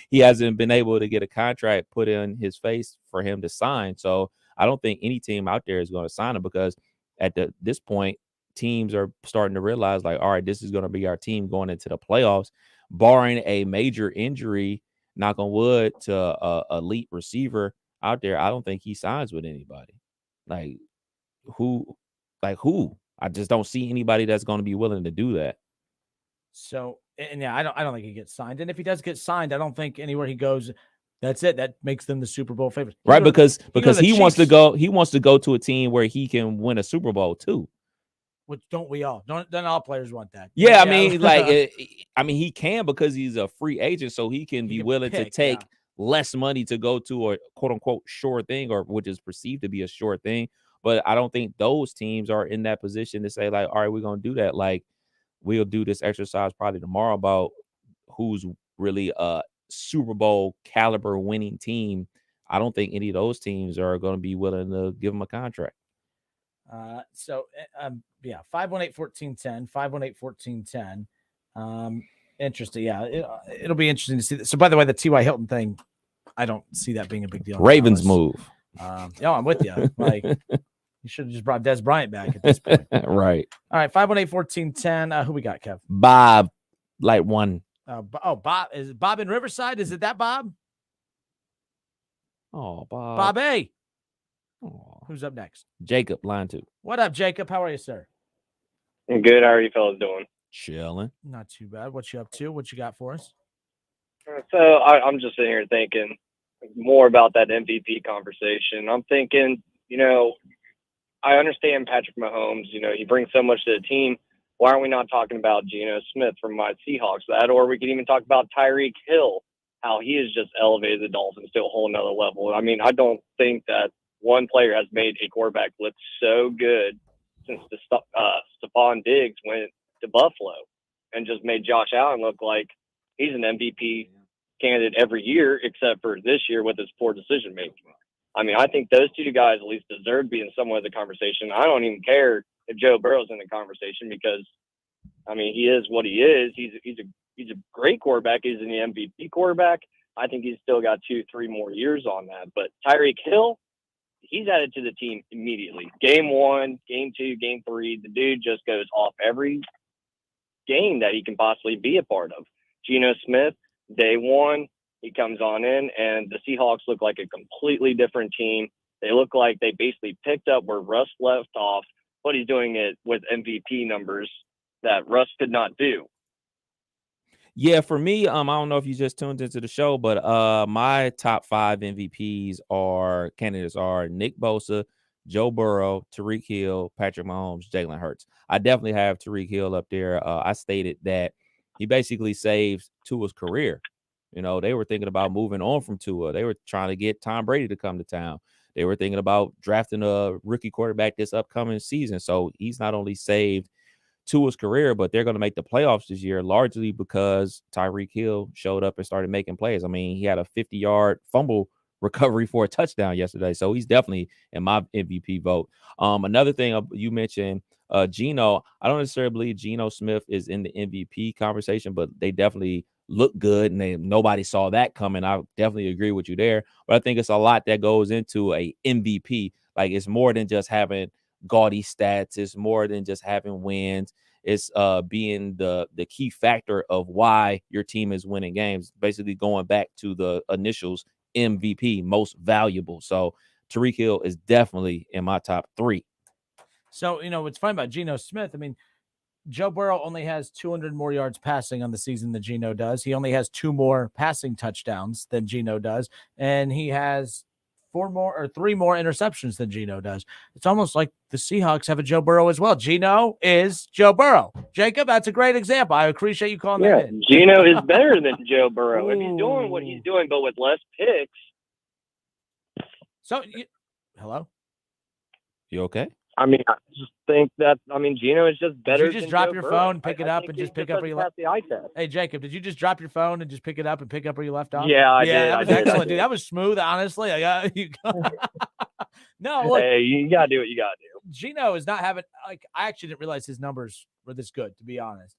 He hasn't been able to get a contract put in his face for him to sign. So I don't think any team out there is going to sign him because at this point, teams are starting to realize, like, all right, this is going to be our team going into the playoffs, barring a major injury, knock on wood, to a elite receiver out there. I don't think he signs with anybody. Like who? I just don't see anybody that's going to be willing to do that. So, and yeah, I don't think he gets signed. And if he does get signed, I don't think anywhere he goes, that's it. That makes them the Super Bowl favorites. Right, because he wants to go to a team where he can win a Super Bowl too. Which don't we all? Don't all players want that? Yeah, I mean, like, he can because he's a free agent, so he can be willing to take less money to go to a quote unquote sure thing, or which is perceived to be a sure thing. But I don't think those teams are in that position to say, like, all right, we're gonna do that. Like, we'll do this exercise probably tomorrow about who's really a Super Bowl caliber winning team. I don't think any of those teams are going to be willing to give him a contract. 518-1410, 518-1410. Interesting. Yeah, it'll be interesting to see that. So, by the way, the T.Y. Hilton thing, I don't see that being a big deal. Ravens move. I'm with you. Like, you should have just brought Des Bryant back at this point. Right. All right, 518-1410. Who we got, Kev? Bob, like one. Bob. Is it Bob in Riverside? Is it that Bob? Oh, Bob. Bob A. Oh. Who's up next? Jacob, line 2. What up, Jacob? How are you, sir? Good. How are you fellas doing? Chilling. Not too bad. What you up to? What you got for us? So I'm just sitting here thinking more about that MVP conversation. I'm thinking, I understand Patrick Mahomes. He brings so much to the team. Why aren't we not talking about Geno Smith from my Seahawks? Or we could even talk about Tyreek Hill, how he has just elevated the Dolphins to a whole nother level. I mean, I don't think that one player has made a quarterback look so good since Stephon Diggs went to Buffalo and just made Josh Allen look like he's an MVP candidate every year, except for this year with his poor decision making. I mean, I think those two guys at least deserve to be in somewhat of the conversation. I don't even care if Joe Burrow's in the conversation because, I mean, he is what he is. He's a great quarterback. He's an MVP quarterback. I think he's still got 2-3 more years on that. But Tyreek Hill, he's added to the team immediately. Game 1, game 2, game 3, the dude just goes off every game that he can possibly be a part of. Geno Smith, day 1, he comes on in, and the Seahawks look like a completely different team. They look like they basically picked up where Russ left off, but he's doing it with MVP numbers that Russ could not do. Yeah, for me, I don't know if you just tuned into the show, but my top 5 MVPs candidates are Nick Bosa, Joe Burrow, Tyreek Hill, Patrick Mahomes, Jalen Hurts. I definitely have Tyreek Hill up there. I stated that he basically saved Tua's career. They were thinking about moving on from Tua. They were trying to get Tom Brady to come to town. They were thinking about drafting a rookie quarterback this upcoming season. So he's not only saved Tua's career, but they're going to make the playoffs this year largely because Tyreek Hill showed up and started making plays. I mean, he had a 50-yard fumble recovery for a touchdown yesterday. So he's definitely in my MVP vote. Another thing you mentioned, Geno. I don't necessarily believe Geno Smith is in the MVP conversation, but they definitely look good, and nobody saw that coming. I definitely agree with you there. But I think it's a lot that goes into a MVP. Like, it's more than just having gaudy stats. It's more than just having wins. It's being the key factor of why your team is winning games. Basically going back to the initials, MVP, most valuable. So Tyreek Hill is definitely in my top 3. So, what's fun about Geno Smith, I mean, Joe Burrow only has 200 more yards passing on the season than Geno does. He only has 2 more passing touchdowns than Geno does. And he has 3 more interceptions than Geno does. It's almost like the Seahawks have a Joe Burrow as well. Geno is Joe Burrow. Jacob, that's a great example. I appreciate you calling that in. Geno is better than Joe Burrow. If he's doing what he's doing, but with less picks. So, hello? You okay? I mean, I just think that, Geno is just better. Did you just drop your phone, pick it up, and just pick up where you left off? Hey, Jacob, did you just drop your phone and just pick it up and pick up where you left off? Yeah, I did. That was excellent, dude. That was smooth, honestly. No, look. Hey, you got to do what you got to do. Geno is not having, I actually didn't realize his numbers were this good, to be honest.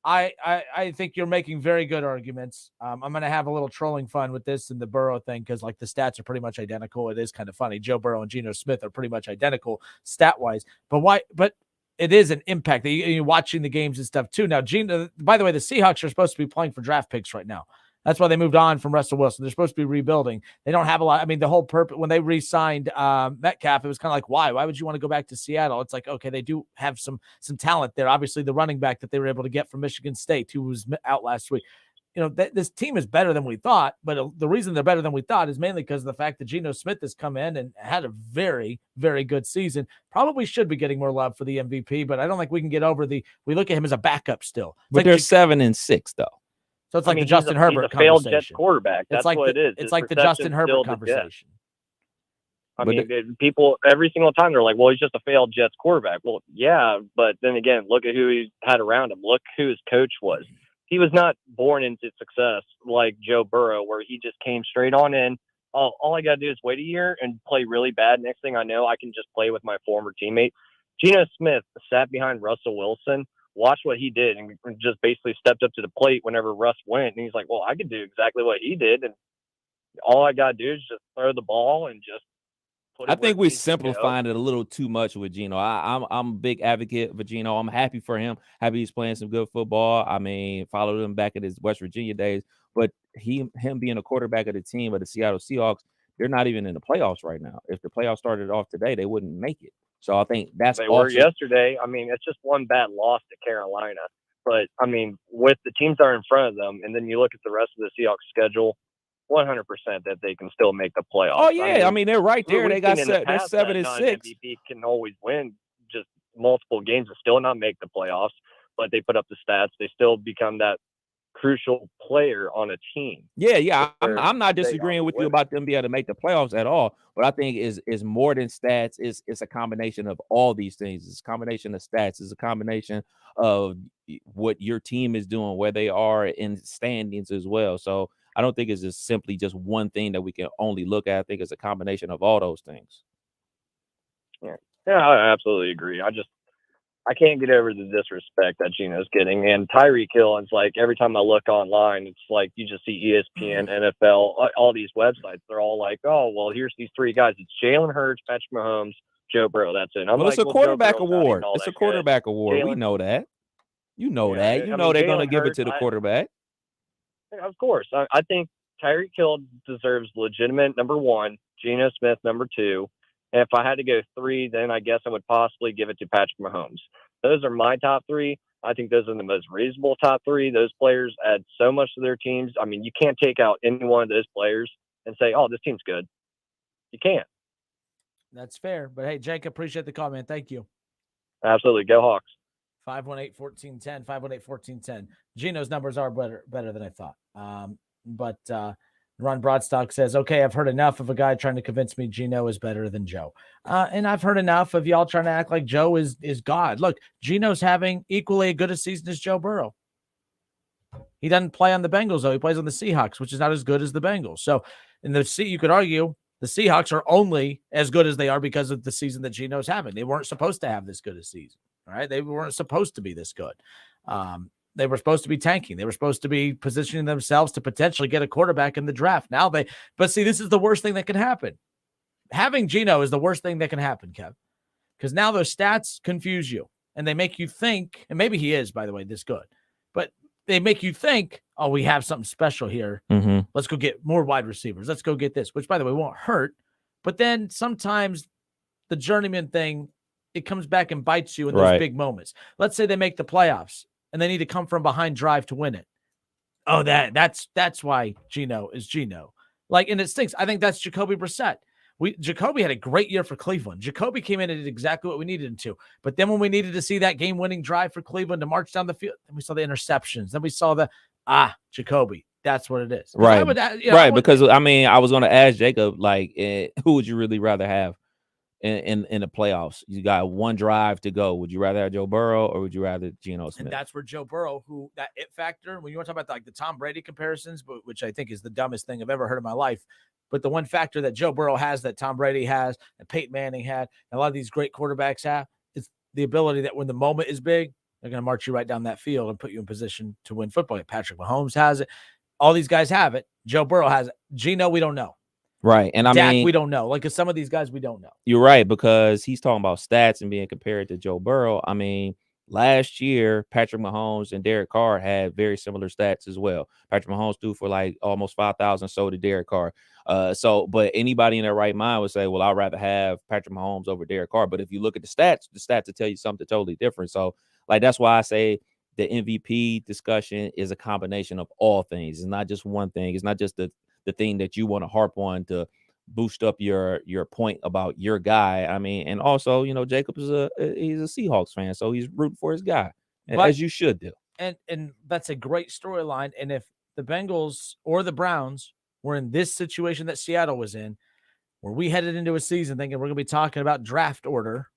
I think you're making very good arguments. I'm going to have a little trolling fun with this and the Burrow thing because, the stats are pretty much identical. It is kind of funny. Joe Burrow and Geno Smith are pretty much identical stat-wise. But why? But it is an impact. You're watching the games and stuff, too. Now, Geno, by the way, the Seahawks are supposed to be playing for draft picks right now. That's why they moved on from Russell Wilson. They're supposed to be rebuilding. They don't have a lot. I mean, the whole purpose, when they re-signed Metcalf, it was kind of like, why? Why would you want to go back to Seattle? It's like, okay, they do have some talent there. Obviously, the running back that they were able to get from Michigan State, who was out last week. This team is better than we thought, but the reason they're better than we thought is mainly because of the fact that Geno Smith has come in and had a very, very good season. Probably should be getting more love for the MVP, but I don't think we can get over we look at him as a backup still. But they're 7-6, though. So it's like the Justin Herbert he's a failed conversation. Jets quarterback. That's what it is. It's like the Justin Herbert conversation. People every single time they're like, well, he's just a failed Jets quarterback. Well, yeah, but then again, look at who he had around him. Look who his coach was. He was not born into success like Joe Burrow, where he just came straight on in. All I got to do is wait a year and play really bad. Next thing I know, I can just play with my former teammate. Geno Smith sat behind Russell Wilson, watched what he did, and just basically stepped up to the plate whenever Russ went. And he's like, well, I could do exactly what he did. And all I got to do is just throw the ball and just put it. I think we're simplifying it a little too much with Geno. I'm a big advocate for Geno. I'm happy for him. Happy he's playing some good football. I mean, followed him back in his West Virginia days. But him being a quarterback of the team of the Seattle Seahawks, they're not even in the playoffs right now. If the playoffs started off today, they wouldn't make it. So I think that's they were yesterday. I mean, it's just one bad loss to Carolina. But I mean, with the teams that are in front of them, and then you look at the rest of the Seahawks schedule, 100% that they can still make the playoffs. Oh yeah, I mean they're right there. we've They got seen in the they're past 7 that and 6. non-MVP can always win just multiple games and still not make the playoffs, but they put up the stats. They still become that crucial player on a team. Yeah. where I'm not they are disagreeing with you winners. about them being able to make the playoffs at all. What I think is more than stats. It's a combination of all these things. It's a combination of stats. It's a combination of what your team is doing, where they are in standings as well. So I don't think it's just simply just one thing that we can only look at. I think it's a combination of all those things. Yeah, I absolutely agree. I can't get over the disrespect that Gino's getting. And Tyreek Hill, it's like every time I look online, it's like you just see ESPN, NFL, all these websites. They're all like, oh, well, here's these three guys. It's Jalen Hurts, Patrick Mahomes, Joe Burrow. That's it. And I'm Well, it's like, a quarterback Joe Burrow's not even award. all It's that a quarterback good. award. We know that. You know Yeah, that. You I know mean, they're going to Jalen give it Hurts, to the quarterback. Of course. I think Tyreek Hill deserves legitimate number one, Geno Smith number two. And if I had to go three, then I guess I would possibly give it to Patrick Mahomes. Those are my top three. I think those are the most reasonable top three. Those players add so much to their teams. I mean, you can't take out any one of those players and say, oh, this team's good. You can't. That's fair. But hey, Jake, appreciate the call, man. Thank you. Absolutely. Go Hawks. 518-1410, 518-1410. Gino's numbers are better than I thought. But Ron Broadstock says, okay, I've heard enough of a guy trying to convince me Gino is better than Joe. And I've heard enough of y'all trying to act like Joe is God. Look, Gino's having equally as good a season as Joe Burrow. He doesn't play on the Bengals, though. He plays on the Seahawks, which is not as good as the Bengals. So you could argue the Seahawks are only as good as they are because of the season that Gino's having. They weren't supposed to have this good a season. All right. They weren't supposed to be this good. They were supposed to be tanking. They were supposed to be positioning themselves to potentially get a quarterback in the draft. But see, this is the worst thing that can happen. Having Gino is the worst thing that can happen, Kev, because now those stats confuse you and they make you think, and maybe he is, by the way, this good, but they make you think, oh, we have something special here. Mm-hmm. Let's go get more wide receivers. Let's go get this, which, by the way, won't hurt. But then sometimes the journeyman thing, it comes back and bites you in those big moments. Let's say they make the playoffs and they need to come from behind drive to win it. Oh, that's why Gino is Gino. And it stinks. I think that's Jacoby Brissett. Jacoby had a great year for Cleveland. Jacoby came in and did exactly what we needed him to. But then when we needed to see that game-winning drive for Cleveland to march down the field, then we saw the interceptions. Then we saw Jacoby. That's what it is. Right. Because, I was going to ask Jacob, who would you really rather have in the playoffs? You got one drive to go. Would you rather have Joe Burrow or would you rather Geno Smith? And that's where Joe Burrow, that it factor, when you want to talk about the Tom Brady comparisons, which I think is the dumbest thing I've ever heard in my life, but the one factor that Joe Burrow has that Tom Brady has, that Peyton Manning had, and a lot of these great quarterbacks have, is the ability that when the moment is big, they're going to march you right down that field and put you in position to win football. Patrick Mahomes has it. All these guys have it. Joe Burrow has it. Gino, we don't know. Right. And Dak, we don't know. Some of these guys we don't know. You're right, because he's talking about stats and being compared to Joe Burrow. Last year, Patrick Mahomes and Derek Carr had very similar stats as well. Patrick Mahomes threw for almost 5,000, so did Derek Carr. But anybody in their right mind would say, well, I'd rather have Patrick Mahomes over Derek Carr. But if you look at the stats will tell you something totally different. So, that's why I say the MVP discussion is a combination of all things. It's not just one thing. It's not just the thing that you want to harp on to boost up your point about your guy. And also, Jacob is he's a Seahawks fan, so he's rooting for his guy, as you should do. And that's a great storyline. And if the Bengals or the Browns were in this situation that Seattle was in, where we headed into a season thinking we're going to be talking about draft order,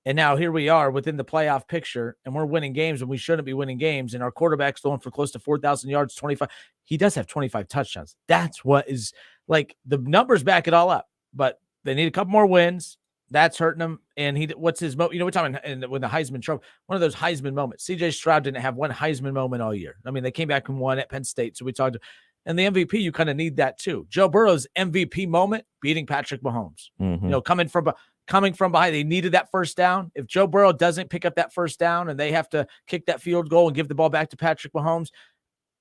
and now here we are within the playoff picture, and we're winning games when we shouldn't be winning games, and our quarterback's throwing for close to 4,000 yards, 25. He does have 25 touchdowns. That's what is the numbers back it all up, but they need a couple more wins. That's hurting him. And what's his moment? We're talking with the Heisman trophy, one of those Heisman moments. CJ Stroud didn't have one Heisman moment all year. They came back and won at Penn State. So we talked, and the MVP, you kind of need that too. Joe Burrow's MVP moment, beating Patrick Mahomes, coming from behind. They needed that first down. If Joe Burrow doesn't pick up that first down and they have to kick that field goal and give the ball back to Patrick Mahomes,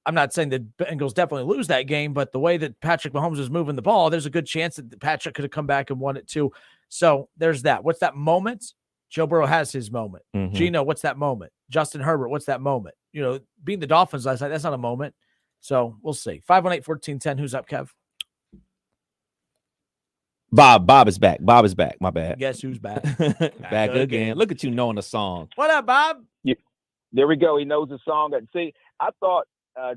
I'm not saying the Bengals definitely lose that game, but the way that Patrick Mahomes was moving the ball, there's a good chance that Patrick could have come back and won it too. So there's that. What's that moment? Joe Burrow has his moment. Mm-hmm. Gino, what's that moment? Justin Herbert, what's that moment? beating the Dolphins last night, that's not a moment. So we'll see. 518-1410. Who's up, Kev? Bob is back. Bob is back. My bad. Guess who's back? Back again. Look at you knowing the song. What up, Bob? Yeah, there we go. He knows the song. See, I thought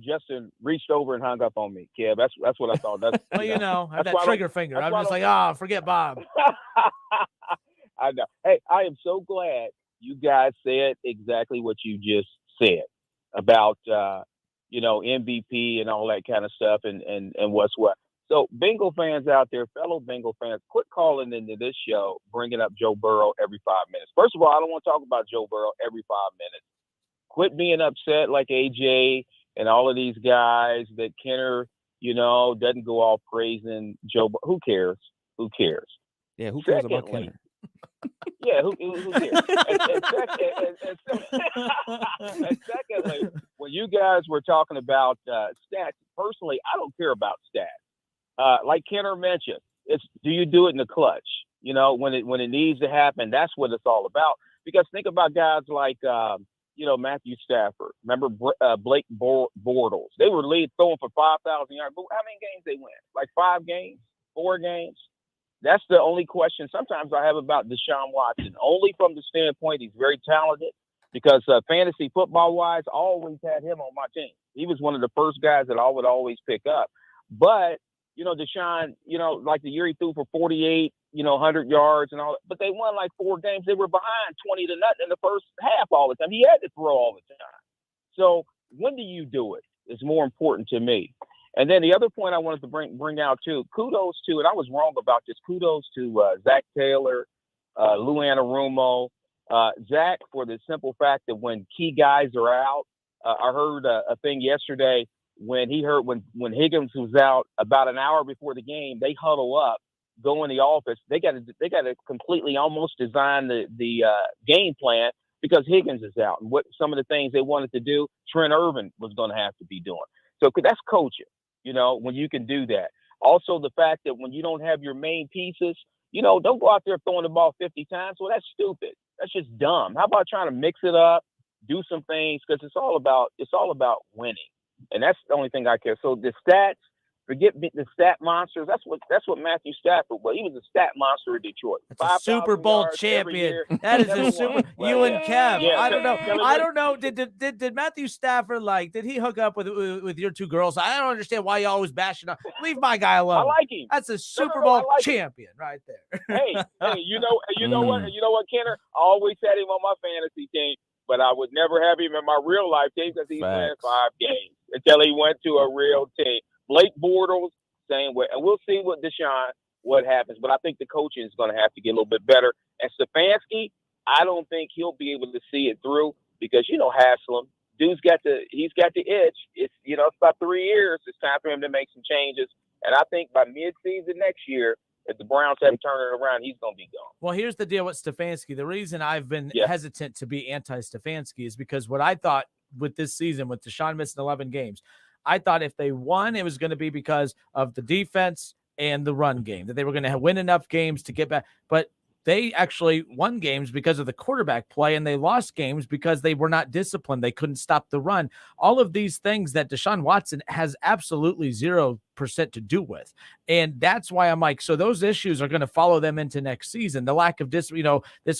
Justin reached over and hung up on me, Kev. That's what I thought. That's well, I have that trigger finger. I'm just like, forget Bob. I know. Hey, I am so glad you guys said exactly what you just said about MVP and all that kind of stuff and what's what. So Bengal fans out there, fellow Bengal fans, quit calling into this show, bringing up Joe Burrow every 5 minutes. First of all, I don't want to talk about Joe Burrow every 5 minutes. Quit being upset like AJ and all of these guys that Kenner, doesn't go off praising Joe. Who cares? Who cares? Yeah, who cares about Kenner? Yeah, who cares? And secondly, when you guys were talking about stats, personally, I don't care about stats. Like Kenner mentioned, it's do you do it in the clutch? When it needs to happen, that's what it's all about. Because think about guys like Matthew Stafford. Remember Blake Bortles? They were throwing for 5,000 yards. But how many games they win? Like 5 games, 4 games. That's the only question sometimes I have about Deshaun Watson. Only from the standpoint he's very talented. Because fantasy football wise, I always had him on my team. He was one of the first guys that I would always pick up. But Deshaun, like the year he threw for 48, 100 yards and all that. But they won like 4 games. They were behind 20-0 in the first half all the time. He had to throw all the time. So when do you do it? It's more important to me. And then the other point I wanted to bring out too, kudos to, and I was wrong about this, kudos to Zach Taylor, Lou Anarumo, Zach, for the simple fact that when key guys are out, I heard a thing yesterday, when Higgins was out about an hour before the game, they huddle up, go in the office. They got to completely almost design the game plan because Higgins is out. And what some of the things they wanted to do, Trent Irvin was going to have to be doing. So that's coaching, when you can do that. Also, the fact that when you don't have your main pieces, don't go out there throwing the ball 50 times. Well, that's stupid. That's just dumb. How about trying to mix it up, do some things, because it's all about winning. And that's the only thing I care. So the stats, forget the stat monsters. That's what Matthew Stafford was. He was a stat monster in Detroit. That's a Super Bowl champion. That is a super. You and Kev. Yeah, I don't know. Did Matthew Stafford did he hook up with your 2 girls? I don't understand why you always bashing on. Leave my guy alone. I like him. That's a Super Bowl champion right there. Hey, you know what, Kenner? I always had him on my fantasy team, but I would never have him in my real life team because he's playing 5 games until he went to a real team. Blake Bortles, same way. And we'll see what happens. But I think the coaching is going to have to get a little bit better. And Stefanski, I don't think he'll be able to see it through because, Haslam, he's got the itch. It's about 3 years. It's time for him to make some changes. And I think by mid-season next year, if the Browns haven't turned it around, he's going to be gone. Well, here's the deal with Stefanski. The reason I've been hesitant to be anti-Stefanski is because what I thought with this season, with Deshaun missing 11 games, I thought if they won, it was going to be because of the defense and the run game, that they were going to win enough games to get back. But they actually won games because of the quarterback play, and they lost games because they were not disciplined. They couldn't stop the run. All of these things that Deshaun Watson has absolutely 0% to do with. And that's why I'm like, so those issues are going to follow them into next season. The lack of this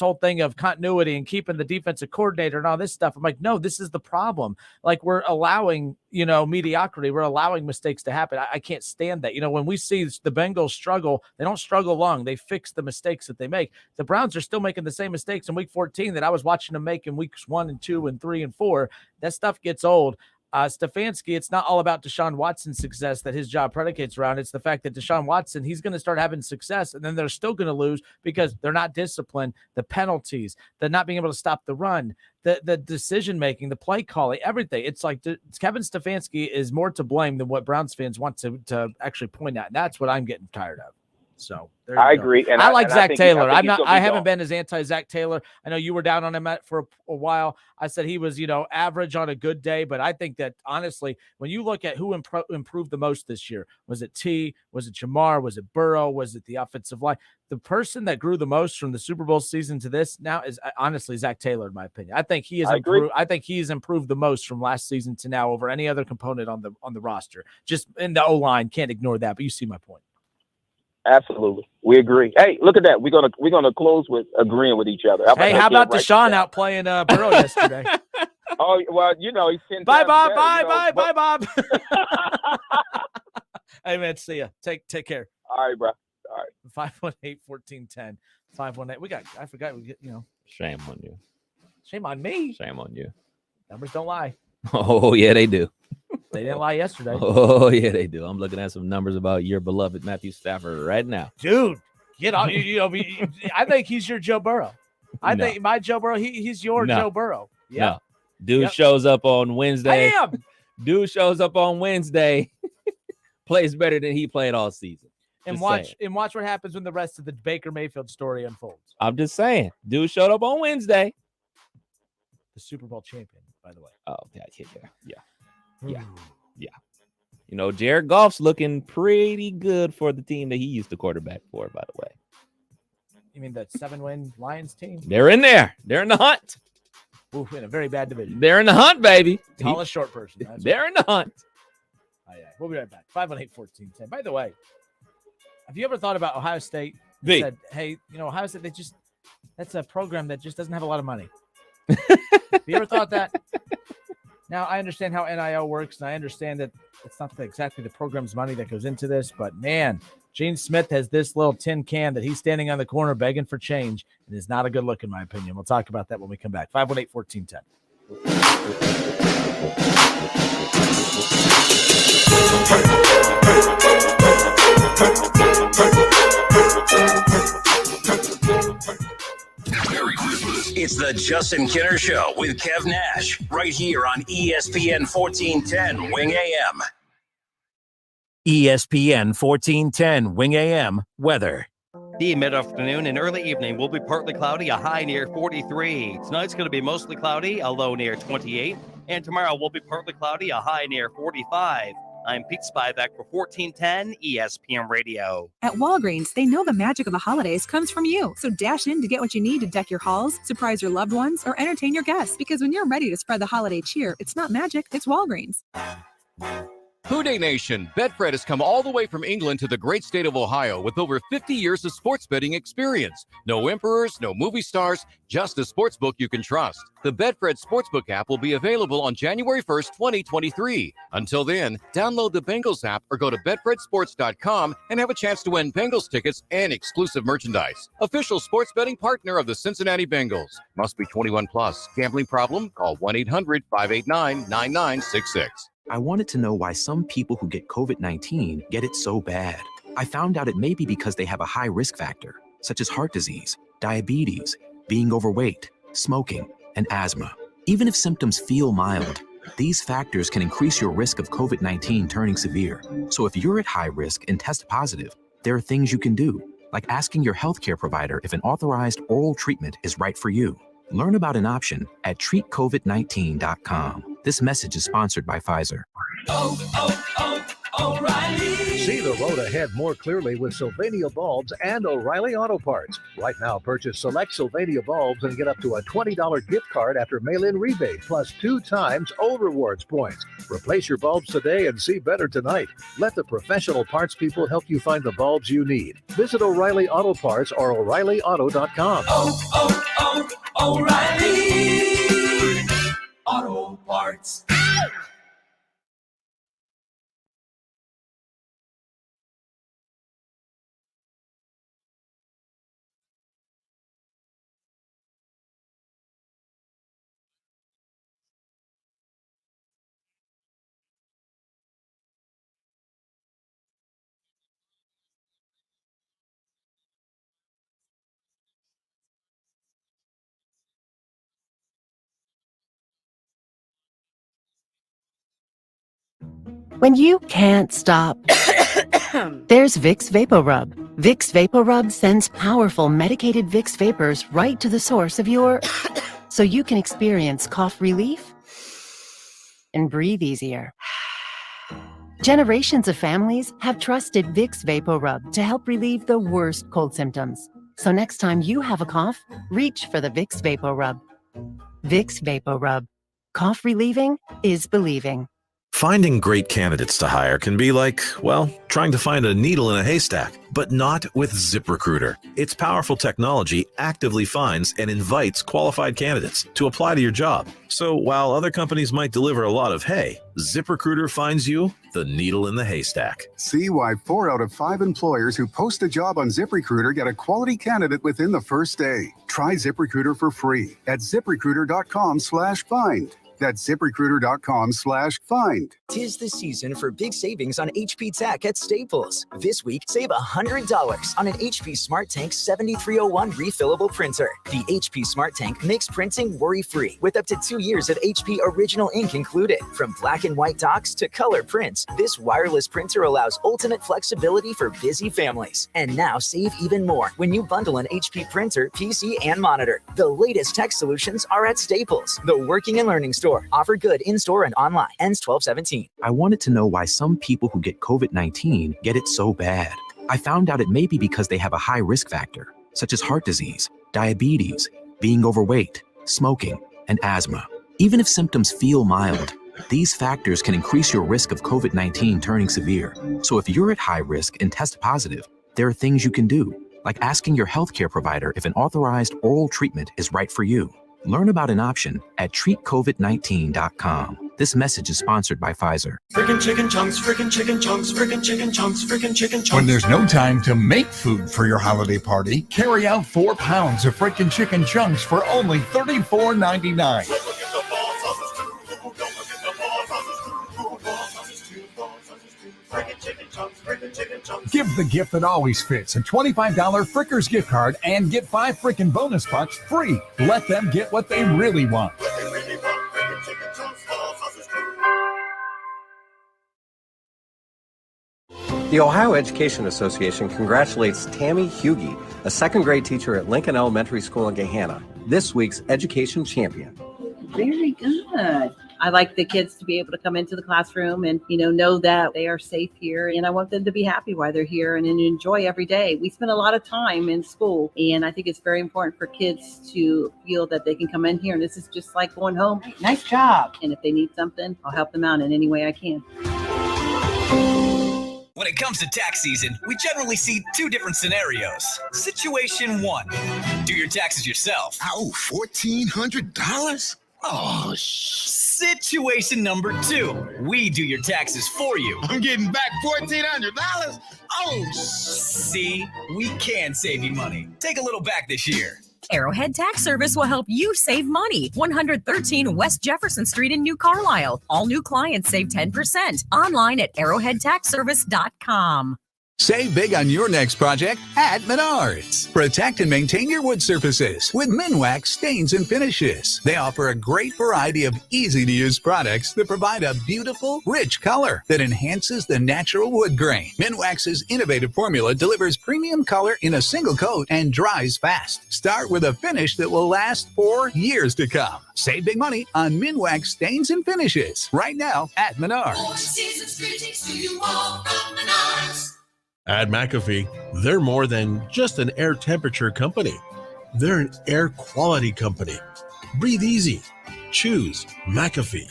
whole thing of continuity and keeping the defensive coordinator and all this stuff. I'm like, no, this is the problem. Like, we're allowing, mediocrity. We're allowing mistakes to happen. I can't stand that. When we see the Bengals struggle, they don't struggle long. They fix the mistakes that they make. The Browns are still making the same mistakes in week 14 that I was watching them make in weeks 1 and 2 and 3 and 4. That stuff gets old. Stefanski, it's not all about Deshaun Watson's success that his job predicates around. It's the fact that Deshaun Watson, he's going to start having success, and then they're still going to lose because they're not disciplined. The penalties, the not being able to stop the run, the decision-making, the play calling, everything. It's like Kevin Stefanski is more to blame than what Browns fans want to actually point at. And that's what I'm getting tired of. So there I you go. agree. And I like Zach Taylor. I haven't gone. been as anti Zach Taylor. I know you were down on him for a while. I said he was, average on a good day, but I think that honestly, when you look at who improved the most this year, was it T? Was it Jamar? Was it Burrow? Was it the offensive line? The person that grew the most from the Super Bowl season to this now is honestly Zach Taylor, in my opinion. I think he has improved. I think he's improved the most from last season to now over any other component on the roster. Just in the O-line, can't ignore that. But you see my point. Absolutely, we agree. Hey, look at that. We're gonna close with agreeing with each other. How about Deshaun out playing Burrow yesterday? Oh well, he's 10 bye, times Bob. better, Bye, Bob. Hey man, see ya. Take care. All right, bro. All right. 518-1410. 518. I forgot. We get. Shame on you. Shame on me. Shame on you. Numbers don't lie. Oh yeah, they do. They didn't lie yesterday. Oh yeah, they do. I'm looking at some numbers about your beloved Matthew Stafford right now. Dude, get on. I think he's your Joe Burrow. I think my Joe Burrow. He's your Joe Burrow. Yeah. No. Dude shows up on Wednesday. I am. Dude shows up on Wednesday. Plays better than he played all season. And watch what happens when the rest of the Baker Mayfield story unfolds. I'm just saying. Dude showed up on Wednesday. The Super Bowl champion, by the way. Oh, yeah. Jared Goff's looking pretty good for the team that he used to quarterback for, by the way. You mean the 7-win Lions team? They're in there. They're in the hunt. Ooh, in a very bad division. They're in the hunt, baby. Tallest short person. They're in the hunt. Oh, yeah. We'll be right back. 518-1410. By the way, have you ever thought about Ohio State? Said, hey, Ohio State, that's a program that just doesn't have a lot of money. Have you ever thought that? Now, I understand how NIL works, and I understand that it's not exactly the program's money that goes into this, but man, Gene Smith has this little tin can that he's standing on the corner begging for change, and it's not a good look, in my opinion. We'll talk about that when we come back. 518-1410. Merry Christmas. It's the Justin Kinner Show with Kev Nash, right here on ESPN 1410 Wing AM. ESPN 1410 Wing AM weather. The mid-afternoon and early evening will be partly cloudy, a high near 43. Tonight's going to be mostly cloudy, a low near 28. And tomorrow will be partly cloudy, a high near 45. I'm Pete Spivak for 1410 ESPN Radio. At Walgreens, they know the magic of the holidays comes from you. So dash in to get what you need to deck your halls, surprise your loved ones, or entertain your guests. Because when you're ready to spread the holiday cheer, it's not magic, it's Walgreens. Houday Nation, Betfred has come all the way from England to the great state of Ohio with over 50 years of sports betting experience. No emperors, no movie stars, just a sportsbook you can trust. The Betfred Sportsbook app will be available on January 1st, 2023. Until then, download the Bengals app or go to betfredsports.com and have a chance to win Bengals tickets and exclusive merchandise. Official sports betting partner of the Cincinnati Bengals. Must be 21 plus. Gambling problem? Call 1-800-589-9966. I wanted to know why some people who get COVID-19 get it so bad. I found out it may be because they have a high risk factor, such as heart disease, diabetes, being overweight, smoking, and asthma. Even if symptoms feel mild, these factors can increase your risk of COVID-19 turning severe. So if you're at high risk and test positive, there are things you can do, like asking your healthcare provider if an authorized oral treatment is right for you. Learn about an option at treatcovid19.com. This message is sponsored by Pfizer. O'Reilly. See the road ahead more clearly with Sylvania bulbs and O'Reilly Auto Parts. Right now, purchase select Sylvania bulbs and get up to a $20 gift card after mail-in rebate, plus 2 times old rewards points. Replace your bulbs today and see better tonight. Let the professional parts people help you find the bulbs you need. Visit O'Reilly Auto Parts or O'ReillyAuto.com. O'Reilly Auto Parts. When you can't stop, there's Vicks VapoRub. Vicks VapoRub sends powerful medicated Vicks vapors right to the source of your so you can experience cough relief and breathe easier. Generations of families have trusted Vicks VapoRub to help relieve the worst cold symptoms. So next time you have a cough, reach for the Vicks VapoRub. Vicks VapoRub. Cough relieving is believing. Finding great candidates to hire can be like, well, trying to find a needle in a haystack, but not with ZipRecruiter. Its powerful technology actively finds and invites qualified candidates to apply to your job. So while other companies might deliver a lot of hay, ZipRecruiter finds you the needle in the haystack. See why 4 out of 5 employers who post a job on ZipRecruiter get a quality candidate within the first day. Try ZipRecruiter for free at ZipRecruiter.com/find. That's ZipRecruiter.com/find. 'Tis the season for big savings on HP Tech at Staples. This week, save $100 on an HP Smart Tank 7301 refillable printer. The HP Smart Tank makes printing worry-free with up to 2 years of HP original ink included. From black and white docs to color prints, this wireless printer allows ultimate flexibility for busy families. And now save even more when you bundle an HP printer, PC, and monitor. The latest tech solutions are at Staples, the working and learning store. Offer good in-store and online. Ends 12/17. I wanted to know why some people who get COVID-19 get it so bad. I found out it may be because they have a high risk factor, such as heart disease, diabetes, being overweight, smoking, and asthma. Even if symptoms feel mild, these factors can increase your risk of COVID-19 turning severe. So if you're at high risk and test positive, there are things you can do, like asking your healthcare provider if an authorized oral treatment is right for you. Learn about an option at treatcovid19.com. This message is sponsored by Pfizer. Frickin' chicken chunks, frickin' chicken chunks, frickin' chicken chunks, frickin' chicken chunks. When there's no time to make food for your holiday party, carry out 4 pounds of frickin' chicken chunks for only $34.99. Give the gift that always fits. A $25 Frickers gift card and get 5 frickin' bonus bucks free. Let them get what they really want. The Ohio Education Association congratulates Tammy Hughey, a second-grade teacher at Lincoln Elementary School in Gahanna, this week's Education Champion. Very good. I like the kids to be able to come into the classroom and, know that they are safe here. And I want them to be happy while they're here and enjoy every day. We spend a lot of time in school, and I think it's very important for kids to feel that they can come in here. And this is just like going home. Nice job. And if they need something, I'll help them out in any way I can. When it comes to tax season, we generally see 2 different scenarios. Situation 1, do your taxes yourself. Oh, $1,400? Oh, Situation number 2, we do your taxes for you. I'm getting back $1,400? Oh, See, we can save you money. Take a little back this year. Arrowhead Tax Service will help you save money. 113 West Jefferson Street in New Carlisle. All new clients save 10%. Online at arrowheadtaxservice.com. Save big on your next project at Menards. Protect and maintain your wood surfaces with Minwax Stains and Finishes. They offer a great variety of easy-to-use products that provide a beautiful, rich color that enhances the natural wood grain. Minwax's innovative formula delivers premium color in a single coat and dries fast. Start with a finish that will last for years to come. Save big money on Minwax Stains and Finishes right now at Menards. Season's greetings to you all from Menards. At McAfee, they're more than just an air temperature company. They're an air quality company. Breathe easy. Choose McAfee.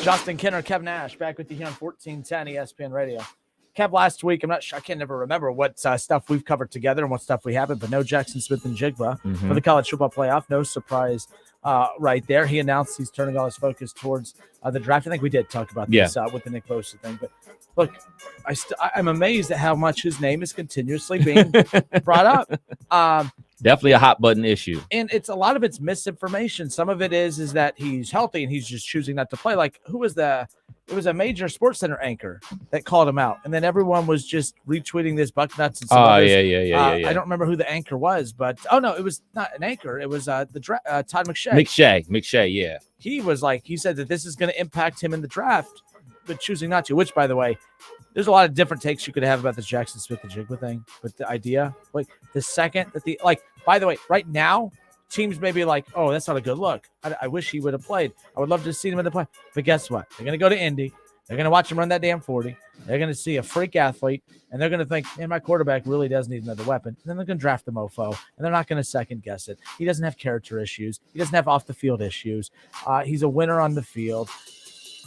Justin Kinner, Kev Nash, back with you here on 1410 ESPN Radio. Kev, last week, I'm not sure, I can never remember what stuff we've covered together and what stuff we haven't, but no Jackson Smith and Jigba for the college football playoff. No surprise right there. He announced he's turning all his focus towards the draft. I think we did talk about this with the Nick Bosa thing. But look, I'm amazed at how much his name is continuously being brought up. Definitely a hot button issue. And it's a lot of it's misinformation. Some of it is that he's healthy and he's just choosing not to play. Like, it was a major Sports Center anchor that called him out. And then everyone was just retweeting this Bucknuts and some others. I don't remember who the anchor was, but no, it was not an anchor. It was Todd McShay. McShay, yeah. He was like, he said that this is going to impact him in the draft. but choosing not to, which, by the way, there's a lot of different takes you could have about this Jackson Smith-Njigba thing. But the idea, like the second that by the way, right now, teams may be like, oh, that's not a good look. I wish he would have played. I would love to see him in the play. But guess what? They're going to go to Indy. They're going to watch him run that damn 40. They're going to see a freak athlete, and they're going to think, man, my quarterback really does need another weapon. And then they're going to draft the mofo, and they're not going to second guess it. He doesn't have character issues. He doesn't have off-the-field issues. He's a winner on the field.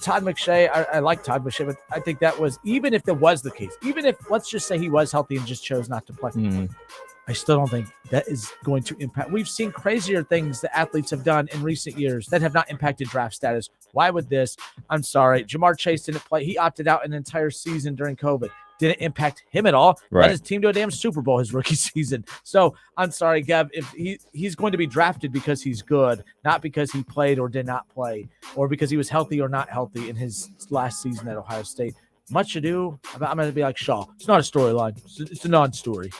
Todd McShay, I like Todd McShay, but I think that was, even if that was the case, even if, let's just say he was healthy and just chose not to play, I still don't think that is going to impact. We've seen crazier things that athletes have done in recent years that have not impacted draft status. Why would this? I'm sorry. Jamar Chase didn't play. He opted out an entire season during COVID. Didn't impact him at all. Right. Led his team to a damn Super Bowl his rookie season. So I'm sorry, Gav. If he's going to be drafted because he's good, not because he played or did not play, or because he was healthy or not healthy in his last season at Ohio State. Much ado. I'm going to be like Shaw. It's not a storyline. It's a non-story.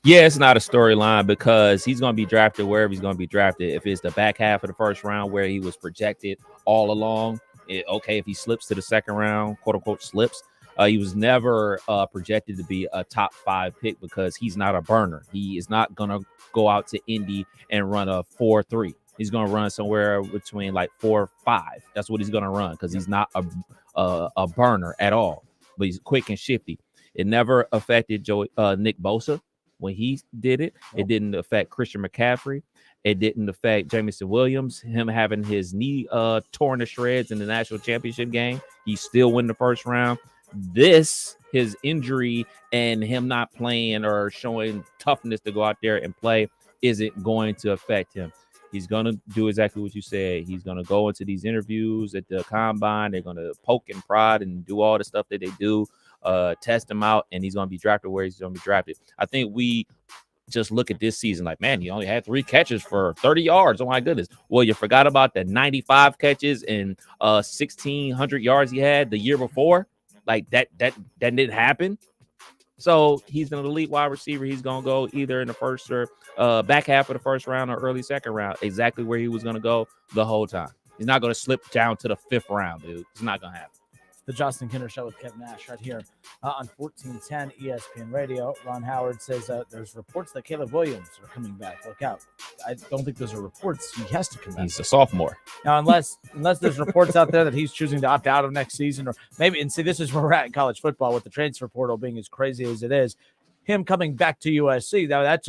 Yeah, it's not a storyline because he's going to be drafted wherever he's going to be drafted. If it's the back half of the first round where he was projected all along, okay, if he slips to the second round, quote unquote slips, he was never projected to be a top 5 pick because he's not a burner. He is not going to go out to Indy and run a 4.3. He's going to run somewhere between like 4.5. That's what he's going to run because he's not a burner at all, but he's quick and shifty. It never affected Nick Bosa. When he did it, it didn't affect Christian McCaffrey. It didn't affect Jamison Williams. Him having his knee torn to shreds in the national championship game, he still won the first round. His injury and him not playing or showing toughness to go out there and play isn't going to affect him. He's going to do exactly what you said. He's going to go into these interviews at the combine. They're going to poke and prod and do all the stuff that they do. Test him out, and he's going to be drafted where he's going to be drafted. I think we just look at this season like, man, he only had 3 catches for 30 yards. Oh, my goodness. Well, you forgot about the 95 catches and 1,600 yards he had the year before. Like, that didn't happen. So he's an elite wide receiver. He's going to go either in the first or back half of the first round or early second round, exactly where he was going to go the whole time. He's not going to slip down to the 5th round, dude. It's not going to happen. The Justin Kinder Show with Kevin Nash right here on 1410 ESPN Radio. Ron Howard says there's reports that Caleb Williams are coming back. Look out. I don't think those are reports. He has to come back. He's a sophomore. Now, unless there's reports out there that he's choosing to opt out of next season, or maybe, and see, this is where we're at in college football with the transfer portal being as crazy as it is. Him coming back to USC,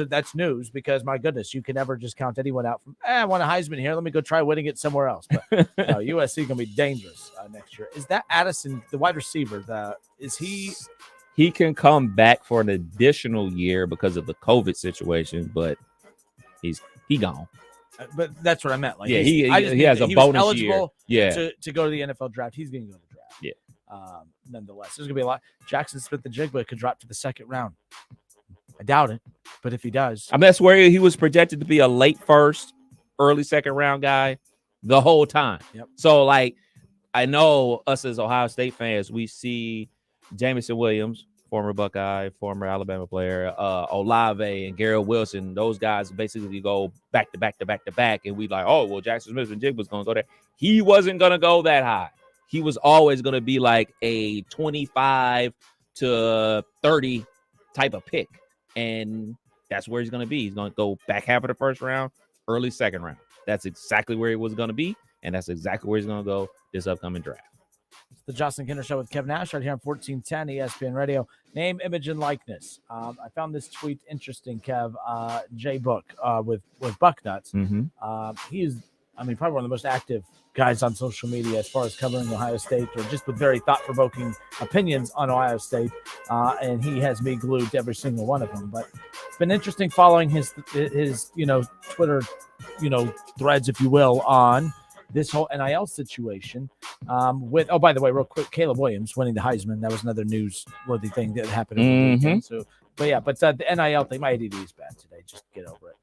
that's news because, my goodness, you can never just count anyone out from, I want a Heisman here. Let me go try winning it somewhere else. But no, USC going to be dangerous next year. Is that Addison, the wide receiver, is he? He can come back for an additional year because of the COVID situation, but he gone. But that's what I meant. Like, yeah, he has a bonus year. Yeah, to go to the NFL draft. He's going to go to the draft. Yeah. Nonetheless, there's gonna be a lot. Jackson Smith-Njigba could drop to the second round. I doubt it, but if he does, I mean, that's where he was projected to be a late first, early second round guy the whole time. Yep. So, like, I know us as Ohio State fans, we see Jamison Williams, former Buckeye, former Alabama player, Olave and Garrett Wilson. Those guys basically go back to back to back to back, and we like, oh, well, Jackson Smith-Njigba was gonna go there. He wasn't gonna go that high. He was always going to be like a 25 to 30 type of pick. And that's where he's going to be. He's going to go back half of the first round, early second round. That's exactly where he was going to be. And that's exactly where he's going to go this upcoming draft. The Justin Kinder Show with Kevin Nash right here on 1410 ESPN Radio. Name, image, and likeness. I found this tweet interesting, Kev. Jay Book with Bucknuts. Mm-hmm. He is, probably one of the most active guys on social media as far as covering Ohio State, or just with very thought-provoking opinions on Ohio State. And he has me glued to every single one of them. But it's been interesting following his Twitter, threads, if you will, on this whole NIL situation with, oh, by the way, real quick, Caleb Williams winning the Heisman. That was another newsworthy thing that happened over the weekend. So, but the NIL thing, my ADD is bad today. Just get over it.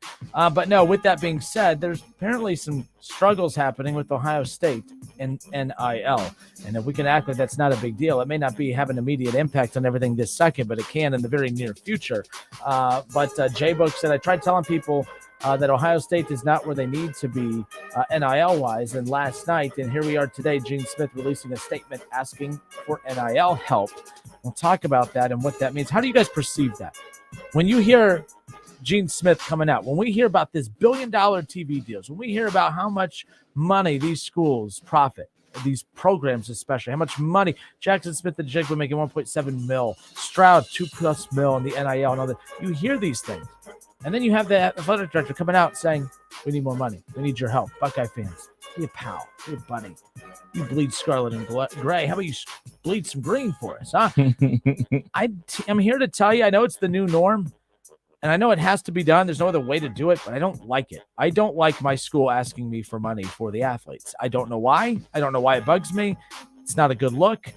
But no, with that being said, there's apparently some struggles happening with Ohio State and NIL. And if we can act like that's not a big deal, it may not have an immediate impact on everything this second, but it can in the very near future. But J-Book said, I tried telling people that Ohio State is not where they need to be NIL-wise. And last night, and here we are today, Gene Smith releasing a statement asking for NIL help. We'll talk about that and what that means. How do you guys perceive that? When you hear Gene Smith coming out, when we hear about this billion-dollar TV deals, when we hear about how much money these schools profit, these programs especially, how much money Jackson Smith and Jigba making $1.7 million, Stroud $2+ million in the NIL and all that. You hear these things. And then you have the athletic director coming out saying, we need more money. We need your help. Buckeye fans, be a pal, be a buddy. You bleed scarlet and gray. How about you bleed some green for us, huh? I'm here to tell you, I know it's the new norm, and I know it has to be done. There's no other way to do it, but I don't like it. I don't like my school asking me for money for the athletes. I don't know why. I don't know why it bugs me. It's not a good look.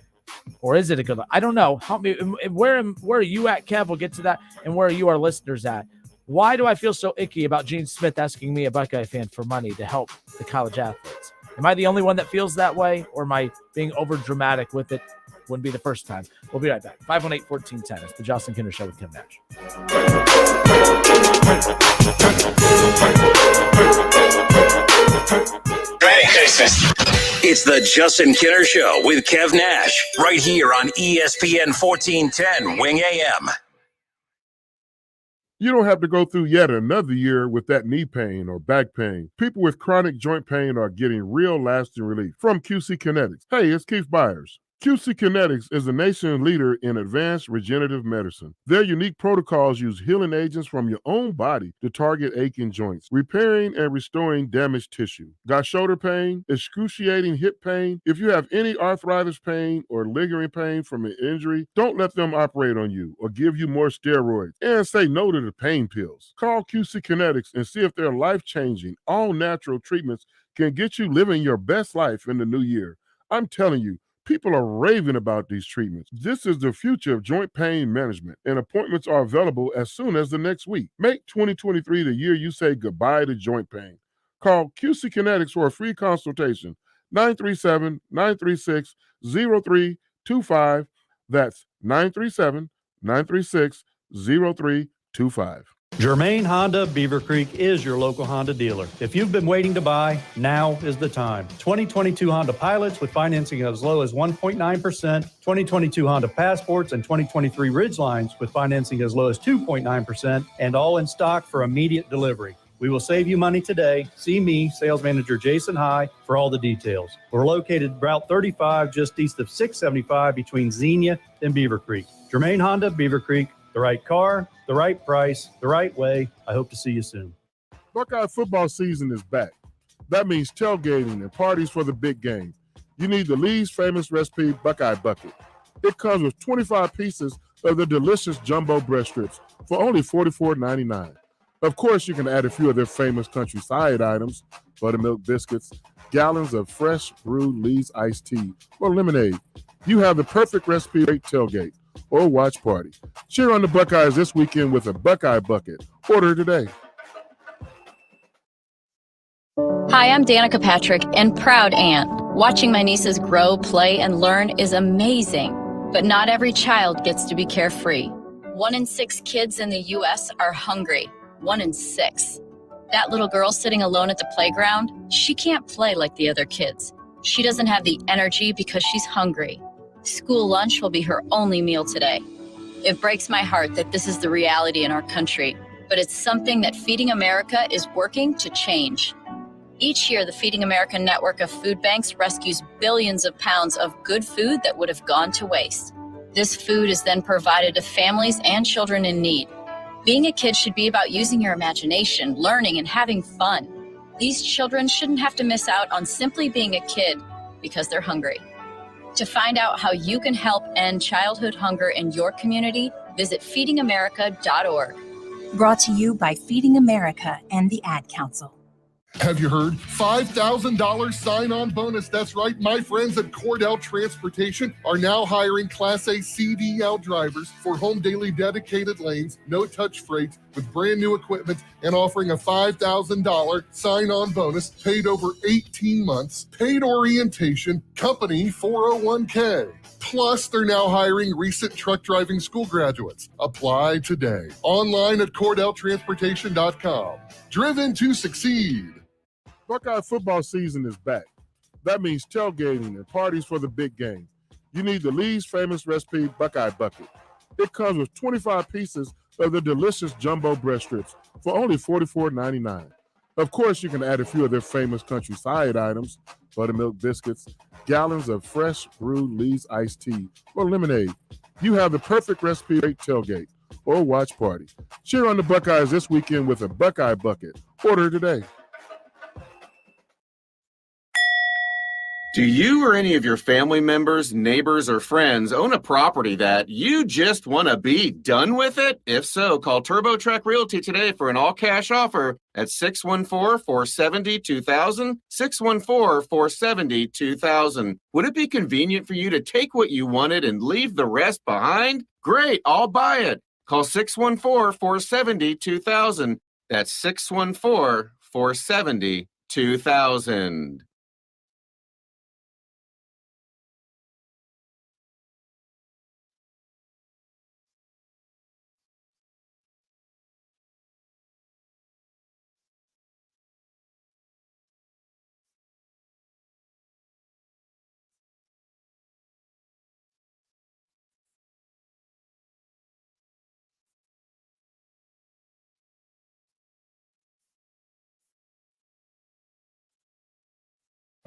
Or is it a good look? I don't know. Help me. Where are you at, Kev? We'll get to that. And where are you, our listeners, at? Why do I feel so icky about Gene Smith asking me, a Buckeye fan, for money to help the college athletes? Am I the only one that feels that way, or am I being over dramatic with it? Wouldn't be the first time. We'll be right back. 518-1410. It's the Justin Kinder Show with Kim Nash. It's the Justin Kinder Show with Kev Nash, right here on ESPN 1410 Wing AM. You don't have to go through yet another year with that knee pain or back pain. People with chronic joint pain are getting real lasting relief from QC Kinetics. Hey, it's Keith Byers. QC Kinetics is the nation's leader in advanced regenerative medicine. Their unique protocols use healing agents from your own body to target aching joints, repairing and restoring damaged tissue. Got shoulder pain, excruciating hip pain? If you have any arthritis pain or lingering pain from an injury, don't let them operate on you or give you more steroids, and say no to the pain pills. Call QC Kinetics and see if their life-changing, all-natural treatments can get you living your best life in the new year. I'm telling you, people are raving about these treatments. This is the future of joint pain management, and appointments are available as soon as the next week. Make 2023 the year you say goodbye to joint pain. Call QC Kinetics for a free consultation, 937-936-0325. That's 937-936-0325. Germain Honda Beaver Creek is your local Honda dealer. If you've been waiting to buy, now is the time. 2022 Honda Pilots with financing as low as 1.9%, 2022 Honda Passports and 2023 Ridgelines with financing as low as 2.9%, and all in stock for immediate delivery. We will save you money today. See me, Sales Manager Jason High, for all the details. We're located Route 35, just east of 675 between Xenia and Beaver Creek. Germain Honda Beaver Creek, the right car, the right price, the right way. I hope to see you soon. Buckeye football season is back. That means tailgating and parties for the big game. You need the Lee's famous recipe Buckeye Bucket. It comes with 25 pieces of the delicious jumbo breast strips for only $44.99. Of course, you can add a few of their famous country side items, buttermilk biscuits, gallons of fresh brewed Lee's iced tea, or lemonade. You have the perfect recipe for a tailgate or watch party. Cheer on the Buckeyes this weekend with a Buckeye Bucket. Order today. Hi, I'm Danica Patrick and proud aunt. Watching my nieces grow, play, and learn is amazing. But not every child gets to be carefree. 1 in 6 kids in the U.S. are hungry. 1 in 6. That little girl sitting alone at the playground, she can't play like the other kids. She doesn't have the energy because she's hungry. School lunch will be her only meal today. It breaks my heart that this is the reality in our country, but it's something that Feeding America is working to change. Each year, the Feeding America network of food banks rescues billions of pounds of good food that would have gone to waste. This food is then provided to families and children in need. Being a kid should be about using your imagination, learning, and having fun. These children shouldn't have to miss out on simply being a kid because they're hungry. To find out how you can help end childhood hunger in your community, visit feedingamerica.org. Brought to you by Feeding America and the Ad Council. Have you heard? $5,000 sign-on bonus. That's right. My friends at Cordell Transportation are now hiring Class A CDL drivers for home daily dedicated lanes, no-touch freight, with brand new equipment and offering a $5,000 sign-on bonus paid over 18 months, paid orientation, company 401k. Plus, they're now hiring recent truck driving school graduates. Apply today. Online at CordellTransportation.com. Driven to succeed. Buckeye football season is back. That means tailgating and parties for the big game. You need the Lee's famous recipe Buckeye Bucket. It comes with 25 pieces of the delicious jumbo breast strips for only $44.99. Of course, you can add a few of their famous country side items, buttermilk biscuits, gallons of fresh brewed Lee's iced tea, or lemonade. You have the perfect recipe for a tailgate or watch party. Cheer on the Buckeyes this weekend with a Buckeye Bucket. Order today. Do you or any of your family members, neighbors, or friends own a property that you just want to be done with it? If so, call TurboTrack Realty today for an all-cash offer at 614-470-2000, 614-470-2000. Would it be convenient for you to take what you wanted and leave the rest behind? Great, I'll buy it. Call 614-470-2000. That's 614-470-2000.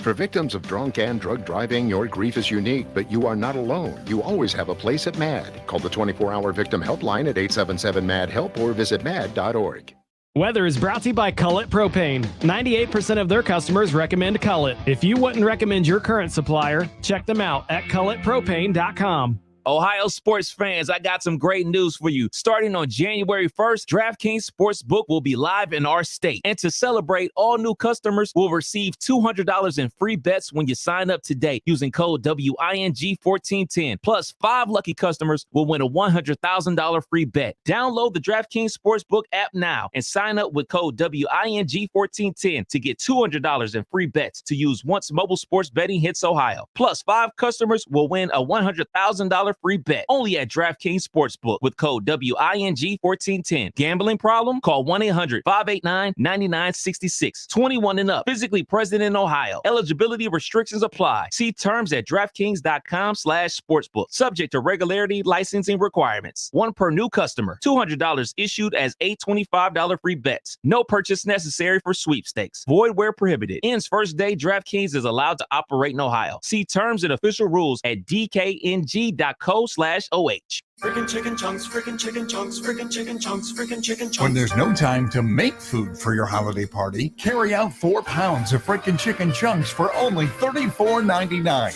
For victims of drunk and drug driving, your grief is unique, but you are not alone. You always have a place at MAD. Call the 24-hour victim helpline at 877-MAD-HELP or visit mad.org. Weather is brought to you by Cullet Propane. 98% of their customers recommend Cullet. If you wouldn't recommend your current supplier, check them out at culletpropane.com. Ohio sports fans, I got some great news for you. Starting on January 1st, DraftKings Sportsbook will be live in our state. And to celebrate, all new customers will receive $200 in free bets when you sign up today using code WING1410. Plus, 5 lucky customers will win a $100,000 free bet. Download the DraftKings Sportsbook app now and sign up with code WING1410 to get $200 in free bets to use once mobile sports betting hits Ohio. Plus, 5 customers will win a $100,000 free bet only at DraftKings Sportsbook with code WING1410. Gambling problem? Call 1-800-589-9966. 21 and up. Physically present in Ohio. Eligibility restrictions apply. See terms at DraftKings.com/sportsbook. Subject to regularity licensing requirements. 1 per new customer. $200 issued as $825 free bets. No purchase necessary for sweepstakes. Void where prohibited. Ends first day DraftKings is allowed to operate in Ohio. See terms and official rules at DKNG.co/OH. Freaking chicken chunks, freaking chicken chunks, freaking chicken chunks, freaking chicken chunks. When there's no time to make food for your holiday party, carry out 4 pounds of freaking chicken chunks for only $34.99.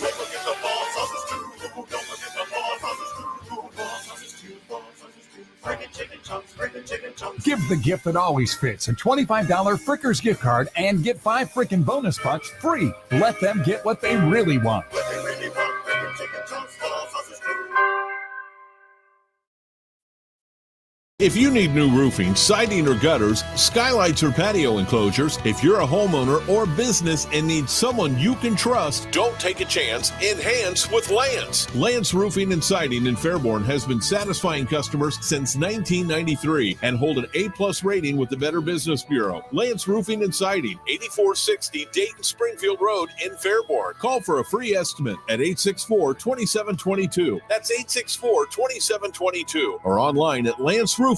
Give the gift that always fits a $25 Frickers gift card and get 5 freaking bonus pucks free. Let them get what they really want. If you need new roofing, siding, or gutters, skylights, or patio enclosures, if you're a homeowner or business and need someone you can trust, don't take a chance. Enhance with Lance. Lance Roofing and Siding in Fairborn has been satisfying customers since 1993 and hold an A+ rating with the Better Business Bureau. Lance Roofing and Siding, 8460 Dayton Springfield Road in Fairborn. Call for a free estimate at 864-2722. That's 864-2722 or online at lanceroofing.com.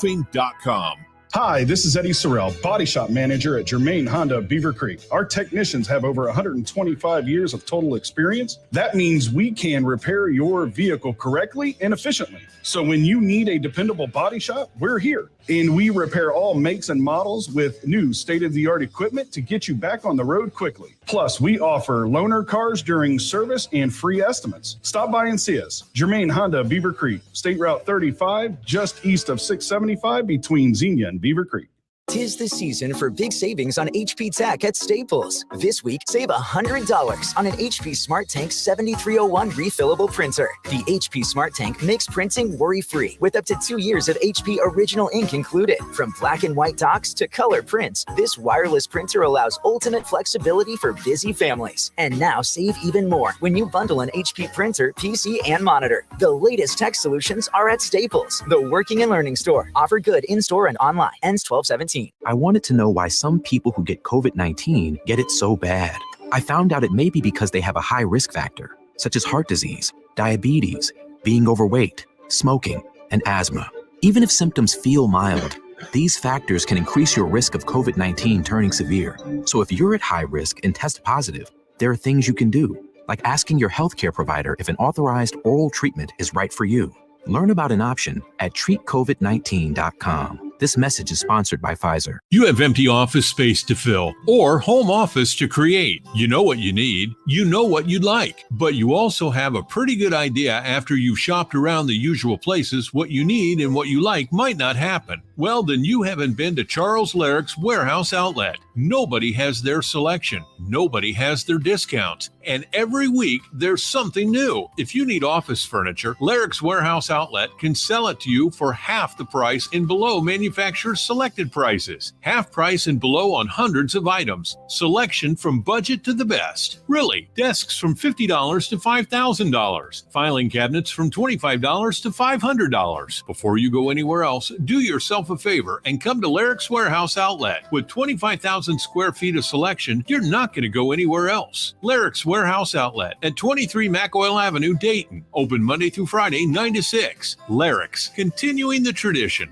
Hi, this is Eddie Sorrell, Body Shop Manager at Germain Honda of Beaver Creek. Our technicians have over 125 years of total experience. That means we can repair your vehicle correctly and efficiently. So when you need a dependable body shop, we're here. And we repair all makes and models with new state-of-the-art equipment to get you back on the road quickly. Plus, we offer loaner cars during service and free estimates. Stop by and see us. Germain Honda of Beaver Creek, State Route 35, just east of 675 between Xenia and Beaver Creek. 'Tis the season for big savings on HP Tech at Staples. This week, save $100 on an HP Smart Tank 7301 refillable printer. The HP Smart Tank makes printing worry-free with up to 2 years of HP original ink included. From black and white docs to color prints, this wireless printer allows ultimate flexibility for busy families. And now save even more when you bundle an HP printer, PC, and monitor. The latest tech solutions are at Staples, the working and learning store. Offer good in-store and online. Ends 12/17. I wanted to know why some people who get COVID-19 get it so bad. I found out it may be because they have a high risk factor, such as heart disease, diabetes, being overweight, smoking, and asthma. Even if symptoms feel mild, these factors can increase your risk of COVID-19 turning severe. So if you're at high risk and test positive, there are things you can do, like asking your healthcare provider if an authorized oral treatment is right for you. Learn about an option at treatcovid19.com. This message is sponsored by Pfizer. You have empty office space to fill or home office to create. You know what you need. You know what you'd like. But you also have a pretty good idea after you've shopped around the usual places what you need and what you like might not happen. Well, then you haven't been to Charles Larrick's Warehouse Outlet. Nobody has their selection. Nobody has their discounts. And every week, there's something new. If you need office furniture, Larrick's Warehouse Outlet can sell it to you for half the price and below manufacturer's selected prices. Half price and below on hundreds of items. Selection from budget to the best. Really, desks from $50 to $5,000. Filing cabinets from $25 to $500. Before you go anywhere else, do yourself a favor and come to Larrick's Warehouse Outlet. With 25,000 square feet of selection, you're not going to go anywhere else. Larrick's Warehouse Outlet at 23 McOil Avenue, Dayton. Open Monday through Friday, 9 to 6. Larrick's, continuing the tradition.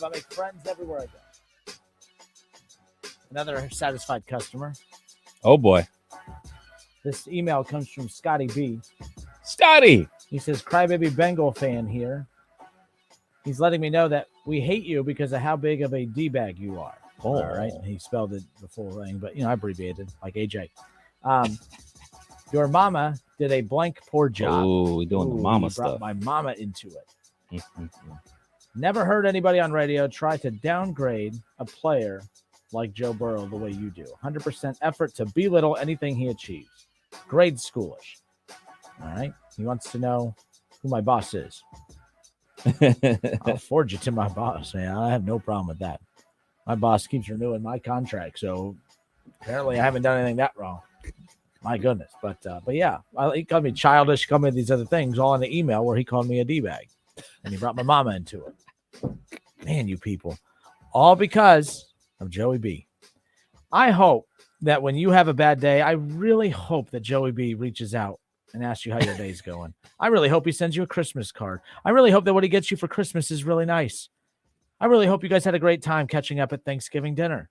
I make friends everywhere I go. Another satisfied customer. Oh boy. This email comes from Scotty B. Scotty! He says, Crybaby Bengal fan here. He's letting me know that we hate you because of how big of a D-bag you are. Oh. All right. He spelled it the full thing, but, I abbreviated like AJ. Your mama did a blank poor job. Oh, we're doing the mama brought stuff. my mama into it. Never heard anybody on radio try to downgrade a player like Joe Burrow the way you do. 100% effort to belittle anything he achieves. Grade schoolish. All right. He wants to know who my boss is. I'll forward you to my boss, man. I have no problem with that. My boss keeps renewing my contract, so apparently I haven't done anything that wrong. My goodness. But yeah, he called me childish, called me these other things all in the email where he called me a D-bag. And he brought my mama into it. Man, you people. All because of Joey B. I hope that when you have a bad day, I really hope that Joey B reaches out and asks you how your day's going. I really hope he sends you a Christmas card. I really hope that what he gets you for Christmas is really nice. I really hope you guys had a great time catching up at Thanksgiving dinner.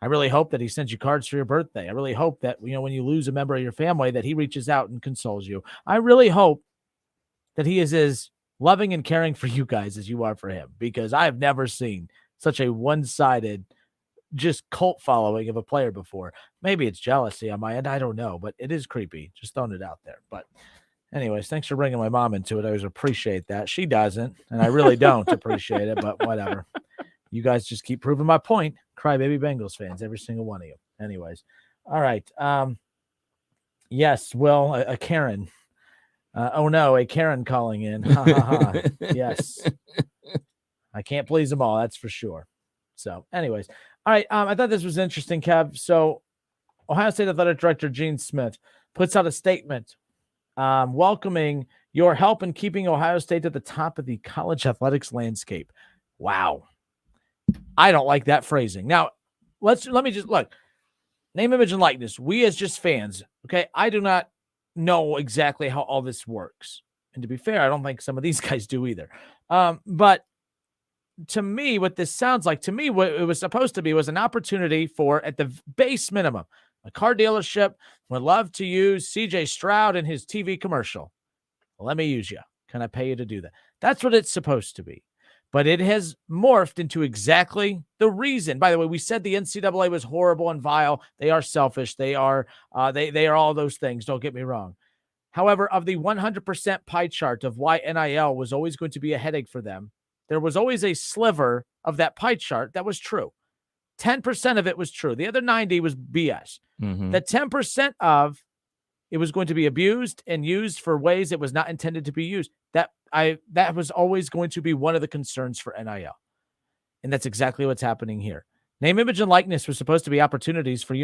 I really hope that he sends you cards for your birthday. I really hope that, when you lose a member of your family, that he reaches out and consoles you. I really hope that he is as loving and caring for you guys as you are for him, because I have never seen such a one-sided, just cult following of a player before. Maybe it's jealousy on my end. I don't know, but it is creepy. Just throwing it out there. But anyways, thanks for bringing my mom into it. I always appreciate that. She doesn't, and I really don't appreciate it, but whatever. You guys just keep proving my point. Crybaby Bengals fans, every single one of you. Anyways. All right. Yes, Will, a Karen. Oh no, a Karen calling in. Ha ha ha. Yes. I can't please them all, that's for sure. So, anyways. All right. I thought this was interesting, Kev. So, Ohio State Athletic Director Gene Smith puts out a statement welcoming your help in keeping Ohio State at the top of the college athletics landscape. Wow. I don't like that phrasing. Now, let me just look. Name, image, and likeness. We as just fans, okay? I do not know exactly how all this works. And to be fair, I don't think some of these guys do either. But to me, what this sounds like, to me, what it was supposed to be was an opportunity for, at the base minimum, A car dealership would love to use CJ Stroud in his TV commercial. Let me use you. Can I pay you to do that? That's what it's supposed to be. But it has morphed into exactly the reason. By the way, we said the NCAA was horrible and vile. They are selfish. They are all those things. Don't get me wrong. However, of the 100% pie chart of why NIL was always going to be a headache for them, there was always a sliver of that pie chart that was true. 10% of it was true. The other 90 was BS. The 10% of it was going to be abused and used for ways it was not intended to be used. That was always going to be one of the concerns for NIL. And that's exactly what's happening here. Name, image, and likeness was supposed to be opportunities for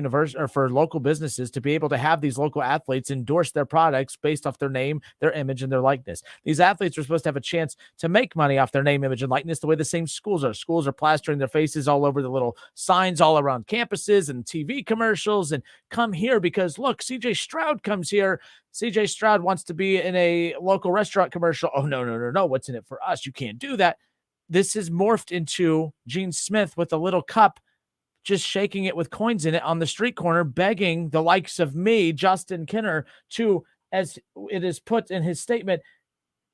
for local businesses to be able to have these local athletes endorse their products based off their name, their image, and their likeness. These athletes were supposed to have a chance to make money off their name, image, and likeness the way the same schools are. Schools are plastering their faces all over the little signs all around campuses and TV commercials and come here because, look, CJ Stroud comes here. CJ Stroud wants to be in a local restaurant commercial. Oh, no. What's in it for us? You can't do that. This has morphed into Gene Smith with a little cup just shaking it with coins in it on the street corner, begging the likes of me, Justin Kinner, to, as it is put in his statement,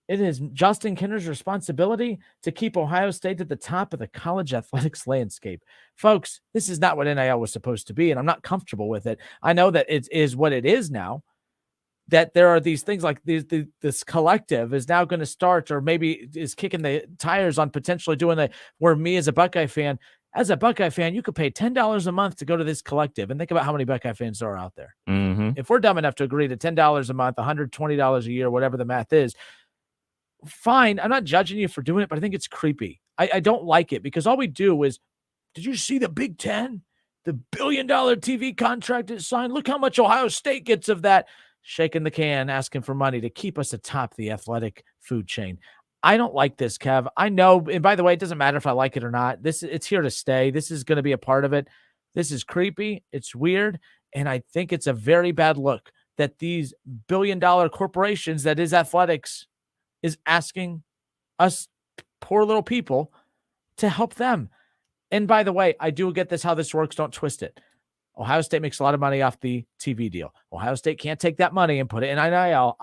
it is Justin Kinner's responsibility to keep Ohio State at the top of the college athletics landscape. Folks, this is not what NIL was supposed to be, and I'm not comfortable with it. I know that it is what it is now, that there are these things like this collective is now going to start, or maybe is kicking the tires on potentially doing where me as a Buckeye fan, you could pay $10 a month to go to this collective, and think about how many Buckeye fans there are out there. If we're dumb enough to agree to $10 a month, $120 a year, whatever the math is, fine. I'm not judging you for doing it, but I think it's creepy. I don't like it because all we do is, did you see the Big Ten? The $1 billion TV contract is signed. Look how much Ohio State gets of that. Shaking the can, asking for money to keep us atop the athletic food chain. I don't like this, Kev. I know, and by the way, it doesn't matter if I like it or not. It's here to stay. This is going to be a part of it. This is creepy. It's weird, and I think it's a very bad look that these $1 billion corporations that is athletics is asking us poor little people to help them. And by the way, I do get this, how this works. Don't twist it. Ohio State makes a lot of money off the TV deal. Ohio State can't take that money and put it in NIL.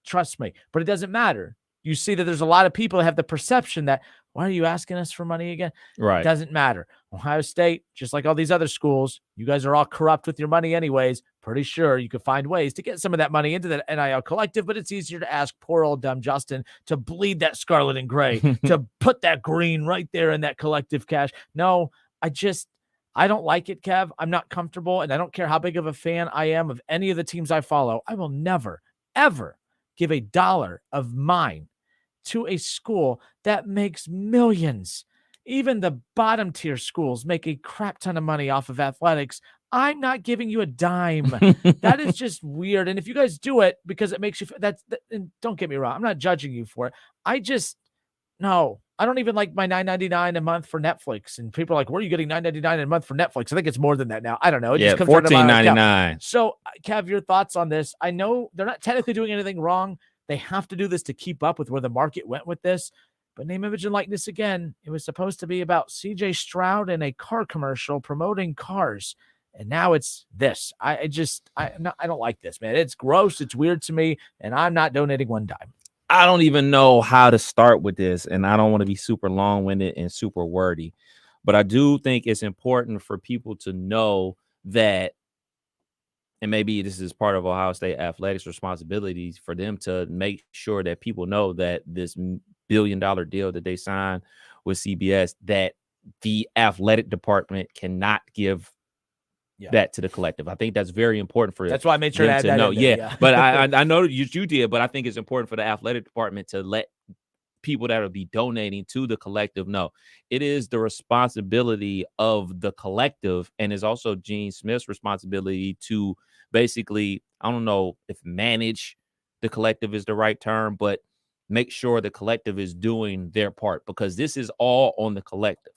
Trust me, but it doesn't matter. You see that there's a lot of people that have the perception that, why are you asking us for money again? Right. It doesn't matter. Ohio State, just like all these other schools, you guys are all corrupt with your money anyways. Pretty sure you could find ways to get some of that money into the NIL collective, but it's easier to ask poor old dumb Justin to bleed that scarlet and gray, to put that green right there in that collective cash. No, I don't like it, Kev. I'm not comfortable, and I don't care how big of a fan I am of any of the teams I follow. I will never, ever give $1 of mine to a school that makes millions. Even the bottom tier schools make a crap ton of money off of athletics. I'm not giving you a dime. That is just weird. And if you guys do it because it makes you, and don't get me wrong, I'm not judging you for it. No, I don't even like my $9.99 a month for Netflix. And people are like, where are you getting $9.99 a month for Netflix? I think it's more than that now. I don't know. It just comes out of my account. So, Kev, your thoughts on this? I know they're not technically doing anything wrong. They have to do this to keep up with where the market went with this. But name, image, and likeness again, it was supposed to be about CJ Stroud in a car commercial promoting cars. And now it's this. I don't like this, man. It's gross. It's weird to me. And I'm not donating $1 dime. I don't even know how to start with this, and I don't want to be super long-winded and super wordy, but I do think it's important for people to know that, and maybe this is part of Ohio State athletics responsibilities for them to make sure that people know that this $1 billion deal that they signed with CBS, that the athletic department cannot give that to the collective. I think that's very important for that's why I made sure to add that know. In there, yeah. But I know you did, but I think it's important for the athletic department to let people that will be donating to the collective know it is the responsibility of the collective, and is also Gene Smith's responsibility to basically, I don't know if manage the collective is the right term, but make sure the collective is doing their part, because this is all on the collective.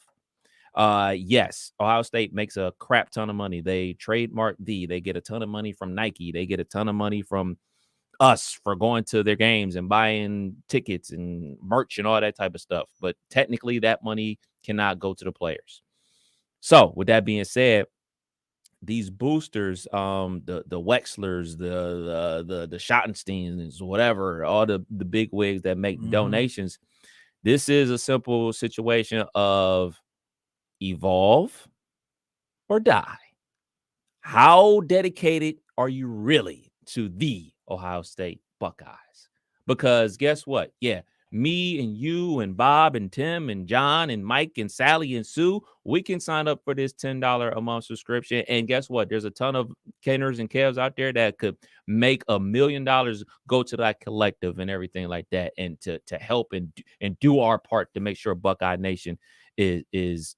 Yes, Ohio State makes a crap ton of money. They trademark they get a ton of money from Nike. They get a ton of money from us for going to their games and buying tickets and merch and all that type of stuff. But technically that money cannot go to the players. So with that being said, these boosters, the Wexlers, the Schottensteins, whatever, all the big wigs that make donations. This is a simple situation of evolve or die. How dedicated are you really to the Ohio State Buckeyes? Because guess what? Yeah, me and you and Bob and Tim and John and Mike and Sally and Sue, we can sign up for this $10 a month subscription. And guess what? There's a ton of Kenners and Kevs out there that could make $1 million go to that collective and everything like that, and to help and do our part to make sure Buckeye Nation is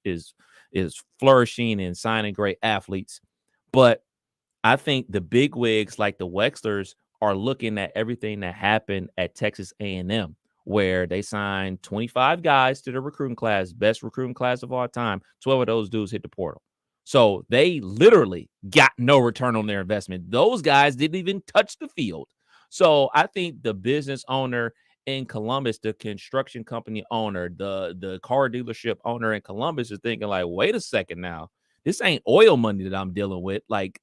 flourishing and signing great athletes. But I think the big wigs like the Wexlers are looking at everything that happened at Texas A&M, where they signed 25 guys to the recruiting class, best recruiting class of all time. 12 of those dudes hit the portal. So they literally got no return on their investment. Those guys didn't even touch the field. So I think the business owner in Columbus, the construction company owner, the car dealership owner in Columbus is thinking like, wait a second now. This ain't oil money that I'm dealing with. Like,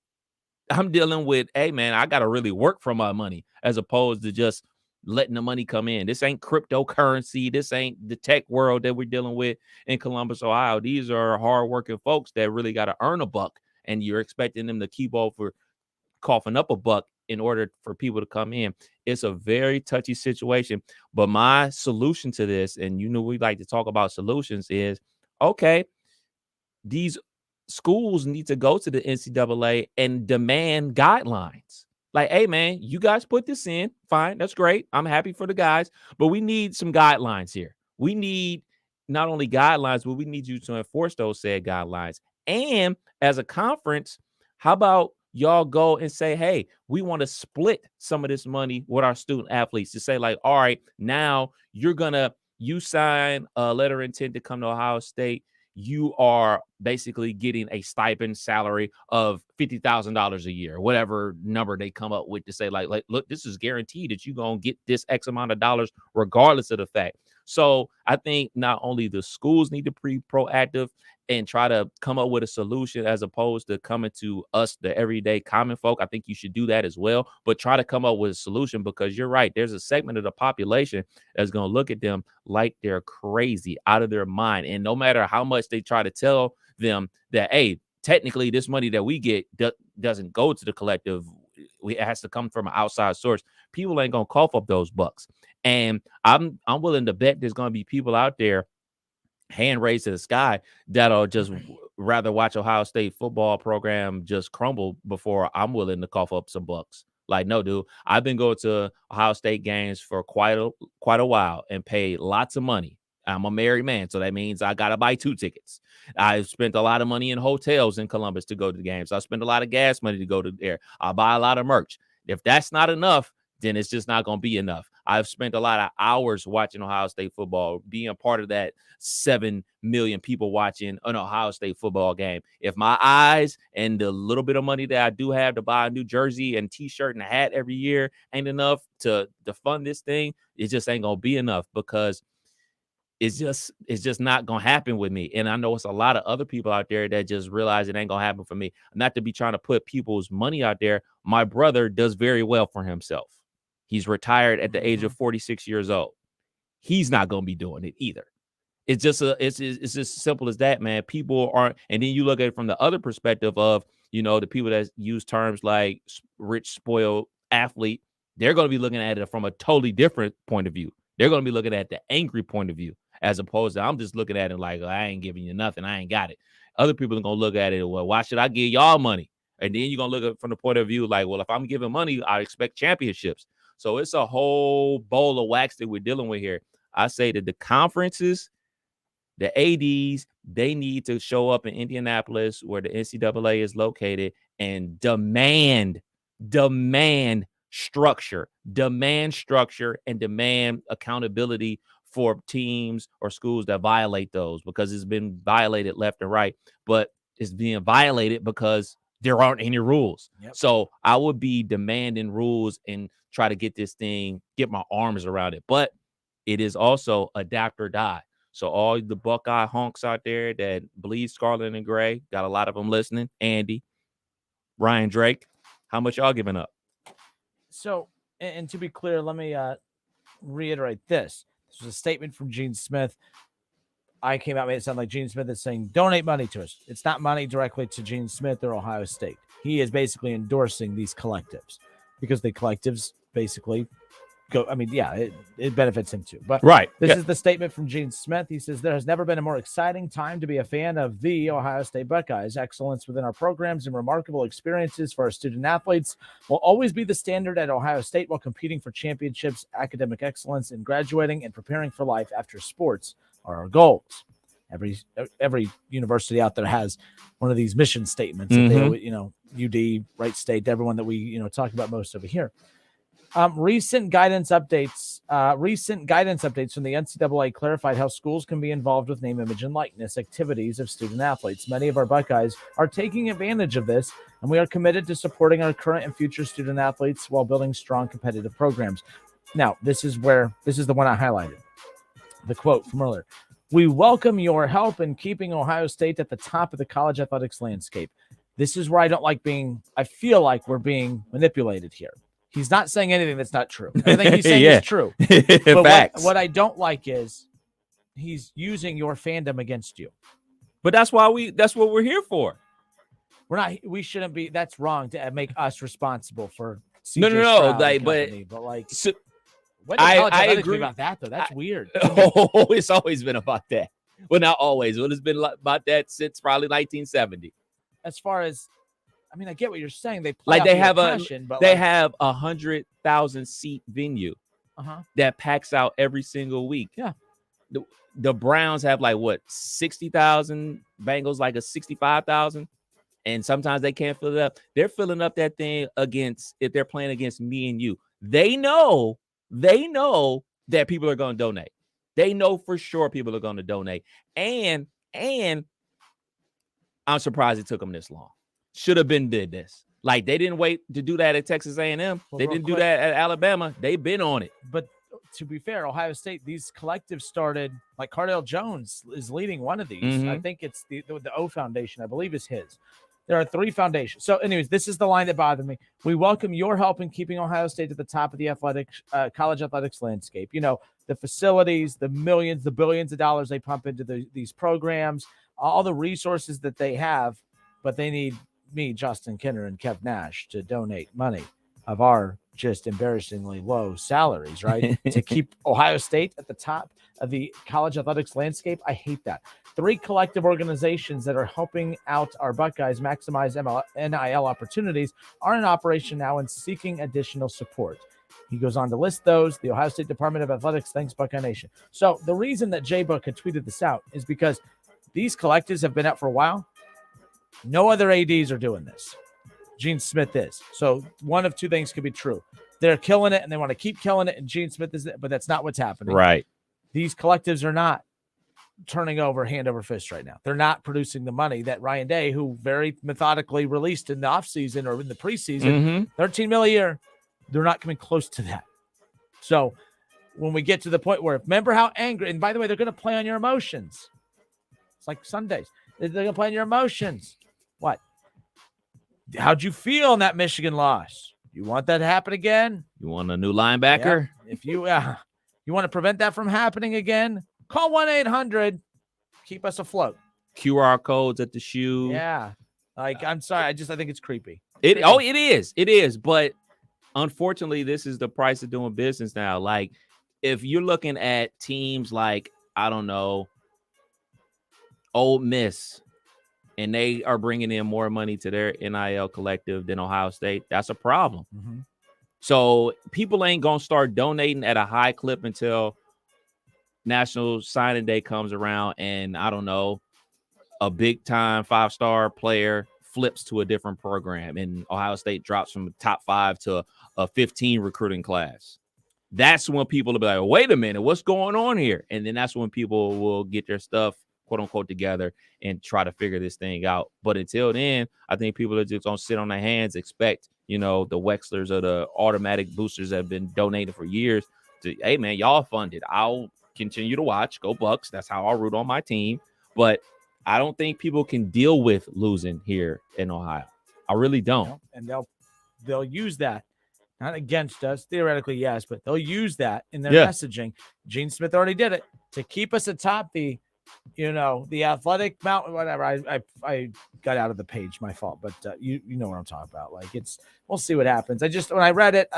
I'm dealing with, hey, man, I got to really work for my money as opposed to just letting the money come in. This ain't cryptocurrency. This ain't the tech world that we're dealing with in Columbus, Ohio. These are hardworking folks that really got to earn a buck, and you're expecting them to keep over coughing up a buck in order for people to come in. It's a very touchy situation. But my solution to this, and you know we like to talk about solutions, is, okay, these schools need to go to the NCAA and demand guidelines. Like, hey, man, you guys put this in. Fine. That's great. I'm happy for the guys. But we need some guidelines here. We need not only guidelines, but we need you to enforce those said guidelines. And as a conference, how about y'all go and say, hey, we want to split some of this money with our student athletes to say, like, all right, now you sign a letter of intent to come to Ohio State. You are basically getting a stipend salary of $50,000 a year, whatever number they come up with to say, like, look, this is guaranteed that you're going to get this X amount of dollars regardless of the fact. So I think not only the schools need to be proactive and try to come up with a solution as opposed to coming to us, the everyday common folk. I think you should do that as well, but try to come up with a solution, because you're right. There's a segment of the population that's going to look at them like they're crazy, out of their mind. And no matter how much they try to tell them that, hey, technically this money that we get doesn't go to the collective, it has to come from an outside source, people ain't going to cough up those bucks. And I'm willing to bet there's going to be people out there, hand raised to the sky, that'll just rather watch Ohio State football program just crumble before I'm willing to cough up some bucks. Like, no, dude, I've been going to Ohio State games for quite a while and paid lots of money. I'm a married man, so that means I got to buy 2 tickets. I've spent a lot of money in hotels in Columbus to go to the games. I spend a lot of gas money to go to there. I buy a lot of merch. If that's not enough, then it's just not going to be enough. I've spent a lot of hours watching Ohio State football, being part of that 7 million people watching an Ohio State football game. If my eyes and the little bit of money that I do have to buy a new jersey and t-shirt and a hat every year ain't enough to fund this thing, it just ain't going to be enough, because it's just not going to happen with me. And I know it's a lot of other people out there that just realize it ain't going to happen for me. Not to be trying to put people's money out there. My brother does very well for himself. He's retired at the age of 46 years old. He's not going to be doing it either. It's just as simple as that, man. People aren't. And then you look at it from the other perspective of, the people that use terms like rich, spoiled athlete. They're going to be looking at it from a totally different point of view. They're going to be looking at the angry point of view, as opposed to I'm just looking at it like, I ain't giving you nothing. I ain't got it. Other people are going to look at it, well, why should I give y'all money? And then you're going to look at it from the point of view like, well, if I'm giving money, I expect championships. So it's a whole bowl of wax that we're dealing with here. I say that the conferences, the ADs, they need to show up in Indianapolis, where the NCAA is located, and demand structure, and demand accountability for teams or schools that violate those, because it's been violated left and right, but it's being violated because there aren't any rules. Yep. So I would be demanding rules and try to get my arms around it. But it is also adapt or die. So all the Buckeye honks out there that bleed scarlet and gray, got a lot of them listening. Andy, Ryan Drake, how much y'all giving up? So, and to be clear, let me reiterate this. This was a statement from Gene Smith. I came out, made it sound like Gene Smith is saying, donate money to us. It's not money directly to Gene Smith or Ohio State. He is basically endorsing these collectives because the collectives basically go. I mean, yeah, it benefits him too. But right. This is the statement from Gene Smith. He says, there has never been a more exciting time to be a fan of the Ohio State Buckeyes. Excellence within our programs and remarkable experiences for our student athletes will always be the standard at Ohio State while competing for championships. Academic excellence in graduating and preparing for life after sports are our goals. Every university out there has one of these mission statements that they always, UD, Wright State, everyone that we talk about most over here. Recent guidance updates from the NCAA clarified how schools can be involved with name, image, and likeness activities of student athletes. Many of our Buckeyes are taking advantage of this, and we are committed to supporting our current and future student athletes while building strong competitive programs. Now, this is the one I highlighted. The quote from earlier. We welcome your help in keeping Ohio State at the top of the college athletics landscape. This is where I feel like we're being manipulated here. He's not saying anything that's not true. Everything he's saying is true. But Facts. What I don't like is he's using your fandom against you. But that's what we're here for. We shouldn't be. That's wrong to make us responsible for. CJ No. Stroud Like, and company, but like, so, what does college I athletics agree be about that though. That's weird. It's always been about that. Well, not always. Well, it's been about that since probably 1970. As far as, I mean, I get what you're saying. They Like they have have 100,000 seat venue Uh-huh. that packs out every single week. Yeah. The Browns have like what 60,000, Bengals like a 65,000, and sometimes they can't fill it up. They're filling up that thing if they're playing against me and you. They know that people are going to donate. They know for sure people are going to donate, and I'm surprised it took them this long. Should have been did this. Like they didn't wait to do that at Texas A&M. Well, they real didn't do quick. that at Alabama. They've been on it. But to be fair, Ohio State, these collectives started, like Cardale Jones is leading one of these. Mhm. I think it's the O Foundation, I believe is his. There are 3 foundations. So anyways, this is the line that bothered me. We welcome your help in keeping Ohio State at the top of the college athletics landscape. You know, the facilities, the millions, the billions of dollars they pump into these programs, all the resources that they have, but they need me, Justin Kinner, and Kev Nash to donate money of our just embarrassingly low salaries, right? To keep Ohio State at the top of the college athletics landscape. I hate that. 3 collective organizations that are helping out our Buckeyes maximize NIL opportunities are in operation now and seeking additional support. He goes on to list those. The Ohio State Department of Athletics thanks Buckeye Nation. So the reason that J-Book had tweeted this out is because these collectives have been out for a while. No other ADs are doing this. Gene Smith is. So one of 2 things could be true. They're killing it and they want to keep killing it, and Gene Smith is it, but that's not what's happening. Right. These collectives are not turning over hand over fist right now. They're not producing the money that Ryan Day, who very methodically released in the offseason or in the preseason, $13 million a year, they're not coming close to that. So when we get to the point where, remember how angry, and by the way, they're going to play on your emotions. It's like Sundays. They're going to play on your emotions. What? How'd you feel in that Michigan loss? You want that to happen again? You want a new linebacker? Yeah. If you want to prevent that from happening again, call 1-800. Keep us afloat. QR codes at the shoe. Yeah. Like, I'm sorry. I think it's creepy. It is. But unfortunately, this is the price of doing business now. Like, if you're looking at teams like, I don't know, Ole Miss, and they are bringing in more money to their NIL collective than Ohio State, that's a problem. Mm-hmm. So people ain't going to start donating at a high clip until National Signing Day comes around and, I don't know, a big-time 5-star player flips to a different program and Ohio State drops from the top 5 to a 15 recruiting class. That's when people will be like, wait a minute, what's going on here? And then that's when people will get their stuff, quote unquote, together and try to figure this thing out. But until then, I think people are just going to sit on their hands, expect, the Wexlers or the automatic boosters that have been donated for years to, hey, man, y'all funded. I'll continue to watch. Go Bucks. That's how I'll root on my team. But I don't think people can deal with losing here in Ohio. I really don't. And they'll use that, not against us, theoretically, yes, but they'll use that in their messaging. Gene Smith already did it to keep us atop the athletic mountain, whatever. I got out of the page, my fault, but you know what I'm talking about. Like, we'll see what happens. When I read it,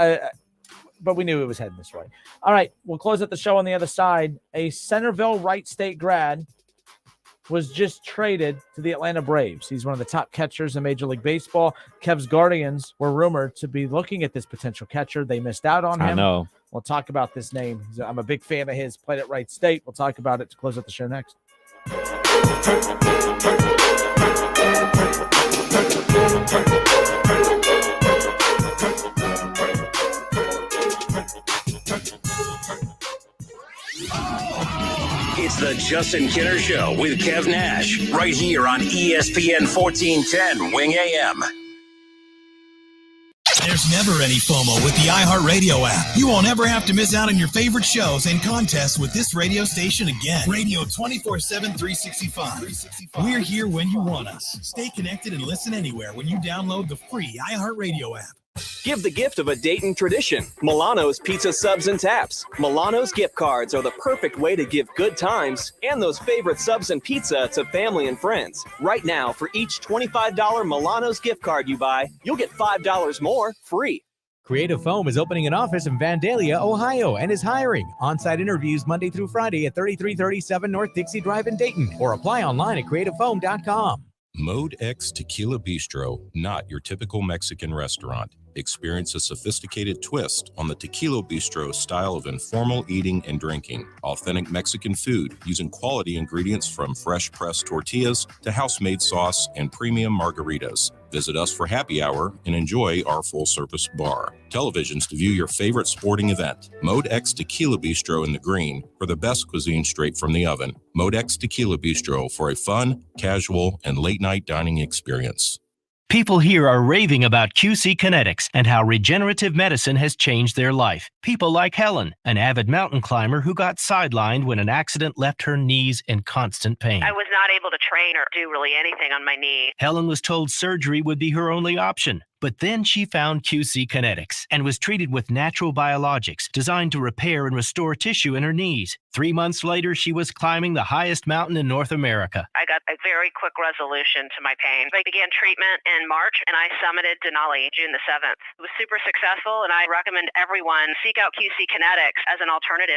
but we knew it was heading this way. All right, we'll close out the show on the other side. A Centerville Wright State grad was just traded to the Atlanta Braves. He's one of the top catchers in Major League Baseball. Kev's Guardians were rumored to be looking at this potential catcher. They missed out on him. I know. We'll talk about this name. I'm a big fan of his. Played at Wright State. We'll talk about it to close out the show next. It's the Justin Kinner Show with Kev Nash, right here on ESPN 1410 Wing AM. There's never any FOMO with the iHeartRadio app. You won't ever have to miss out on your favorite shows and contests with this radio station again. Radio 24/7, 365. We're here when you want us. Stay connected and listen anywhere when you download the free iHeartRadio app. Give the gift of a Dayton tradition. Milano's Pizza Subs and Taps. Milano's gift cards are the perfect way to give good times and those favorite subs and pizza to family and friends. Right now, for each $25 Milano's gift card you buy, you'll get $5 more free. Creative Foam is opening an office in Vandalia, Ohio, and is hiring. On-site interviews Monday through Friday at 3337 North Dixie Drive in Dayton, or apply online at creativefoam.com. Mode X Tequila Bistro, not your typical Mexican restaurant. Experience a sophisticated twist on the Tequila Bistro style of informal eating and drinking. Authentic Mexican food using quality ingredients from fresh pressed tortillas to house-made sauce and premium margaritas. Visit us for happy hour and enjoy our full-service bar. Televisions to view your favorite sporting event. Mode X Tequila Bistro in the Green for the best cuisine straight from the oven. Mode X Tequila Bistro for a fun, casual, and late-night dining experience. People here are raving about QC Kinetics and how regenerative medicine has changed their life. People like Helen, an avid mountain climber who got sidelined when an accident left her knees in constant pain. I was not able to train or do really anything on my knee. Helen was told surgery would be her only option. But then she found QC Kinetics and was treated with natural biologics designed to repair and restore tissue in her knees. 3 months later, she was climbing the highest mountain in North America. I got a very quick resolution to my pain. I began treatment in March, and I summited Denali June the 7th. It was super successful, and I recommend everyone seek out QC Kinetics as an alternative.